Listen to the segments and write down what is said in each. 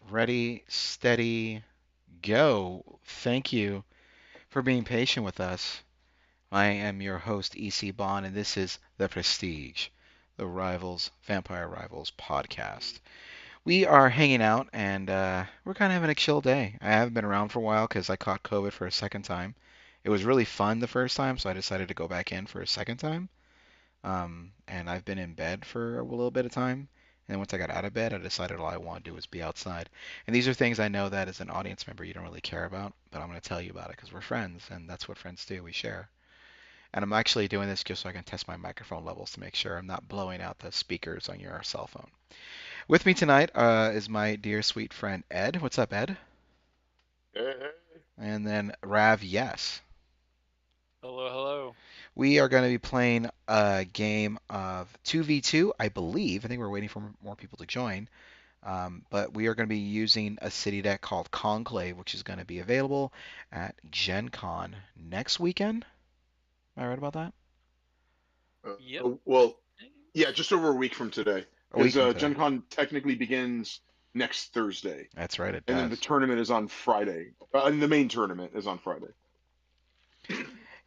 Ready, steady, go. Thank you for being patient with us. I am your host, EC Bond, and this is The Prestige, the Vampire Rivals podcast. We are hanging out, and we're kind of having a chill day. I haven't been around for a while because I caught COVID for a second time. It was really fun the first time, so I decided to go back in for a second time. And I've been in bed for a little bit of time. And then once I got out of bed, I decided all I want to do was be outside. And these are things I know that as an audience member you don't really care about, but I'm going to tell you about it because we're friends, and that's what friends do. We share. And I'm actually doing this just so I can test my microphone levels to make sure I'm not blowing out the speakers on your cell phone. With me tonight is my dear sweet friend Ed. What's up, Ed? Hey, hey. And then Ravyes. Hello, hello. We are going to be playing a game of 2v2, I believe. I think we're waiting for more people to join. But we are going to be using a city deck called Conclave, which is going to be available at Gen Con next weekend. Am I right about that? Yep, I Well, think. yeah, just over a week from today, A week because from today. Gen Con technically begins next Thursday, That's right, it and then the does. tournament is on Friday. And the main tournament is on Friday.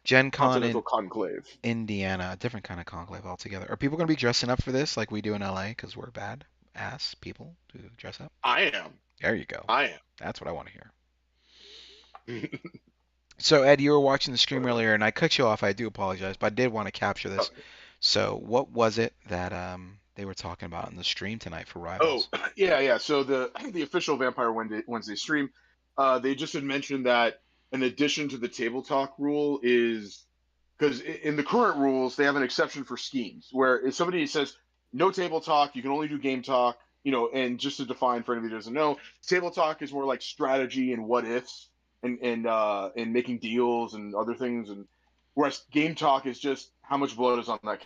Gen Con Continental in Conclave. Indiana, a different kind of conclave altogether. Are people going to be dressing up for this like we do in LA? Because we're bad ass people to dress up. I am. There you go. I That's what I want to hear. am. So, Ed, you were watching the stream But, earlier, and I cut you off. I do apologize, but I did want to capture uh, this. So, what was it that they were talking about in the stream tonight for oh, Rivals? yeah. So the official Vampire Wednesday stream, they just had mentioned that an addition to the table talk rule is because in the current rules they have an exception for schemes where if somebody says no table talk, you can only do game talk. And just to define for anybody who doesn't know, table talk is more like strategy and what ifs and making deals and other things, and whereas game talk is just how much blood is on that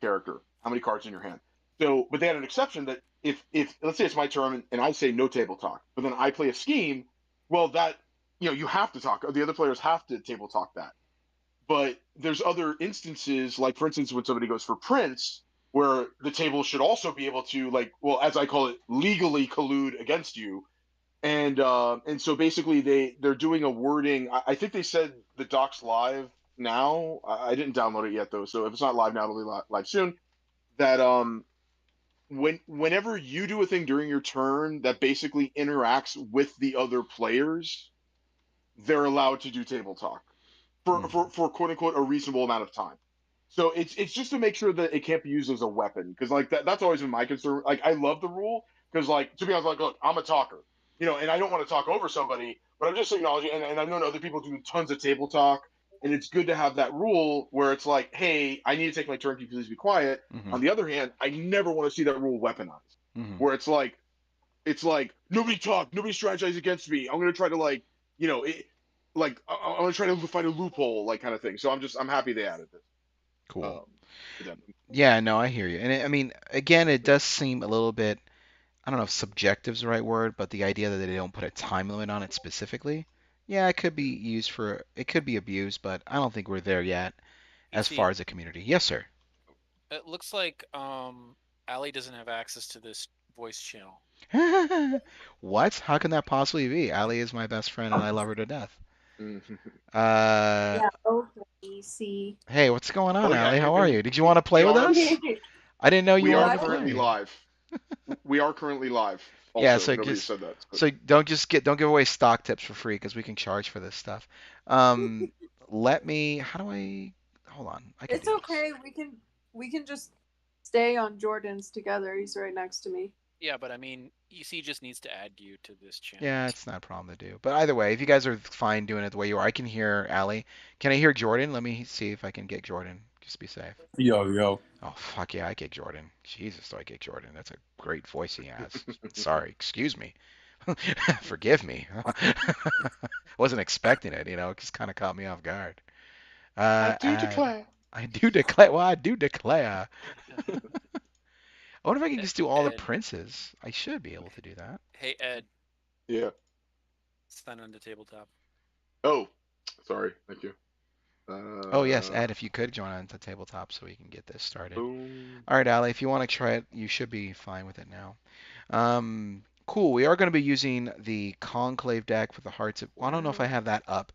character, how many cards in your hand. So, but they had an exception that if let's say it's my turn and I say no table talk, but then I play a scheme, well that you have to talk. The other players have to table talk that. But there's other instances, like for instance, when somebody goes for Prince, where the table should also be able to, like, well, as I call it, legally collude against you. And so basically they're doing a wording. I think they said the doc's live now. I didn't download it yet though, so if it's not live now, it'll be live soon. That whenever you do a thing during your turn that basically interacts with the other players, they're allowed to do table talk Hmm. for quote unquote a reasonable amount of time. So it's just to make sure that it can't be used as a weapon, because like that's always been my concern. Like I love the rule because, like, to be honest, like, look, I'm a talker, and I don't want to talk over somebody, but I'm just acknowledging. And I've known other people do tons of table talk, and it's good to have that rule where it's like, hey, I need to take my turn. Can you please be quiet? Hmm. On the other hand, I never want to see that rule weaponized, Hmm. where it's like nobody talk, nobody strategize against me. I'm gonna try to, like, I'm gonna try to find a loophole, like, kind of thing. So I'm happy they added this. Cool. Um, addendum. Yeah, no, I hear you. And I mean, again, it does seem a little bit, I don't know if subjective is the right word, but the idea that they don't put a time limit on it specifically, yeah, it could be abused, but I don't think we're there yet You as far see, as a community. Yes, sir. it looks like Allie doesn't have access to this voice channel. What? How can that possibly be? Ali is my best friend and I love her to death. Mhm. Uh, Yeah, okay, see. hey, what's going Oh on, yeah, Ali? How are and you? Did you want to play with us? I didn't know you we are wanted to What? currently play. live. We are currently live. Yeah, Also, so nobody just said that. But so don't give away stock tips for free because we can charge for this stuff. Um, let me. How do I? Hold on, I can It's do this. okay. We can just stay on Jordan's together. He's right next to me. Yeah, but I mean, EC just needs to add you to this channel. Yeah, it's not a problem to do. But either way, if you guys are fine doing it the way you are, I can hear Ali. Can I hear Jordan? Let me see if I can get Jordan. Just be safe. Yo, yo. Oh, fuck yeah, I get Jordan. Jesus, do I get Jordan? That's a great voice he has. Sorry, excuse me. Forgive me. Wasn't expecting it, it just kind of caught me off guard. I do And declare. I do declare, well, I do declare. I wonder if I can just do all the Ed, princes. I should be able to do that. hey Ed, Yeah. stand on the tabletop. Oh, sorry. Thank you. Oh, yes, Uh, Ed, if you could join on the tabletop so we can get this started. boom. All right, Ali, if you want to try it, you should be fine with it now. cool. We are going to be using the Conclave deck for the Hearts of... Well, I don't know if I have that up,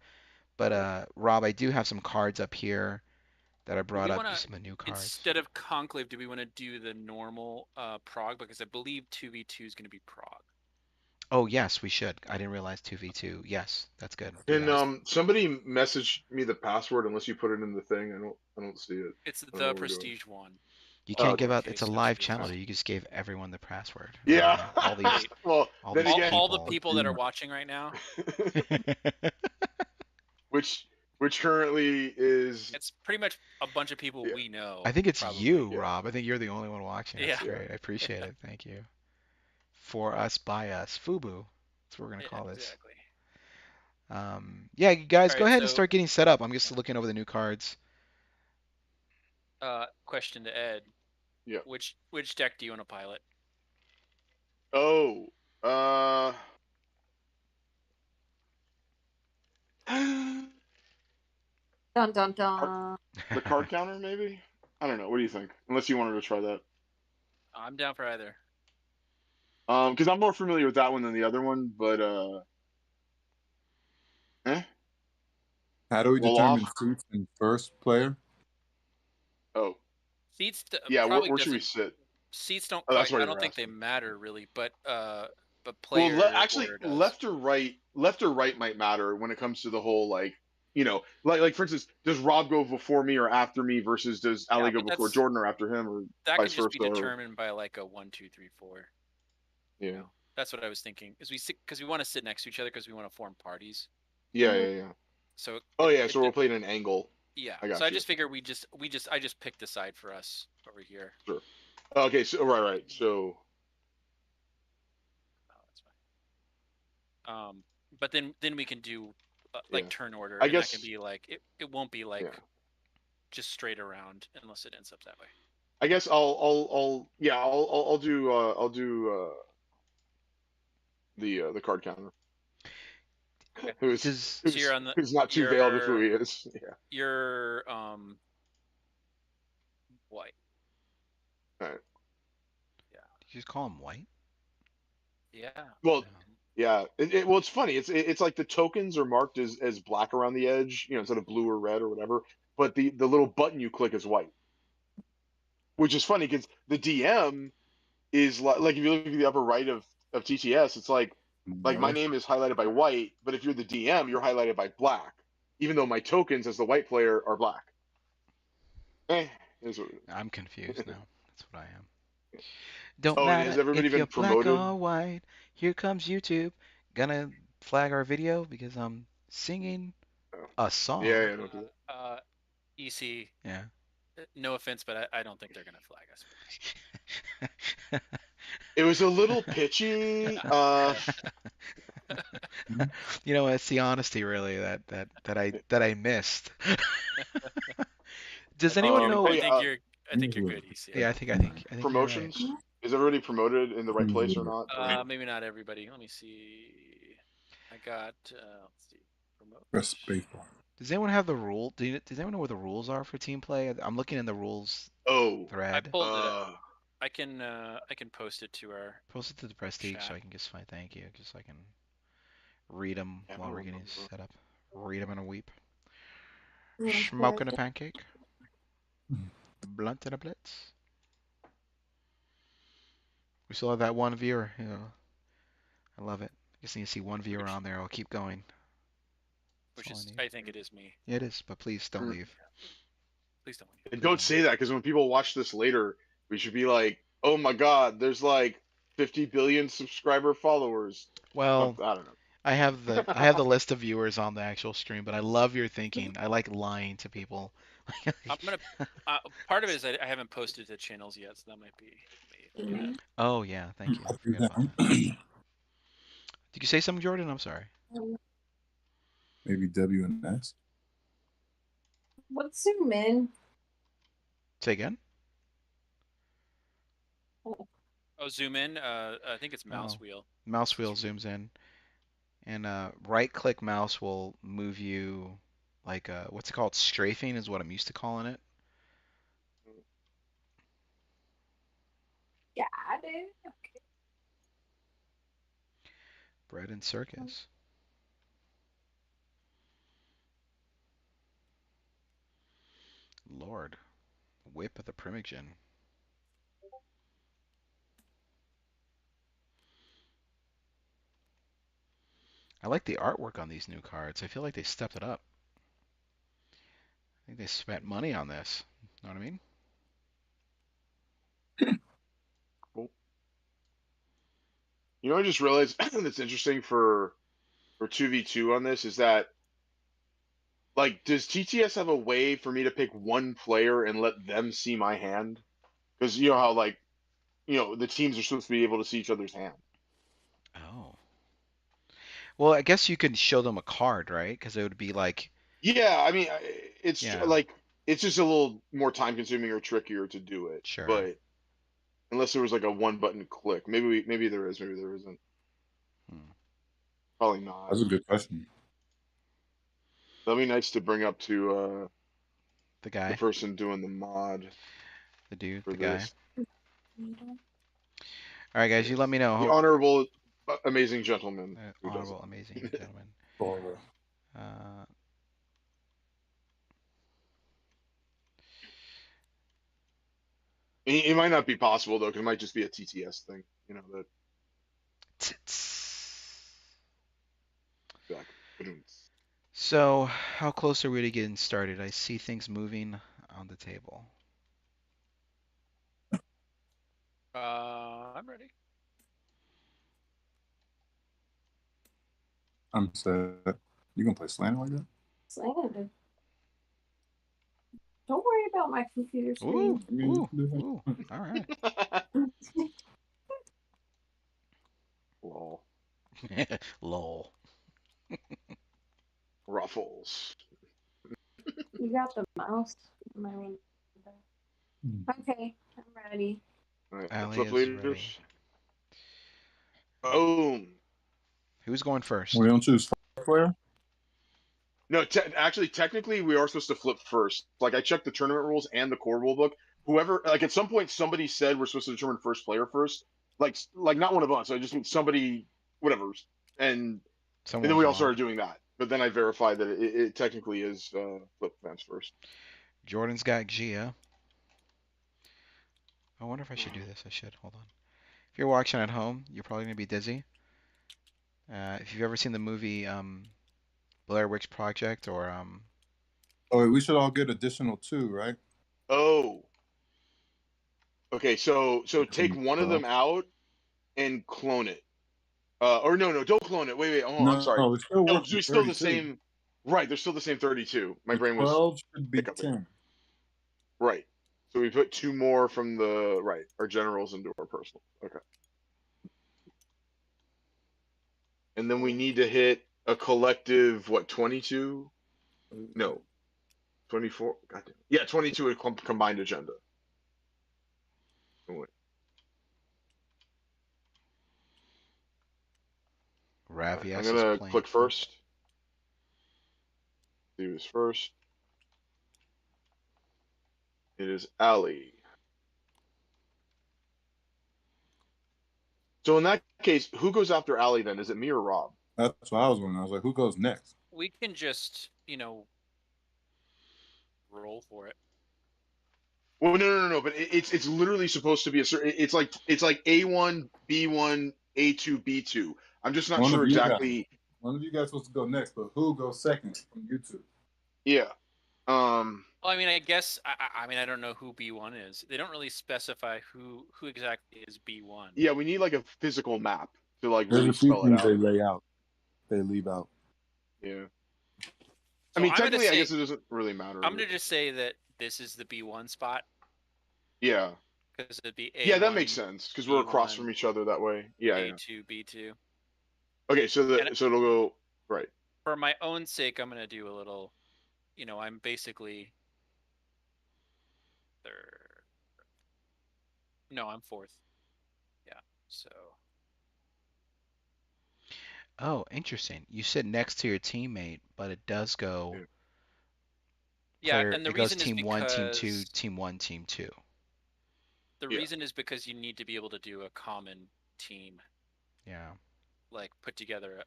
but Rob, I do have some cards up here that I Do brought we up. want to, Some of the new cards. instead of Conclave, do we want to do the normal Prog? Because I believe 2v2 is going to be Prog. Oh, yes, we should. I didn't realize 2v2. Yes, that's good. Do And that. somebody messaged me the password unless you put it in the thing. I don't see it. It's I don't know the what we're doing. Prestige one. You Oh, can't okay. give out. It's a Lowercase, no live spaces. channel. You just gave everyone the password. Yeah. All these, Wait. Well, all then these again, All the people. people that are watching right now, which currently is it's pretty much a bunch of people Yeah. we know. I think it's probably. you, Yeah. Rob. I think you're the only one watching. That's Yeah. great. I appreciate it. Thank you. For us, by us. FUBU. That's what we're gonna Yeah, call this. exactly. Yeah, you guys, All go right, ahead and so- start getting set up. I'm just looking over the new cards. Question to Ed. Yeah. Which deck do you want to pilot? Oh, Dun dun dun. the card counter, maybe. I don't know. What do you think? Unless you wanted to try that. I'm down for either. Because I'm more familiar with that one than the other one, but How do we Well, determine off. seats in first player? Oh, Seats yeah. probably Where should we doesn't- sit? Seats don't Oh, that's quite, what I you don't were think they asking. matter really, but Well, player actually, order does. left or right might matter when it comes to the whole like for instance, does Rob go before me or after me versus does Ali go but before that's- Jordan or after him or that can vice just be versa? determined by like a 1, 2, 3, 4. Yeah. You know? That's what I was thinking. Is we sit because we want to sit next to each other because we want to form parties. Yeah. So Oh yeah, it- so we're playing an angle. yeah. I got So I you. just figure I just picked a side for us over here. Sure. Okay, so right. So Oh, that's fine. But then we can do like Yeah. turn order, I and guess- that can be like it won't be like Yeah. just straight around unless it ends up that way. I guess I'll do the card counter. Okay. Who's Does So you're on the- who's not too veiled of who he is. Yeah. You're white. you just call him white? Yeah. Well, yeah. Well, it's funny. It's like the tokens are marked as black around the edge, instead of blue or red or whatever. But the little button you click is white, which is funny because the DM is like if you look at the upper right of TTS, it's like my name is highlighted by white, but if you're the DM, you're highlighted by black, even though my tokens as the white player are black. Is what it is. I'm confused now. That's what I am. Don't Oh, matter has everybody if been you're promoted? black or white. Here comes YouTube. Gonna flag our video because I'm singing a song. Yeah, don't do EC. Yeah. No offense, but I don't think they're gonna flag us. It was a little pitchy. It's the honesty really that I missed. Does anyone know? I think you're good, EC. Yeah, I think you're right. Promotions? Is everybody promoted in the right place or not? Or- Maybe not everybody. Let me see. I got let's see. Promote. Press spacebar. Does anyone have the rule? Does anyone know where the rules are for team play? I'm looking in the rules Oh, I thread. pulled it up. I can post it to our. Post it to the Prestige so Chat. I can just find. Thank you. Just so I can read them Yeah, while I we're don't getting remember. set up. Read them in a weep. Yeah, Smoking a right. pancake. Blunt and a blitz. We still have that one viewer. I love it. Just need to see one viewer on there. I'll keep going. Which That's all is, I need. I think it is me. Yeah, it is, but please don't Mm. leave. Please don't. And don't say that because when people watch this later, we should be like, "Oh my God, there's like 50 billion subscriber followers." Well, I don't know. I have the list of viewers on the actual stream, but I love your thinking. I like lying to people. I'm gonna. Part of it is I haven't posted to channels yet, so that might be me. Oh yeah, thank you. I forgot about that. Did you say something, Jordan? I'm sorry. Maybe W and S. Let's zoom in. Say again. Oh, zoom in. I think it's mouse Oh. wheel. Mouse wheel zooms in, and right-click mouse will move you like what's it called? Strafing is what I'm used to calling it. Got it. Okay. Bread and circus. Lord. Whip of the Primogen. I like the artwork on these new cards. I feel like they stepped it up. I think they spent money on this. Know what I mean? Cool. You know, I just realized that's interesting for 2v2 on this is that, like, does TTS have a way for me to pick one player and let them see my hand? Because you know how, like, the teams are supposed to be able to see each other's hand. Oh. Well, I guess you could show them a card, right? Because it would be like, Yeah, I mean, it's yeah, like it's just a little more time consuming or trickier to do it. sure. But unless there was like a one button click, maybe there is, maybe there isn't. Hmm. Probably not. That's a good question. That'd be nice to bring up to The the guy, person doing the mod the dude, for the guy. this. All right, guys, you let me know. The honorable, amazing gentleman who does Honorable, it. amazing gentleman. Or, Uh, It might not be possible though, because it might just be a TTS thing. You know that. Exactly. So, how close are we to getting started? I see things moving on the table. I'm ready. I'm set. You gonna play slant like that? Slanted. Don't worry about my computer Ooh, screen. ooh, ooh. All right. Lol. Lol. Ruffles. You got the mouse. My window. Okay, I'm ready. All right, Allie flip is leaders. ready. Boom. Who's going first? We don't choose first player. No, actually, technically, we are supposed to flip first. Like, I checked the tournament rules and the core rule book. Whoever, like, at some point, somebody said we're supposed to determine first player first. Like not one of us. I just mean somebody, whatever. And Someone then was we all wrong. started doing that. But then I verified that it technically is flip fans first. Jordan's got Gia. I wonder if I should do this. I should. Hold on. If you're watching at home, you're probably going to be dizzy. If you've ever seen the movie Blair Witch Project or Oh, wait, we should all get additional 2, right? Oh. Okay, so take one of them out and clone it. Or no, don't clone it. Wait. Oh, I'm sorry. No, it's still No, working. we're still the 32. same. Right, they're still the same 32. My The brain was 12 should be hiccuping. 10. Right. So we put 2 more from our generals into our personal. Okay. And then we need to hit a collective, 22? No. 24? Goddamn. Yeah, 22 a combined agenda. Oh, wait. Ravyes I'm is gonna playing click first. See who's first. It is Ali. So in that case, who goes after Ali then? Is it me or Rob? That's what I was wondering. I was like, who goes next? We can just, roll for it. Well, no. But it's literally supposed to be a certain. It's like A1, B1, A2, B2. I'm just not One sure of you guys. exactly. One of you guys supposed to go next, but who goes second from you two? Yeah. Well, I mean, I guess I don't know who B1 is. They don't really specify who exactly is B1. Yeah, we need like a physical map to like There's really a few spell it things out. they lay out. They leave out. Yeah. So I mean, I'm gonna technically, I say- guess it doesn't really matter. I'm gonna just say that this is the B1 spot Yeah. because it'd be A1, Yeah, that makes sense because we're across B1, from each other that way. Yeah. A2, B2. Okay, so And- so it'll go right. For my own sake, I'm gonna do a little. I'm basically third. No, I'm fourth. Yeah. So. Oh, interesting. You sit next to your teammate, but it does go. Yeah, Player, and the it goes reason is team because 1, team 2, team 1, team 2. The Yeah. reason is because you need to be able to do a common team. Yeah. like put together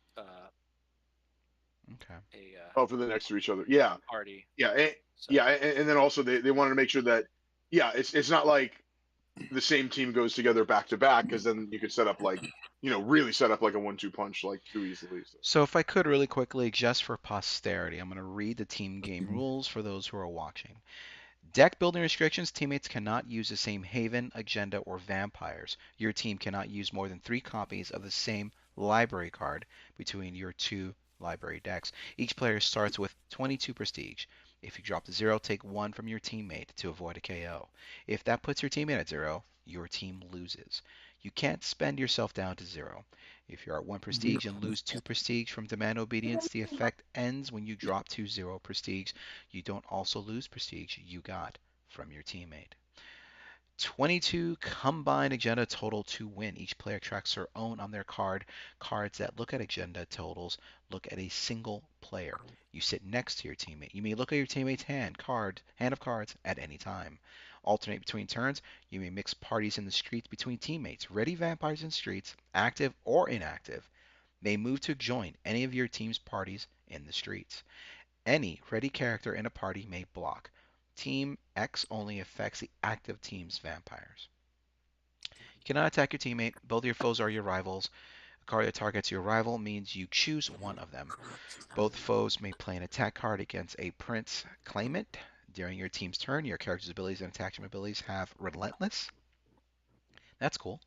Okay. Oh, for the next to each other. Yeah. party. Yeah. So. Yeah. And then also they wanted to make sure that, yeah, it's not like the same team goes together back to back, because then you could set up like, really set up like a 1-2 punch like too easily. So if I could really quickly, just for posterity, I'm going to read the team game rules for those who are watching. Deck building restrictions. Teammates cannot use the same Haven, Agenda, or Vampires. Your team cannot use more than 3 copies of the same library card between your 2 library decks. Each player starts with 22 prestige. If you drop to 0, take 1 from your teammate to avoid a KO. If that puts your teammate at 0, your team loses. You can't spend yourself down to 0. If you're at 1 prestige and lose 2 prestige from Demand Obedience, the effect ends when you drop to 0 prestige. You don't also lose prestige you got from your teammate. 22 combined agenda total to win. Each player tracks their own on their card. Cards that look at agenda totals look at a single player. You sit next to your teammate. You may look at your teammate's hand of cards at any time. Alternate between turns. You may mix parties in the streets between teammates. Ready vampires in streets, active or inactive, may move to join any of your team's parties in the streets. Any ready character in a party may block. Team X only affects the active team's vampires. You cannot attack your teammate. Both your foes are your rivals. A card that targets your rival means you choose one of them. Both foes may play an attack card against a prince claimant. During your team's turn, your character's abilities and attachment abilities have Relentless. That's cool.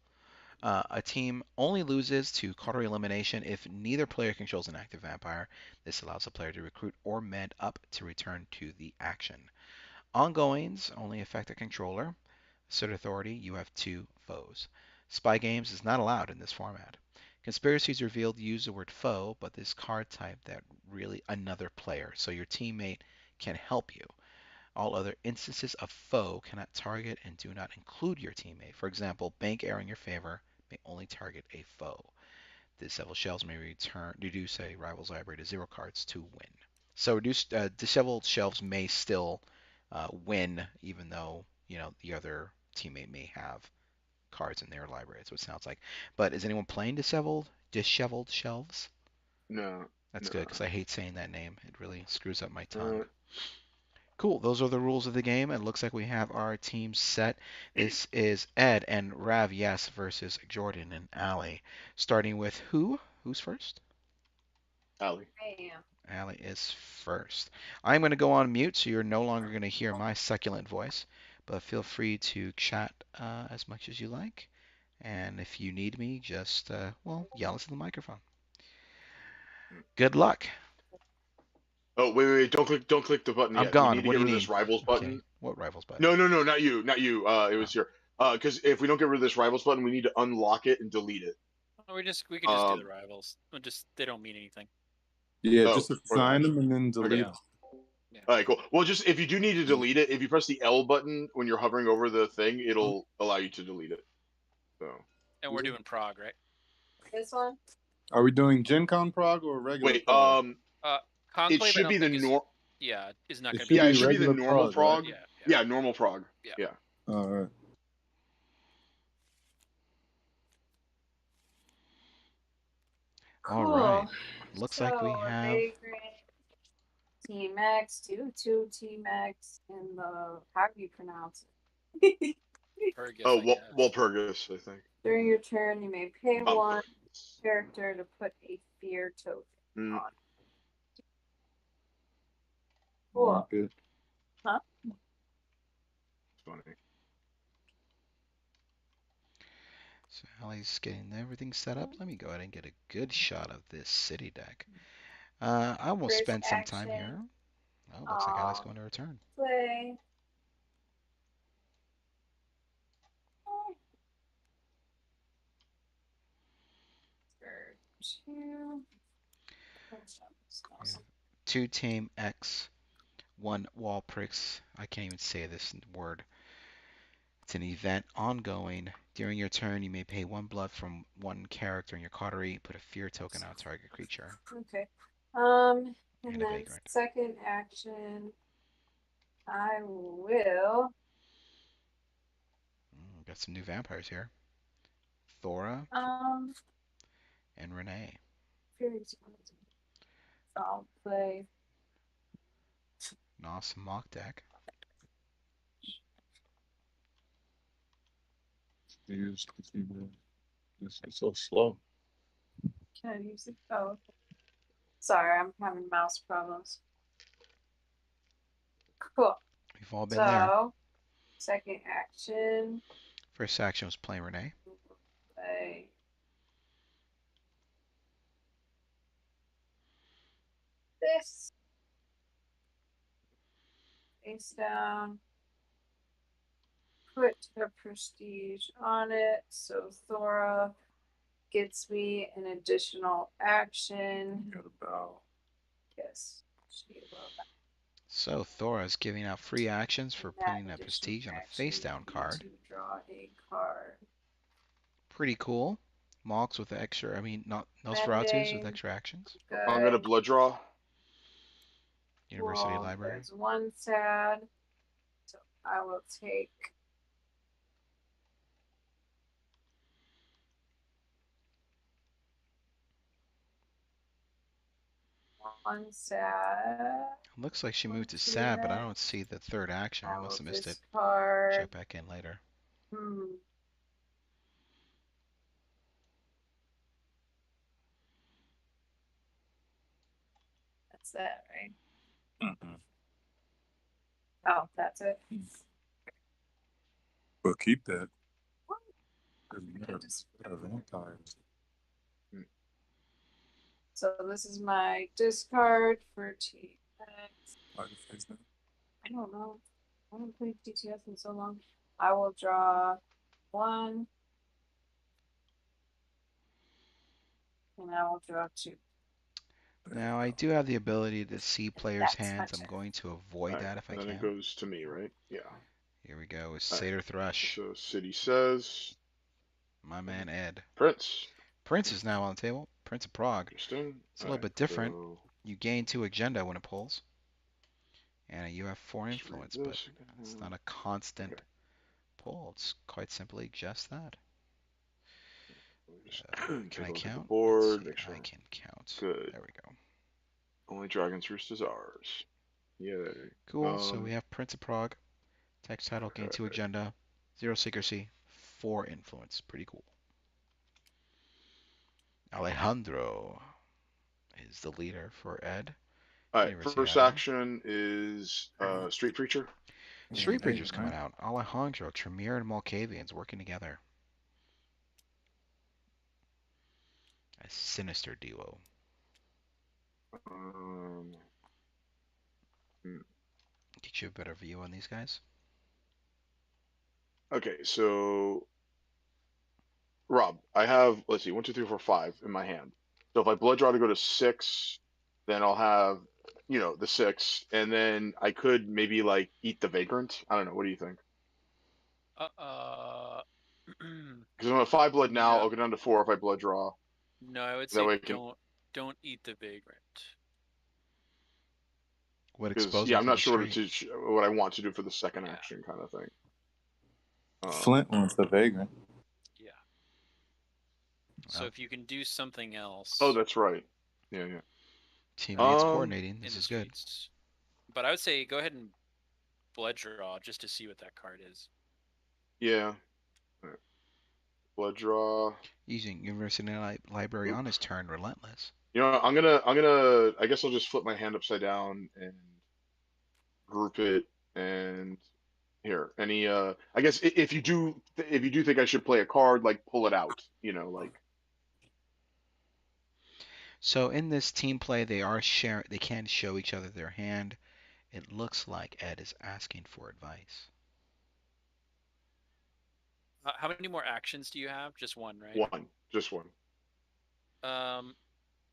A team only loses to cautery elimination if neither player controls an active vampire. This allows the player to recruit or mend up to return to the action. Ongoings only affect a controller. Assert authority, you have 2 foes. Spy games is not allowed in this format. Conspiracies revealed use the word foe, but this card type that really another player, so your teammate can help you. All other instances of foe cannot target and do not include your teammate. For example, bank error in your favor may only target a foe. Disheveled shells may reduce a rival's library to 0 cards to win. So disheveled shelves may still win, even though the other teammate may have cards in their library. That's what it sounds like. But is anyone playing disheveled shelves? No. That's No. good because I hate saying that name. It really screws up my tongue. Cool. Those are the rules of the game. It looks like we have our team set. This is Ed and Ravyes versus Jordan and Allie. Starting with who? Who's first? Allie. I am. Allie is first. I'm going to go on mute, so you're no longer going to hear my succulent voice. But feel free to chat as much as you like. And if you need me, just, yell into the microphone. Good luck. Oh, wait, don't click the button I'm yet. gone. We need to What get do you rid of need? this rivals Okay. button. What rivals button? No, not you. It was here. Because if we don't get rid of this rivals button, we need to unlock it and delete it. We could just do the rivals. They don't mean anything. Yeah, just assign them and then delete them. Yeah. All right, cool. Well, just if you do need to delete it, if you press the L button when you're hovering over the thing, it'll allow you to delete it. So. And we're doing Prague, right? This one? Are we doing Gen Con Prague or regular Wait, Prague? it should be the normal. Yeah, is not going to be. be. Yeah, it should be the regular normal Prague. right? Yeah, normal Prague. Yeah. All right. All right. Looks like we have Team X, 2 Team X, and the how do you pronounce it? Purgus, Walpurgis, I think. During your turn, you may pay 1 character to put a fear token on. Cool. Good. Huh? Funny. So Allie's getting everything set up. Let me go ahead and get a good shot of this city deck. I will spend some time here. Oh, looks like Allie's going to return. Play. Two Team X, 1 Walprix. I can't even say this word. It's an event ongoing. During your turn, you may pay 1 blood from 1 character in your coterie. Put a fear token on target creature. Okay. And And then second action, I will. Got some new vampires here. Thora. and Renee. I'll play. An awesome mock deck. This is so slow. Can I use it? Oh, okay. Sorry, I'm having mouse problems. Cool. We've all been there. Second action. First action was playing Renee. Play. This. Face down. Put a prestige on it, so Thora gets me an additional action. You gotta bow. Yes, she will. So Thora is giving out free actions for putting that prestige on a face down card. To draw a card. Pretty cool. Mox with extra, not Nosferatus with extra actions. Good. I'm gonna blood draw. University Library. There's one sad, so I will take one sad. Looks like she moved to sad, but I don't see the third action. I must have missed it. Card. Check back in later. That's that, right? Mm-hmm. Oh, that's it. But keep that. Vampires. So this is my discard for TX. I don't know. I haven't played TTS in so long. I will draw one. And I will draw two. Now I do have the ability to see players' hands. I'm going to avoid that if I can. Then it goes to me, right? Yeah. Here we go with Seder Thrush. So City says. My man Ed. Prince. Prince is now on the table. Prince of Prague. Interesting. It's a little bit different. You gain 2 agenda when it pulls. And you have 4 influence, but it's not a constant pull. It's quite simply just that. Can I count? Board. I can count. Good. There we go. Only Dragon's Roost is ours. Yay. Cool. So we have Prince of Prague. Text title, gain 2 agenda, 0 secrecy, 4 influence. Pretty cool. Alejandro is the leader for Ed. Alright, first action is Street Preacher. Street Preacher's coming out. Alejandro, Tremere, and Malkavians working together. A sinister duo. Get you a better view on these guys? Okay, so Rob, I have, let's see, 1, 2, 3, 4, 5 in my hand. So if I blood draw to go to 6, then I'll have, the 6, and then I could maybe like eat the Vagrant. I don't know. What do you think? Because I'm at 5 blood now. Yeah. I'll go down to 4 if I blood draw. No, I would say don't eat the Vagrant. What exposes? Yeah, I'm not sure what I want to do for the second action kind of thing. Flint wants the Vagrant. Yeah. So if you can do something else. Oh, that's right. Yeah. Teammates coordinating. This is good. But I would say go ahead and blood draw just to see what that card is. Yeah. Right. Blood draw. Using University Library on his turn, Relentless. I'm gonna. I guess I'll just flip my hand upside down and group it. And here, any. I guess if you do think I should play a card, like pull it out. Like. So in this team play, they can show each other their hand. It looks like Ed is asking for advice. How many more actions do you have? Just one, right? One. Just one.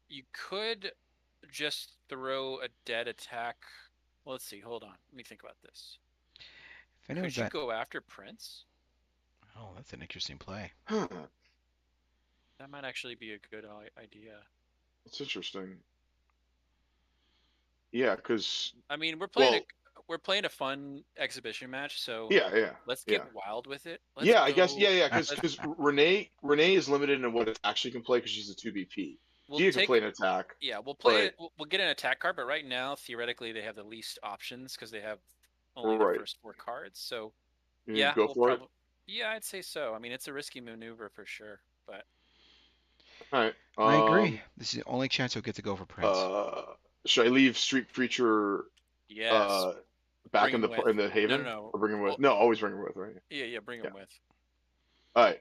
You could just throw a dead attack. Well, let's see. Hold on. Let me think about this. Could you go after Prince? Oh, that's an interesting play. Huh. That might actually be a good idea. That's interesting. Yeah, because we're playing we're playing a fun exhibition match, so Yeah. let's get wild with it. Let's Yeah, I go. guess. Yeah. Because Renee is limited in what attack she can play because she's a 2BP. She can play an attack. Yeah, we'll play it. We'll get an attack card, but right now, theoretically, they have the least options because they have only the first 4 cards. So, yeah, go for it. Yeah, I'd say so. I mean, it's a risky maneuver for sure, but. All right. I agree. This is the only chance you'll get to go for Prince. Should I leave Street Preacher? Yes. Back in the Haven. No. Or bring him with? No, always bring him with, right? Yeah. Bring him with. All right.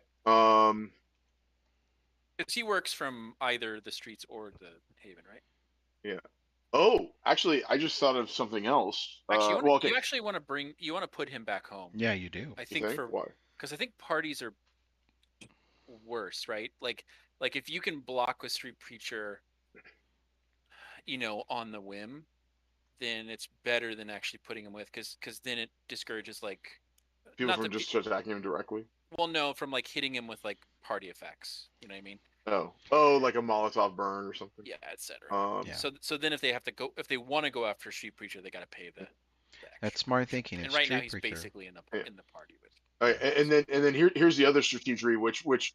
Because he works from either the streets or the Haven, right? Yeah. Oh, actually, I just thought of something else. Actually, you actually want to put him back home. Yeah, you do. I think why? Because I think parties are worse, right? Like if you can block with Street Preacher, on the whim, then it's better than actually putting him with, because then it discourages people from just attacking him directly. Well, no, from hitting him with party effects. You know what I mean? Oh, like a Molotov burn or something. Yeah, etc. So then if they want to go after Street Preacher, they got to pay the That's smart thinking. And right now he's basically in the party with. All right, and then here's the other strategy, which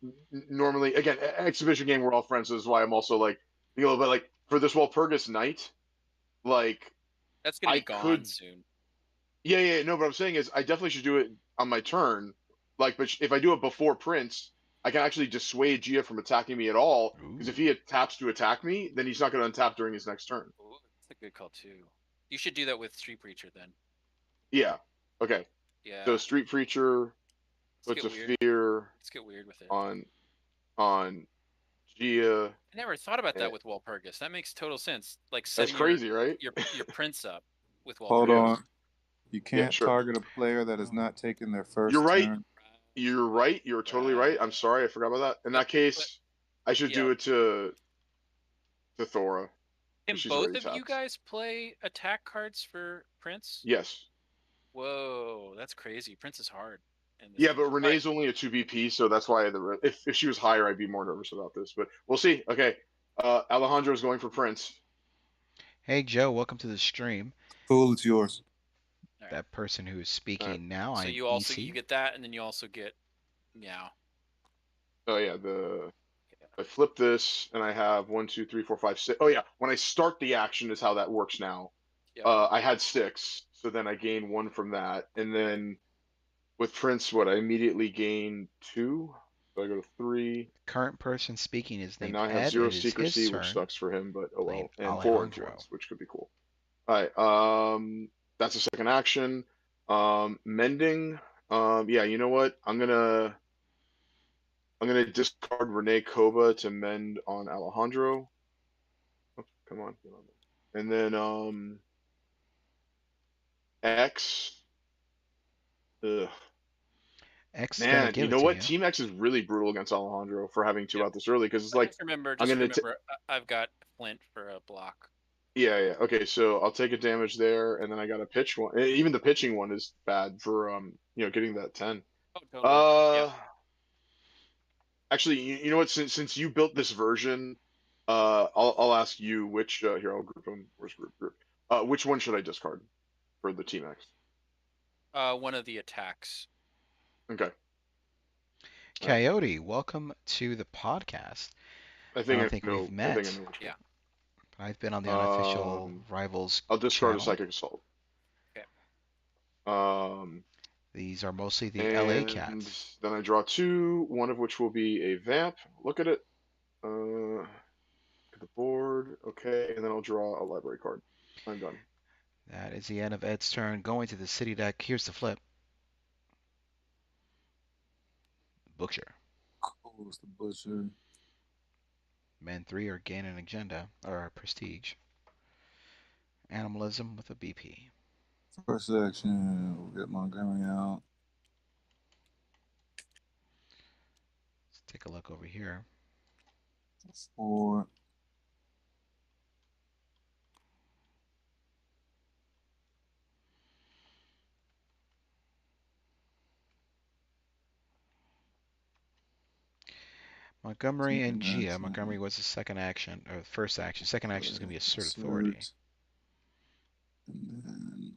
normally, again, exhibition game, we're all friends, so this is why I'm also but for this Walpurgis night, that's gonna be gone soon. Yeah, no, but I'm saying is I definitely should do it on my turn, but if I do it before Prince, I can actually dissuade Gia from attacking me at all, because if he taps to attack me, then he's not going to untap during his next turn. Ooh, that's a good call too. You should do that with Street Preacher then. Yeah. Okay. Yeah. So Street Preacher puts a fear. Let's get weird with it. On Gia. I never thought about that with Walpurgis. That makes total sense. That's crazy, right? Your Prince up with Walpurgis. Hold on. You can't target a player that has not taken their first turn. You're right. You're totally right. I'm sorry, I forgot about that. In that case, I should do it to Thora. Can both of you guys play attack cards for Prince? Yes. Whoa, that's crazy. Prince is hard. Yeah, but Renee's only a 2BP, so that's why if she was higher, I'd be more nervous about this. But we'll see. Okay, Alejandro's going for Prince. Hey, Joe, welcome to the stream. Cool, it's yours. That person who is speaking now. So you get that, and then you also get Meow. Oh yeah, I flip this, and I have 1, 2, 3, 4, 5, 6. Oh yeah, when I start the action is how that works now. Yep. I had 6, so then I gain 1 from that, and then with Prince, I immediately gain 2. So I go to 3. Current person speaking is named Ed. And now I have 0 secrecy, which sucks for him, but oh well. And 4 influence, which could be cool. All right. That's a second action. Mending. Yeah, you know what? I'm gonna discard Renee Koba to mend on Alejandro. Oh, come on. And then X. Ugh. X. Man, you know what? Team X is really brutal against Alejandro for having 2 out this early, because it's remember, I've got Flint for a block. Yeah. Okay, so I'll take a damage there, and then I got a pitch one. Even the pitching one is bad for getting that 10. Oh, totally. Actually, you know what? Since you built this version, I'll ask you which. Here, I'll group them. Where's group? Which one should I discard for the Team X? One of the attacks. Okay. Coyote, welcome to the podcast. I think we've met. Yeah. I've been on the unofficial Rivals. I'll discard a Psychic Assault. Okay. These are mostly the LA cats. Then I draw 2, one of which will be a Vamp. Look at it. Look at the board. Okay, and then I'll draw a library card. I'm done. That is the end of Ed's turn. Going to the city deck. Here's the flip. Butcher. Close the Butcher. Men 3 are gaining agenda, or prestige. Animalism with a BP. First action, we'll get Montgomery out. Let's take a look over here. 4. Montgomery and Gia. Montgomery was the second action, or first action. Second action is going to be Assert Authority. And then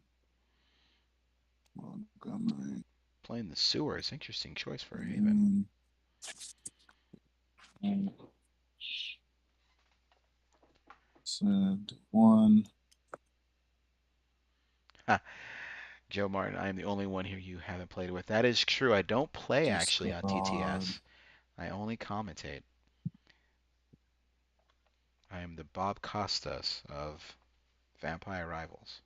Montgomery. Playing the sewers. Interesting choice for a Haven. Send 1. Joe Martin, I am the only one here you haven't played with. That is true. I don't play actually on TTS. I only commentate. I am the Bob Costas of Vampire Rivals.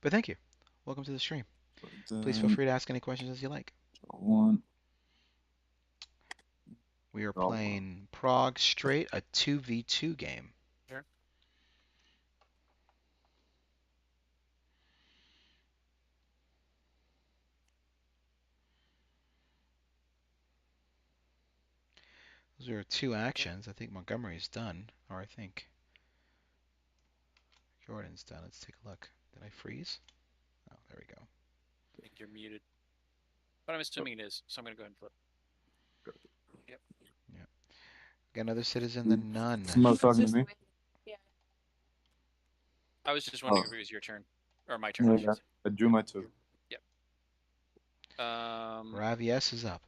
But thank you. Welcome to the stream. Please feel free to ask any questions as you like. 1. We are playing Prague Straight, a 2v2 game. Sure. Those are 2 actions. I think Montgomery's done, or I think Jordan's done. Let's take a look. Did I freeze? Oh, there we go. I think you're muted. But I'm assuming it is, so I'm going to go ahead and flip. Yep. Got another citizen, the Nun. Somebody talking to me? Yeah. I was just wondering if it was your turn. Or my turn. Yeah, I drew my 2. Yep. Ravyes is up.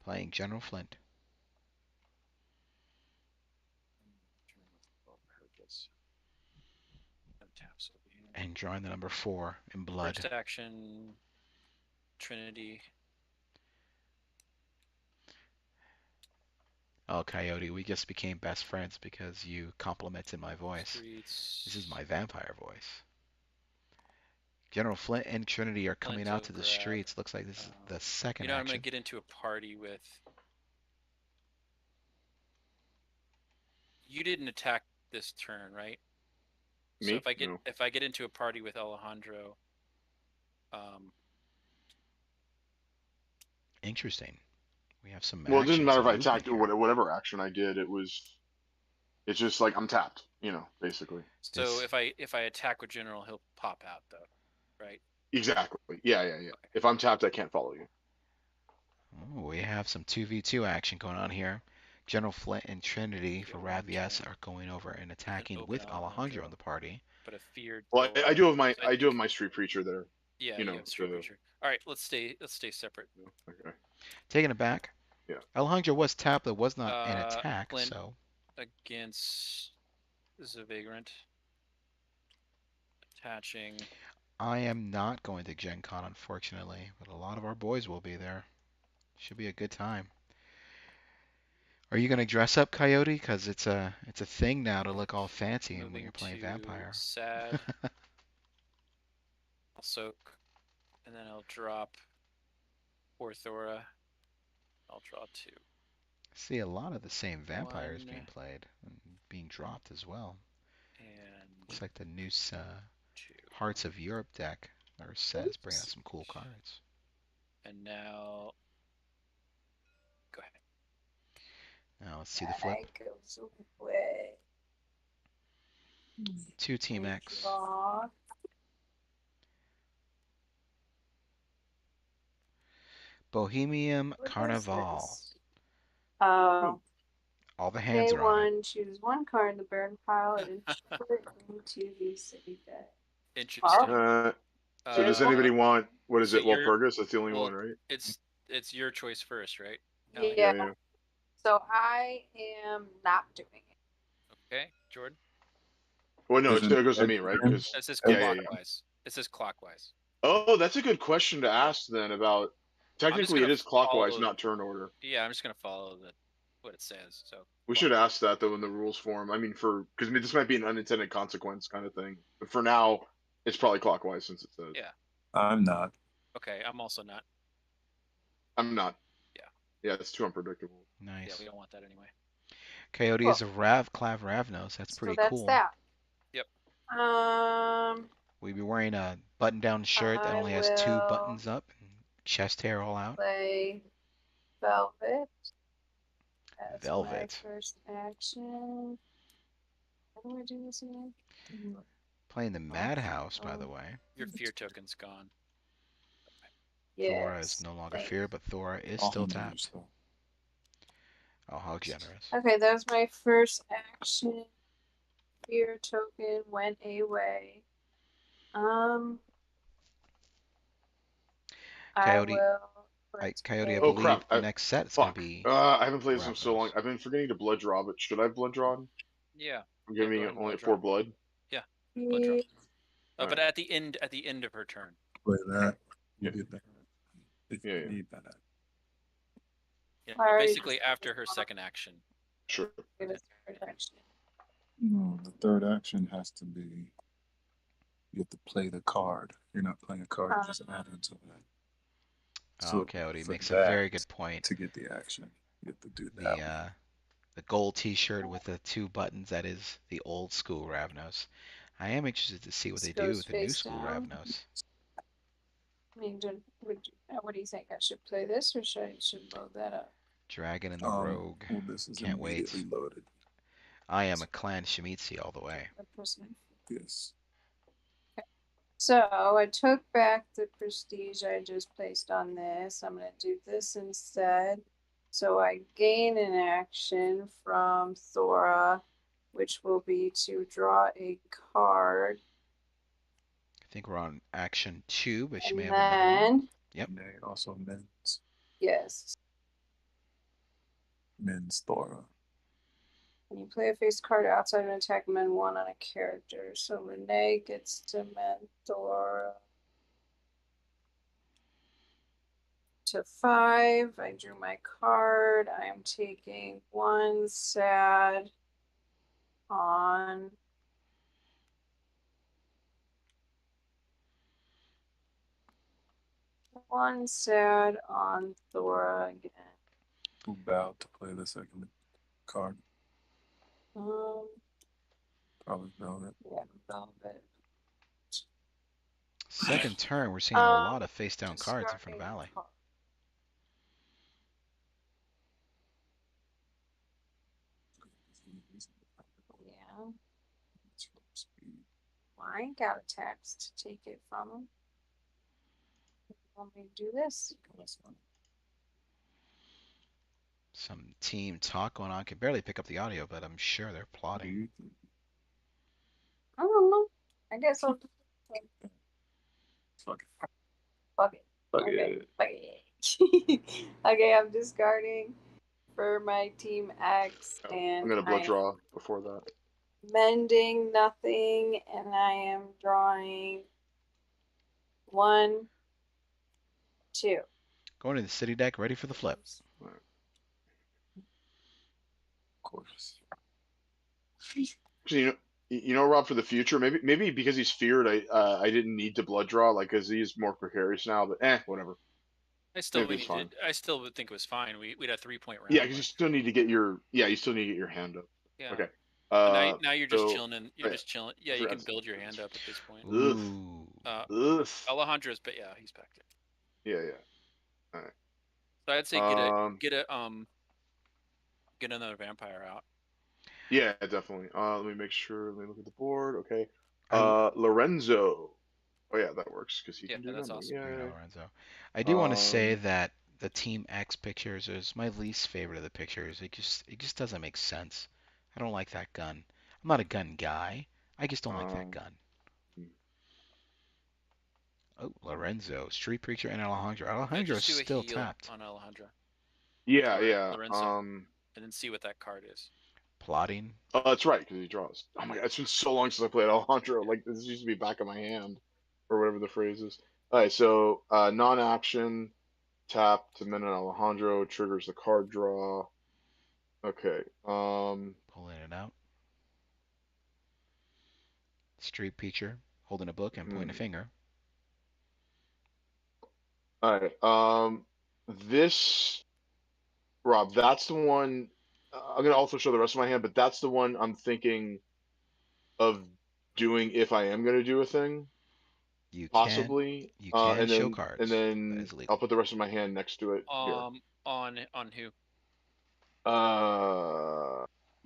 Playing General Flint. And drawing the number 4 in blood. First action, Trinity. Oh, Coyote, we just became best friends because you complimented my voice. Streets. This is my vampire voice. General Flint and Trinity are coming out to the streets. Looks like this is the second action. I'm going to get into a party with... You didn't attack this turn, right? Me? So if I get into a party with Alejandro, interesting. We have some. Well, it doesn't matter if I attacked or whatever action I did. It's just like I'm tapped, basically. So if I attack with General, he'll pop out though, right? Exactly. Yeah. Okay. If I'm tapped, I can't follow you. Oh, we have some 2v2 action going on here. General Flint and Trinity for Ravyes are going over and attacking with Alejandro in the party. But a feared. Well, I do have my street preacher there. Yeah, street preacher. All right, let's stay separate. Okay. Taking it back. Yeah. Alejandro was tapped, but was not an attack. Flint so against this is a vagrant. Attaching. I am not going to Gen Con, unfortunately, but a lot of our boys will be there. Should be a good time. Are you going to dress up, Coyote? Because it's a thing now to look all fancy when you're playing Vampire. Sad. I'll soak, and then I'll drop Orthora. I'll draw 2. See a lot of the same vampires being played and being dropped as well. And looks like the new Hearts of Europe deck or set is bringing out some cool cards. And now, go ahead. Now let's see the flip. 2 Team X. Bohemian Carnival. Oh. All the hands are on it. Choose 1 card in the burn pile and insert it into the city deck. Interesting. So does anybody want, what is it, Walpurgis? That's the only one, right? It's your choice first, right? Yeah. So I am not doing it. Okay, Jordan? Well, no, it goes to me, right? This is clockwise. Yeah. This is clockwise. Oh, that's a good question to ask then about... Technically, it is clockwise, not turn order. Yeah, I'm just going to follow what it says. So we should ask that, though, in the rules form. I mean, because this might be an unintended consequence kind of thing. But for now, it's probably clockwise since it says. Yeah. I'm not. Okay, I'm also not. I'm not. Yeah. Yeah, it's too unpredictable. Nice. Yeah, we don't want that anyway. Coyote is a Clav Ravnos. That's pretty cool. That. Yep. We'd be wearing a button-down shirt that only has 2 buttons up and chest hair all out. Play Velvet. That's Velvet. My first action. How do I do this again? Playing the Madhouse, by the way. Your fear token's gone. Yes, Thora is no longer fear, but Thora is still tapped. Oh, how generous. Okay, that was my first action. Fear token went away. Coyote, I Oh believe crap! next set is going to Fuck. be I haven't played this in so long. Ravnos. I've been forgetting to blood draw, but should I have blood drawn? Yeah. I'm Go giving ahead it and only blood at 4 draw. blood. Yeah. Blood draw. But Right. at the end of her turn. Play that. Yeah. Get that. If Yeah, you yeah. need that. Yeah, Alright, basically after her second action. Sure. No, the third action has to be. You have to play the card. You're not playing a card. You just add into that. Oh, So Coyote for makes a that, very good point. to get the action, you have to do that. The gold T-shirt with the 2 buttons, that is the old school Ravnos. I am interested to see what they do with the new school Ravnos. I mean, what do you think? I should play this or should load that up? Dragon and the Rogue. Well, this is Can't wait. immediately loaded. I am a Clan Shemitzi all the way. Yes. Okay. So I took back the prestige I just placed on this. I'm going to do this instead. So I gain an action from Thora, which will be to draw a card. I think we're on action 2, but she may And have another one. Yep. And they also men's. Yes. Men's Thora. When you play a face card outside of an attack, men 1 on a character. So Renee gets to men Thora. To 5. I drew my card. I am taking 1 sad on Thora again. Who bowed to play the second card? Probably Velvet. Yeah, Velvet. Second turn, we're seeing a lot of face down cards in front of Valley. Yeah. Well, I ain't got a text to take it from him. Want me to do this? Some team talk going on. I can barely pick up the audio, but I'm sure they're plotting. I don't know. I guess I'll. Fuck it. Fuck it. Fuck Okay. it. Fuck it. Okay, I'm discarding for my team X, and I'm gonna blood draw before that. Mending nothing, and I am drawing 1, 2. Going to the city deck, ready for the flip. Right. Of course. So, you know, Rob, for the future, maybe because he's feared, I didn't need to blood draw, like, because he's more precarious now. But whatever. I still would think it was fine. We'd have 3-point round. Yeah, because you still need to get your hand up. Yeah. Okay. Now you're just chilling and just chilling. Yeah, you can build your hand up at this point. Ooh. Alejandro's, but yeah, he's back there. Yeah. All right. So I'd say get another vampire out. Yeah, definitely. Let me make sure. Let me look at the board. Okay. Lorenzo. Oh yeah, that works because he can do that. That's awesome. Yeah, Lorenzo. I do want to say that the Team X pictures is my least favorite of the pictures. It just doesn't make sense. I don't like that gun. I'm not a gun guy. I just don't like that gun. Oh, Lorenzo, Street Preacher, and Alejandro. Alejandro is still tapped. On Alejandro. Yeah. Lorenzo. And then see what that card is. Plotting. Oh, that's right, because he draws. Oh my god, it's been so long since I played Alejandro. Like, this used to be back of my hand, or whatever the phrase is. All right, so non-action, tap to min and Alejandro, triggers the card draw. Okay. Pulling it out. Street Preacher, holding a book and pointing a finger. All right. This, Rob, that's the one. I'm gonna also show the rest of my hand, but that's the one I'm thinking of doing if I am gonna do a thing. You possibly. You can and show then, cards. And then I'll put the rest of my hand next to it. On who?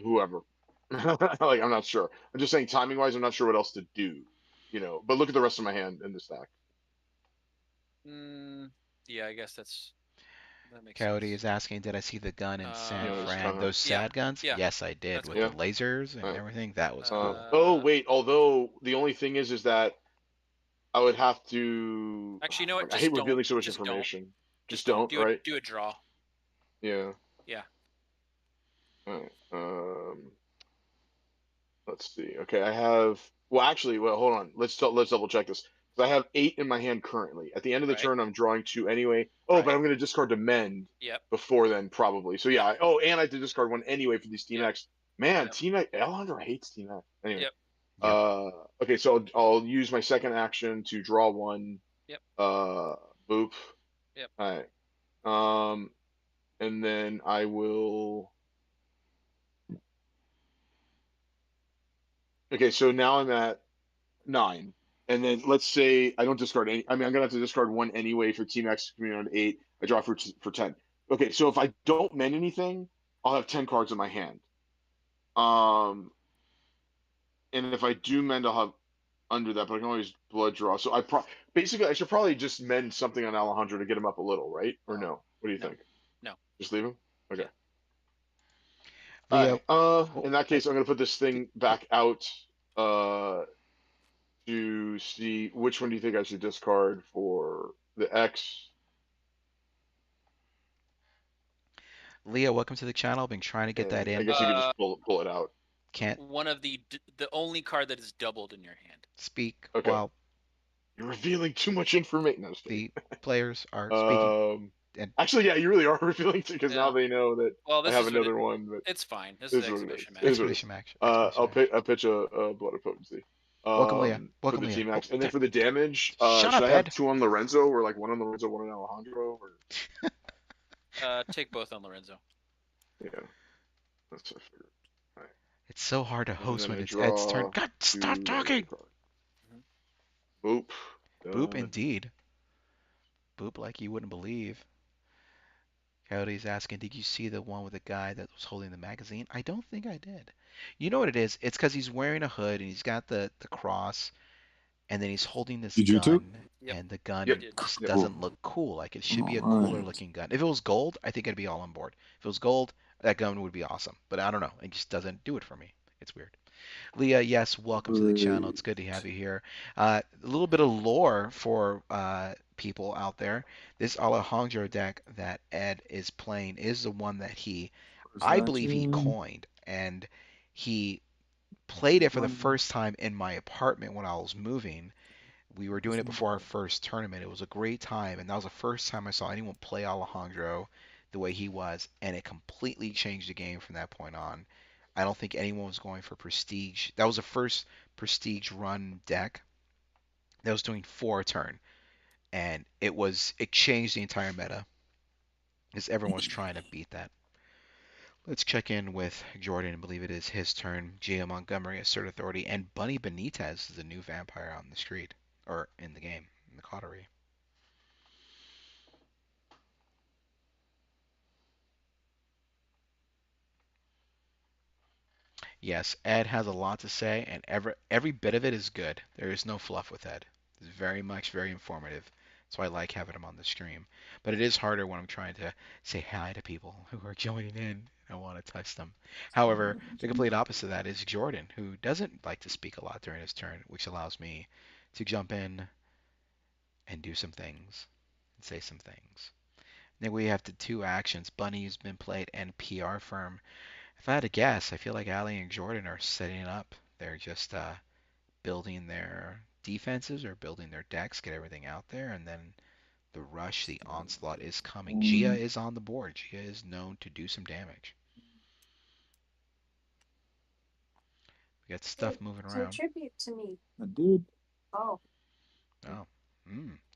Whoever. Like, I'm not sure. I'm just saying, timing wise, I'm not sure what else to do. But look at the rest of my hand in the stack. Yeah, I guess That makes Coyote sense. is asking, did I see the gun in San Yeah, it was Fran? kinda- Those Yeah, sad guns? yeah. Yes, I did That's with cool. the lasers and Alright. everything. That was cool. Oh wait, although the only thing is that I would have to. Actually, you know what? I Just hate don't. revealing so much Just don't. information. Just don't. don't, right? Do a draw. Yeah. Yeah. Alright. Let's see. Okay, I have. Well, actually, hold on. Let's double check this. 'Cause I have 8 in my hand currently. At the end of the Right. turn, I'm drawing 2 anyway. Oh, Right. but I'm going to discard to mend. Yep. Before then, probably. So yeah. Oh, and I have to discard 1 anyway for these Team Yep. X. Man, Yep. Team X. Alejandro hates Team X. Anyway. Yep. Okay, so I'll use my second action to draw 1. Yep. Boop. Yep. All right. And then I will. Okay, so now I'm at 9. And then let's say I don't discard any. I mean, I'm gonna have to discard 1 anyway for Team X coming on 8. I draw for 10. Okay, so if I don't mend anything, I'll have 10 cards in my hand. And if I do mend, I'll have under that, but I can always blood draw. So basically I should probably just mend something on Alejandro to get him up a little, right? Or no? What do you think? No. Just leave him. Okay. Leo, All right. In that case, I'm gonna put this thing back out. To see which one do you think I should discard for the X? Leo, welcome to the channel. Been trying to get that in. I guess you could just pull it out. Can't One of the only card that is doubled in your hand. speak Okay. while You're revealing too much information. No, the players are speaking. Actually, yeah, you really are revealing because now they know that I have another one. But it's fine. This is exhibition match. Exhibition match. I'll pitch a blood of potency. Welcome, Leah. Welcome, for the Leah. Team X. And then for the damage, Shut up, should I Ed. have 2 on Lorenzo, or like 1 on Lorenzo, 1 on Alejandro? Or... Take both on Lorenzo. Yeah. That's what I figured. All right. It's so hard to host when it's Ed's turn. God, stop talking! Boop. Boop, indeed. Boop like you wouldn't believe. Coyote's asking, did you see the one with the guy that was holding the magazine? I don't think I did. You know what it is? It's because he's wearing a hood and he's got the cross, and then he's holding this gun, and the gun just doesn't look cool. Like it should be a cooler looking gun. If it was gold, I think I'd be all on board. If it was gold, that gun would be awesome. But I don't know. It just doesn't do it for me. It's weird. Leah, yes, welcome to the channel. It's good to have you here. A little bit of lore for people out there. This Alejandro deck that Ed is playing is the one that I believe he coined, and he played it for the first time in my apartment when I was moving. We were doing it before our first tournament. It was a great time, and that was the first time I saw anyone play Alejandro the way he was, and it completely changed the game from that point on. I don't think anyone was going for prestige. That was the first prestige run deck that was doing 4 a turn, and it changed the entire meta because everyone was trying to beat that. Let's check in with Jordan. I believe it is his turn. Gia Montgomery, Assert Authority, and Bunny Benitez is the new vampire on the street, or in the game, in the coterie. Yes, Ed has a lot to say, and every bit of it is good. There is no fluff with Ed. It's very informative. That's why I like having him on the stream. But it is harder when I'm trying to say hi to people who are joining in. I want to touch them. However, the complete opposite of that is Jordan, who doesn't like to speak a lot during his turn, which allows me to jump in and do some things and say some things. Then we have the 2 actions. Bunny's been played and PR firm. If I had to guess, I feel like Ali and Jordan are setting up. They're just building their defenses or building their decks, get everything out there, and then the rush, the onslaught is coming. Gia is on the board. Gia is known to do some damage. We got stuff moving around. Contribute to me. I did. Oh. Oh.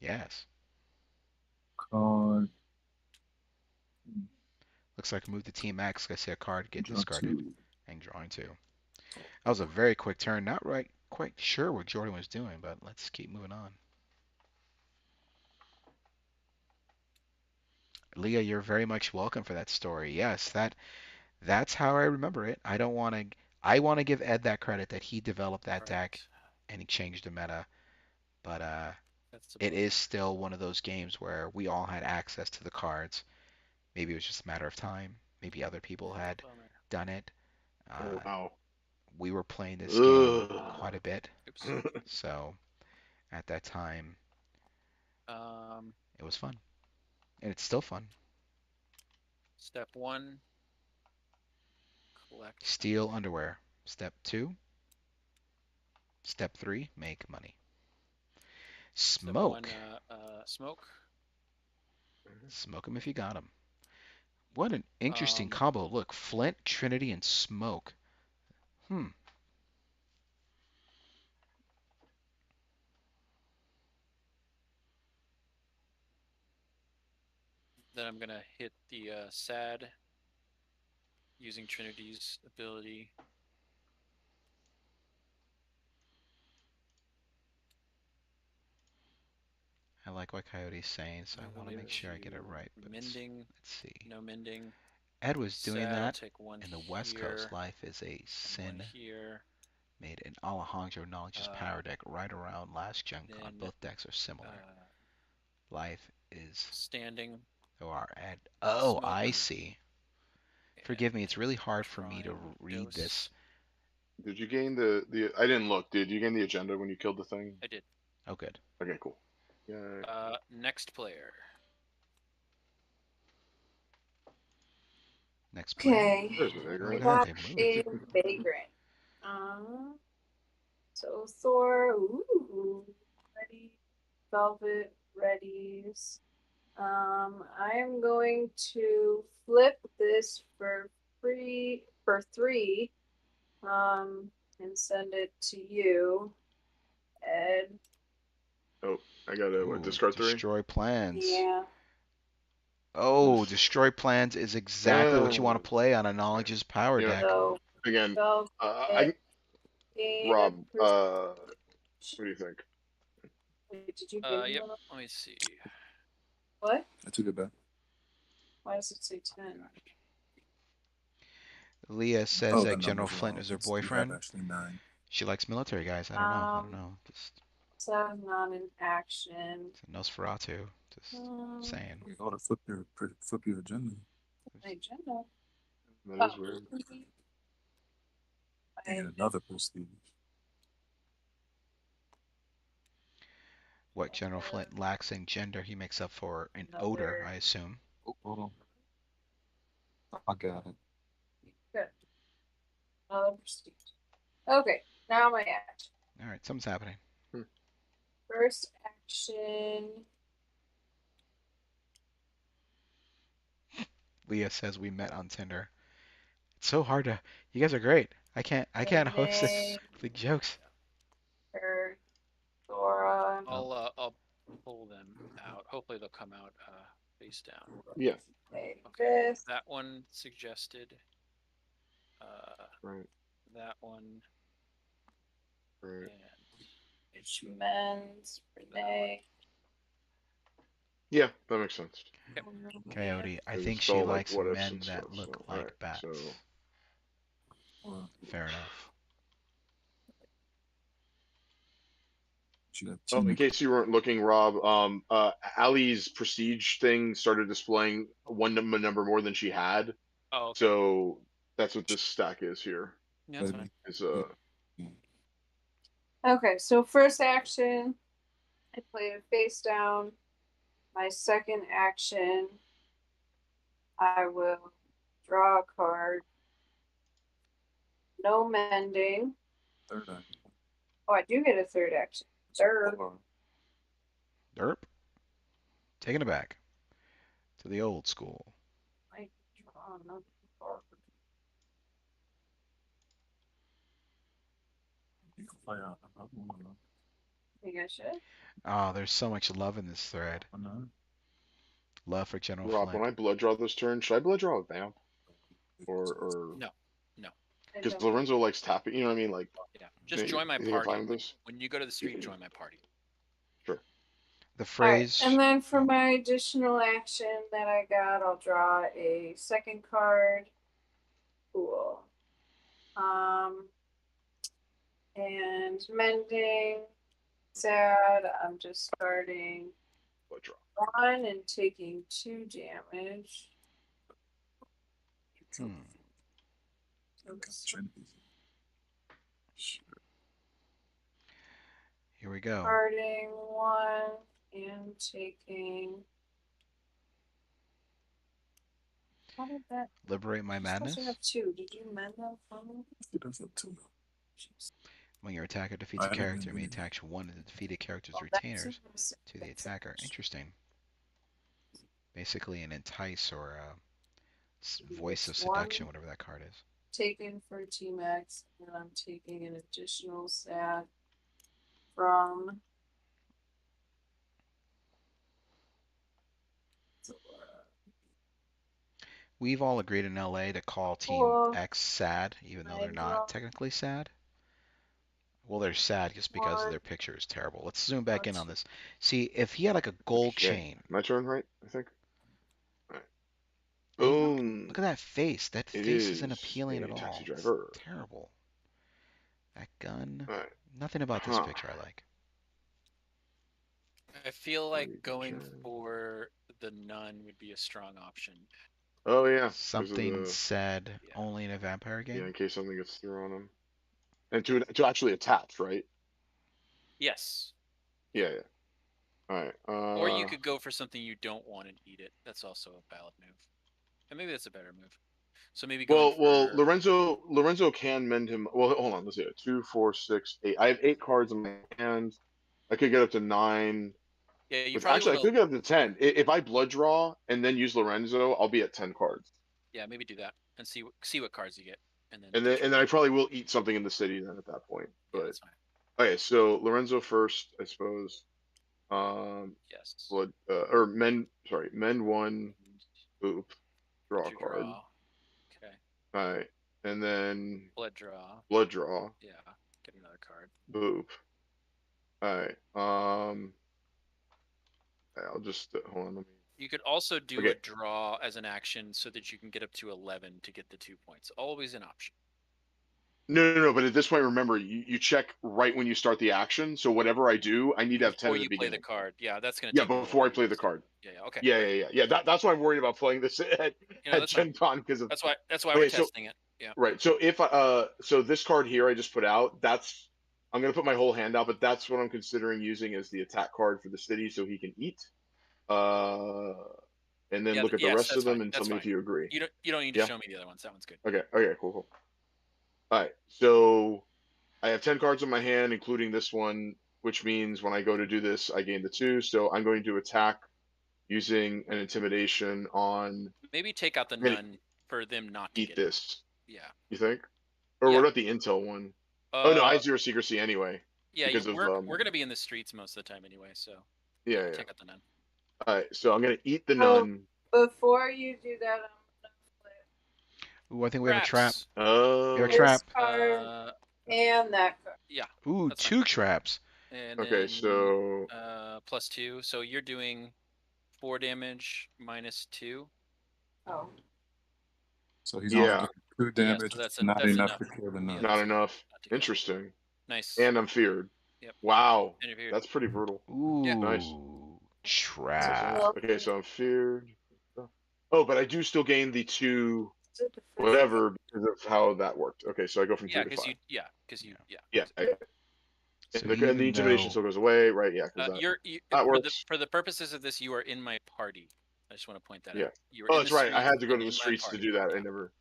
Yes. Card. Looks like move the Team X. I see a card get discarded. And drawing 2. That was a very quick turn. Not quite sure what Jordan was doing, but let's keep moving on. Leah, you're very much welcome for that story. Yes, that's how I remember it. I want to give Ed that credit that he developed that deck and he changed the meta. But it is still one of those games where we all had access to the cards. Maybe it was just a matter of time. Maybe other people had Bummer. done it. Wow. We were playing this game Ugh. quite a bit, Oops. so at that time it was fun, and it's still fun. Step 1, collect. Steal underwear. Step 2. Step 3, make money. Smoke. Step 1, smoke. Smoke them if you got them. What an interesting combo. Look, Flint, Trinity, and Smoke. Then I'm going to hit the SAD using Trinity's ability. I like what Coyote's saying, so I want to make sure I get it right. But mending. Let's see. No mending. Ed was doing SAD, I'll that take one in the West Coast. here, Life is a one sin. here. Made an Alejandro Knowledge's power deck right around last gen con. then, Both decks are similar. Life is standing. Oh, Smoke. I see. Forgive me, it's really hard for me to Prime read dose. this. Did you gain the? I didn't look. Did you gain the agenda when you killed the thing? I did. Oh, good. Okay, cool. Yeah. Next player. Next player. Okay. There's the vagrant. Oh, Got they moved. a vagrant. So Thor, ooh, ready, Velvet, readies. I am going to flip this for free for 3, and send it to you, Ed. Oh, I gotta Ooh, discard 3. destroy plans. Yeah. Oh, destroy plans is exactly what you want to play on a Knowledge's power Yeah. deck. So Again, Velvet, Rob, what do you think? Wait, did you give Yep. me one? Let me see. What? I took it back. Why does it say 10? Leah says Oh, that that General number's Flint wrong. is her You have boyfriend. actually 9. She likes military guys. I don't know. Just So not an action. it's a Nosferatu. Just saying. We ought to flip your agenda. My agenda. That is weird. And another prestige. What General Flint lacks in gender, he makes up for in odor, I assume. Oh, hold on. I got it. Good. Another prestige. Okay, now my action. All right, something's happening. First action. Leah says we met on Tinder. It's so hard to. You guys are great. I can't host this. The jokes. Dora. I'll pull them out. Hopefully they'll come out face down. Yeah. Okay. That one suggested. Right. That one. Right. And Men's Renee. Yeah, that makes sense. Yep. Coyote, I It's think she all likes what ifs men and that stuff, look so, like right, bats. so. Fair enough. In case you weren't looking, Rob, Allie's prestige thing started displaying one number more than she had. Oh, okay. So that's what this stack is here. Yeah, that's fine. Is Okay, so first action, I play it face down. My second action, I will draw a card. No mending. Third action. Oh, I do get a third action. Derp. Taking it back to the old school. I draw another card. You can play out. Think I should? Oh, there's so much love in this thread. Love for General Rob, Flint. when I blood draw this turn, should I blood draw a vamp? Or No. because Lorenzo likes tapping, you know what I mean? Like, yeah, just join my you party. fine with this? When you go to the street, join my party. Sure. The phrase. Right. And then for my additional action that I got, I'll draw a second card. Cool. And mending. Sad. I'm just starting Blood draw. 1 and taking 2 damage. Here we go. Carding 1 and taking. How did that? Liberate my madness. I have 2. Did you mend that for me? It does have 2. When your attacker defeats a character, may attach one of the defeated character's retainers to the attacker. Interesting. Basically an entice or a voice of seduction, whatever that card is. Taken for T-Max, and I'm taking an additional stat from We've all agreed in LA to call Team X sad, even though they're not technically sad. Well, they're sad just because their picture is terrible. Let's zoom back in on this. See, if he had like a gold chain. My turn, right? I think. All right. Boom. Look at that face. That face isn't appealing at all. It's terrible. That gun. Right. Nothing about this picture I like. I feel like going for the nun would be a strong option. Oh yeah. Something said only in a vampire game. Yeah, in case something gets thrown on him. And to actually attach, right? Yes. Yeah. All right. Or you could go for something you don't want and eat it. That's also a valid move. And maybe that's a better move. So maybe well, Lorenzo can mend him. Well, hold on. Let's see. 2, 4, 6, 8. I have 8 cards in my hand. I could get up to 9. Yeah, I could get up to 10. If I blood draw and then use Lorenzo, I'll be at 10 cards. Yeah, maybe do that and see what cards you get. And then I probably will eat something in the city then at that point. But that's fine. Okay, so Lorenzo first, I suppose. Yes. Blood or mend 1. Oop. Draw a card. Okay. All right. And then blood draw. Yeah. Get another card. Boop. All right. I'll just hold on. You could also do a draw as an action so that you can get up to 11 to get the 2 points. Always an option. No. But at this point, remember, you check right when you start the action. So whatever I do, I need to have 10 at the beginning. Before you play the card. Yeah, that's going to take before I play the card. Yeah, okay. Yeah. That's why I'm worried about playing this at Gen Con because of... That's why we're testing it. Yeah. Right. So if so this card here I just put out, I'm going to put my whole hand out, but that's what I'm considering using as the attack card for the city so he can eat. And then look at the rest of them and tell me if you agree. You don't need to show me the other ones. That one's good. Okay, cool. All right, so I have 10 cards in my hand, including this one, which means when I go to do this, I gain the 2. So I'm going to attack using an intimidation on... Maybe take out the nun for them not to eat this. Yeah. You think? Or what about the intel one? Oh, no, I have 0 secrecy anyway. Yeah, we're going to be in the streets most of the time anyway, so... Yeah. Take out the nun. All right, so I'm going to eat the nun. Before you do that, I'm going to flip. Ooh, I think we have a trap. Oh. We have a trap. And that card. Yeah. Ooh, 2 traps. And okay, then, so... +2. So you're doing 4 damage minus 2. Oh. So he's only getting 2 damage. So that's not enough to kill the nun. Not enough. Interesting. Nice. And I'm feared. Yep. Wow. That's pretty brutal. Ooh. Yeah. Nice. Trap. Okay, so I'm feared. Oh, but I do still gain the 2 whatever because of how that worked. Okay, so I go from 2 to 5. Because you. So and the intimidation still goes away, right? Yeah, that works. For the purposes of this, you are in my party. I just want to point that out. Oh, that's right. I had to go to the streets to do that. I never.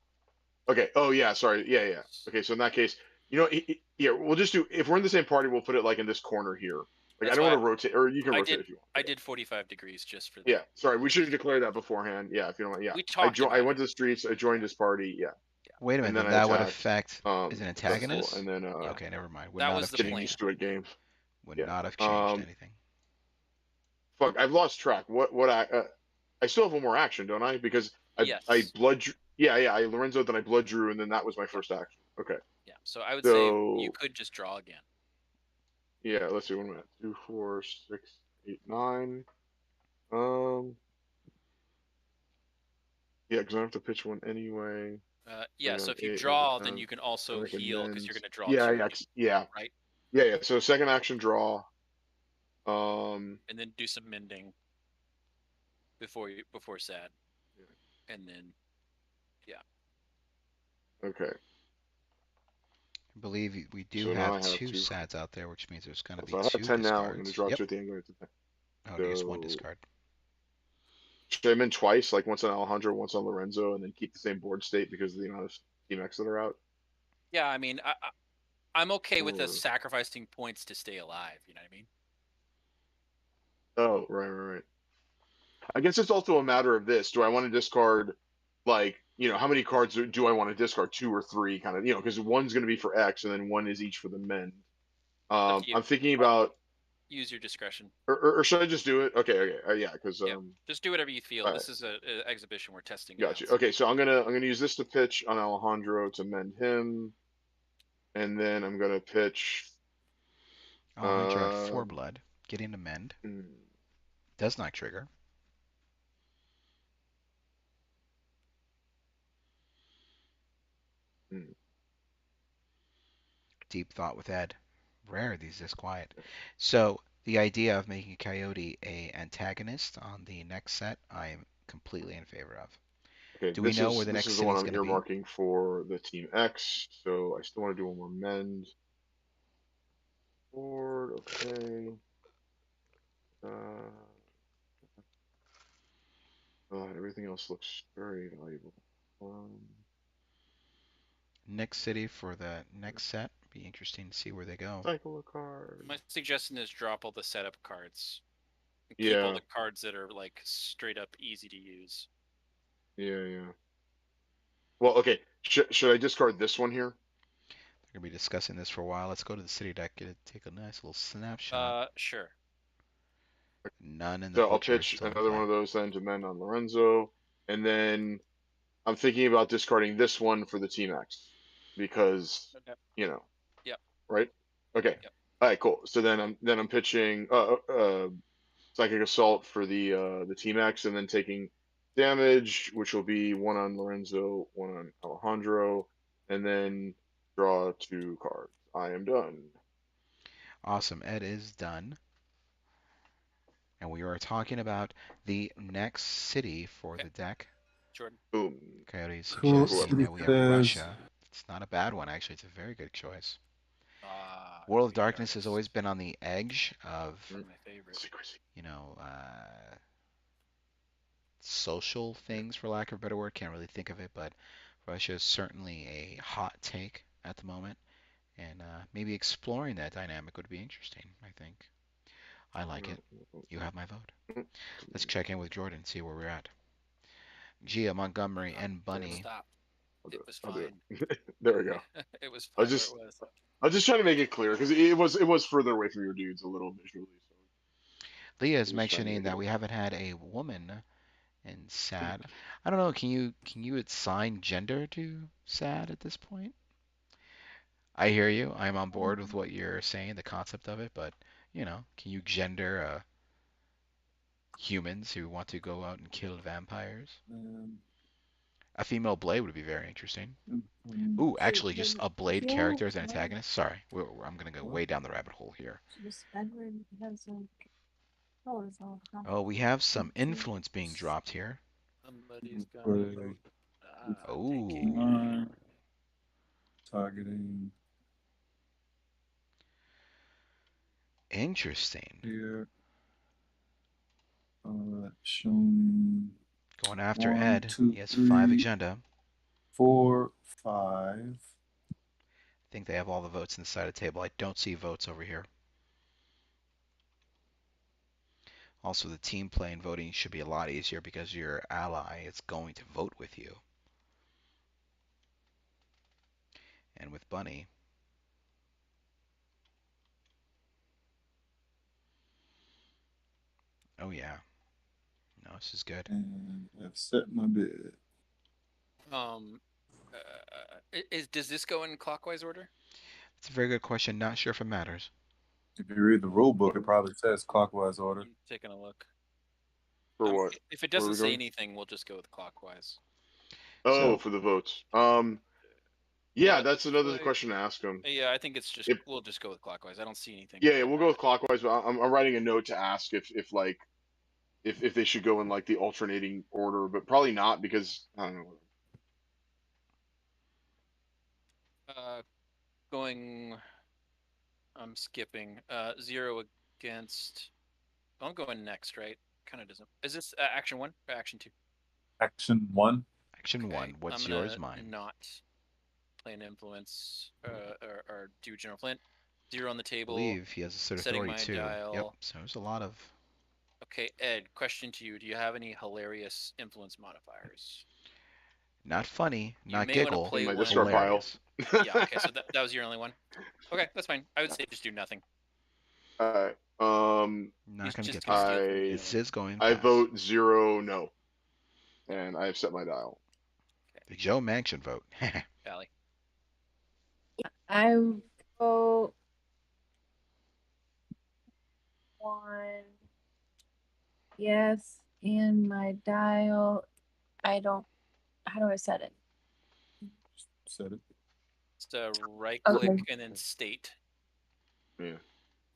Okay. Oh, yeah. Sorry. Yeah. Okay, so in that case, we'll just do. If we're in the same party, we'll put it like in this corner here. Like I don't want to rotate, or you can rotate if you want. I did 45 degrees just for that. Yeah. Sorry, we should have declared that beforehand. Yeah, if you don't mind. Yeah. We talked. I went to the streets. I joined his party. Yeah. Wait a minute. Then that would affect is an antagonist. And then okay, never mind. That was the getting used to it game. Would not have changed anything. Fuck, I've lost track. What I still have one more action, don't I? Because I blood. I Lorenzo, then I blood drew, and then that was my first action. Okay. Yeah. So I would say you could just draw again. Yeah. Let's see. 1 minute. 2, 4, 6, 8, 9. Yeah, because I have to pitch one anyway. So if you draw, then you can also heal because you're going to draw. Yeah. Right. Yeah. So second action, draw. And then do some mending before sad, and then Okay. I believe we do have two SADs out there, which means there's going to be I have two 10 discards. now. I'm going to draw 2 at the end. Oh, to use one discard. Should I amend twice, like once on Alejandro, once on Lorenzo, and then keep the same board state because of the amount of Team X that are out? Yeah, I mean, I'm okay with us sacrificing points to stay alive. You know what I mean? Oh, right. I guess it's also a matter of this. Do I want to discard, like, how many cards do I want to discard? 2 or 3, kind of, because one's going to be for X, and then one is each for the men. I'm thinking about... Use your discretion. Or should I just do it? Okay. Yeah, because... just do whatever you feel. This is an exhibition we're testing. Gotcha. Okay, so I'm gonna use this to pitch on Alejandro to mend him, and then I'm gonna pitch. Alejandro at 4 blood, getting to mend. Does not trigger. Deep thought with Ed. Rare these this quiet. So the idea of making Coyote a antagonist on the next set, I am completely in favor of. Okay, do we know where the next city is going to be? This is the one I'm earmarking for the Team X, so I still want to do one more mend. Board, okay. Everything else looks very valuable. Next city for the next set. Be interesting to see where they go. Cycle of cards. My suggestion is drop all the setup cards. Keep all the cards that are like straight up easy to use. Yeah. Well, okay. Should I discard this one here? We're gonna be discussing this for a while. Let's go to the city deck. Take a nice little snapshot. Sure. None in the So I'll pitch another one of those then to mend on Lorenzo, and then I'm thinking about discarding this one for the Team X because Yep. Right. Okay. Yep. All right. Cool. So then I'm pitching Psychic Assault for the Team X, and then taking damage, which will be 1 on Lorenzo, 1 on Alejandro, and then draw 2 cards. I am done. Awesome. Ed is done. And we are talking about the next city for the deck. Jordan. Boom. Coyote's suggesting that we have Russia. It's not a bad one, actually. It's a very good choice. World of Darkness has always been on the edge of, my favorite. social things, for lack of a better word. Can't really think of it, but Russia is certainly a hot take at the moment. And maybe exploring that dynamic would be interesting, I think. I like it. You have my vote. Let's check in with Jordan, see where we're at. Gia, Montgomery, and Bunny. Stop. It was fine. There we go. It was fine. I was just trying to make it clear because it was further away from your dudes a little visually. So. Leah is mentioning that we haven't had a woman in SAD. I don't know. Can you assign gender to SAD at this point? I hear you. I'm on board with what you're saying, the concept of it, but can you gender humans who want to go out and kill vampires? A female blade would be very interesting. Ooh, actually, just a blade character as an antagonist? Sorry, I'm going to go way down the rabbit hole here. Oh, we have some influence being dropped here. Somebody's got oh. Targeting. Interesting. Here. Showing. Going after Ed. He has 5 agenda. 4, 5. I think they have all the votes on the side of the table. I don't see votes over here. Also, the team play and voting should be a lot easier because your ally is going to vote with you. And with Bunny. Oh, yeah. No, this is good. And I've set my bid. Does this go in clockwise order? It's a very good question. Not sure if it matters. If you read the rule book, it probably says clockwise order. I'm taking a look. For what? If it doesn't say anything, we'll just go with clockwise. Oh, for the votes. Yeah, that's another question to ask them. Yeah, I think it's just we'll just go with clockwise. I don't see anything. Yeah, we'll go with clockwise. But I'm writing a note to ask if they should go in like the alternating order, but probably not because I don't know. Going. I'm skipping. 0 against. I'm going next, right? Kind of doesn't. Is this action 1 or action 2? Action 1. Action Okay, 1. What's I'm yours? gonna Mine. not play an influence or do General Flint. 0 on the I table. believe he has assert Setting authority my too. Yep. dial. So there's a lot of. Okay, Ed. Question to you: do you have any hilarious influence modifiers? Not funny, You not may want to giggle, In play my one. discard pile. hilarious. Yeah. Okay. So that was your only one. Okay, that's fine. I would say just do nothing. Alright. Not gonna Just get because through. steal from I This is going I fast. vote 0 no, and I have set my dial. The Joe Manchin vote. Allie. I vote 1 yes, and my dial. I don't. How do I set it? Set it. So right click Okay. and then state. Yeah.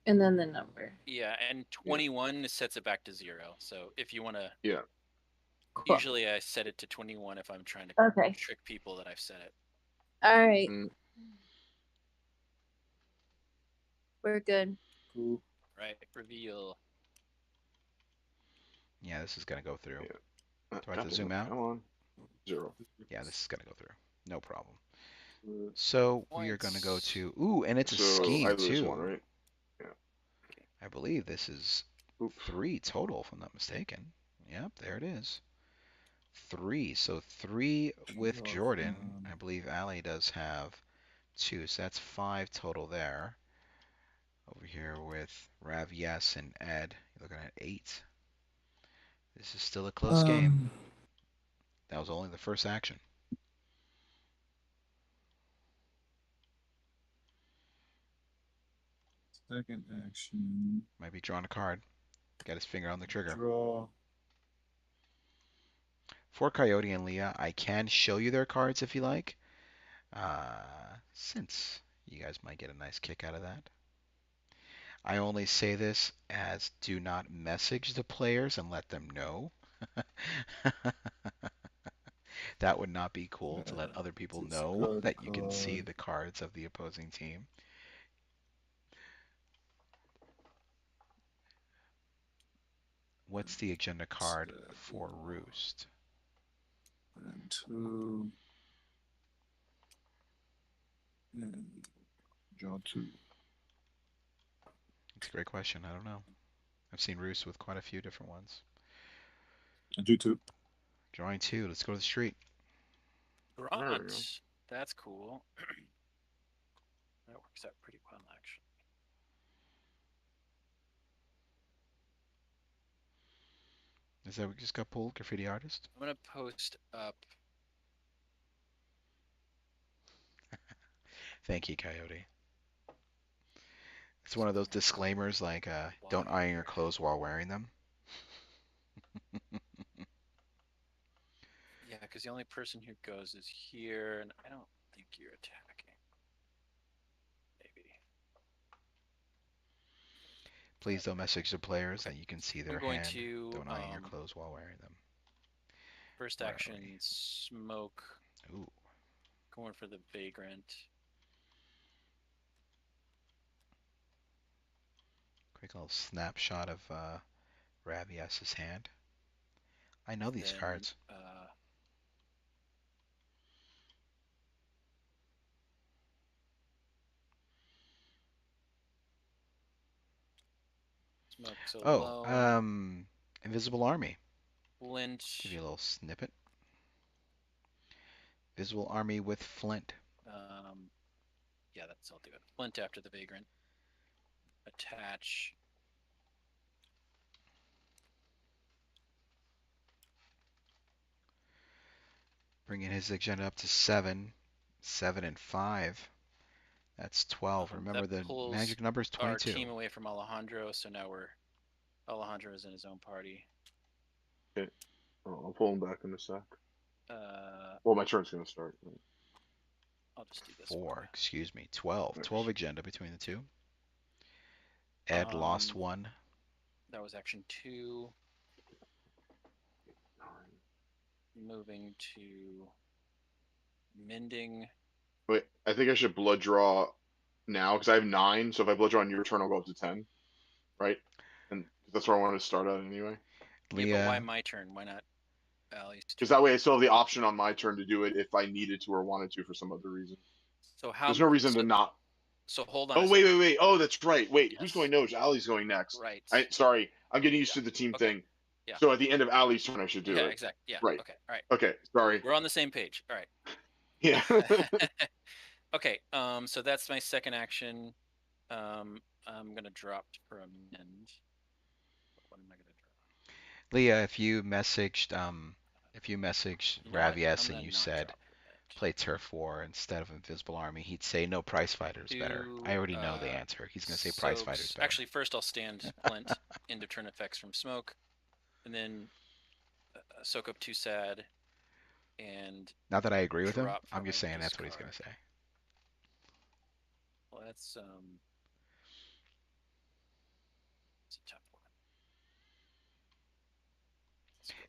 And then the number. Yeah, and 21 sets it back to 0. So if you want to. Yeah. Cool. Usually I set it to 21 if I'm trying to Okay. trick people that I've set it. All right. Mm. We're good. Cool. Right. Reveal. Yeah, this is gonna go through. Yeah. Do I have to zoom out? Come on. 0. Yeah, this is gonna go through. No problem. So we are gonna go to and it's a So scheme I lose too. 1, right? I believe this is Oop. 3 total, if I'm not mistaken. Yep, there it is. 3. So 3 with Jordan. I believe Allie does have 2, so that's 5 total there. Over here with Ravyes and Ed, you're looking at 8. This is still a close game. That was only the first action. Second action. Might be drawing a card. Got his finger on the trigger. Draw. For Coyote and Leah, I can show you their cards if you like. Since you guys might get a nice kick out of that. I only say this as do not message the players and let them know. That would not be cool to let other people know that you can see the cards of the opposing team. What's the agenda card for Roost? And 2. And draw 2. It's a great question. I don't know. I've seen Roost with quite a few different ones. And do 2. Drawing 2. Let's go to the street. Grunt. That's cool. That works out pretty well, actually. Is that what just got pulled? Graffiti artist? I'm going to post up. Thank you, Coyote. It's one of those disclaimers like, don't iron your clothes while wearing them. Yeah, because the only person who goes is here, and I don't think you're attacking. Maybe. Please don't message the players that you can see their I'm going hand. to, Don't iron your clothes while wearing them. First action, smoke. Ooh. Going for the vagrant. Quick little snapshot of Ravyes' hand. I know these cards. Invisible Army. Flint. Give you a little snippet. Invisible Army with Flint. Yeah, I'll do it. Flint after the vagrant. Attach. Bringing his agenda up to 7. 7 and 5. That's 12. Remember the magic number is 22. Our team away from Alejandro, so now Alejandro is in his own party. Okay. I'll pull him back in a sec. Well, my turn's going to start. I'll just do this. 4, excuse me. 12. Nice. 12 agenda between the two. Ed lost 1. That was action 2. Moving to mending Wait, I think I should blood draw now because I have 9. So if I blood draw on your turn, I'll go up to 10, right? And that's where I wanted to start at anyway. Yeah, but why my turn? Why not Allie's turn? Because that way I still have the option on my turn to do it if I needed to or wanted to for some other reason. So how? There's no reason to not. So hold on. Oh wait. Oh, that's right. Wait, yes. Who's going next? Allie's going next. Right. Sorry, I'm getting used to the team thing. Yeah. So at the end of Allie's turn, I should do it. Yeah, exactly. Yeah. Right. Okay. All right. Okay. Sorry. We're on the same page. All right. Yeah. Okay. So that's my second action. I'm gonna drop for a mend. What am I gonna draw? Leah, if you messaged Ravyes and you said play Turf War instead of Invisible Army, he'd say no, Prize Fighter's better. I already know the answer. He's gonna say Prize Fighter's better. Actually, first I'll stand Flint into turn effects from smoke, and then soak up 2 sad. And not that I agree with him, I'm just saying that's what he's gonna say. Well, that's it's a tough one.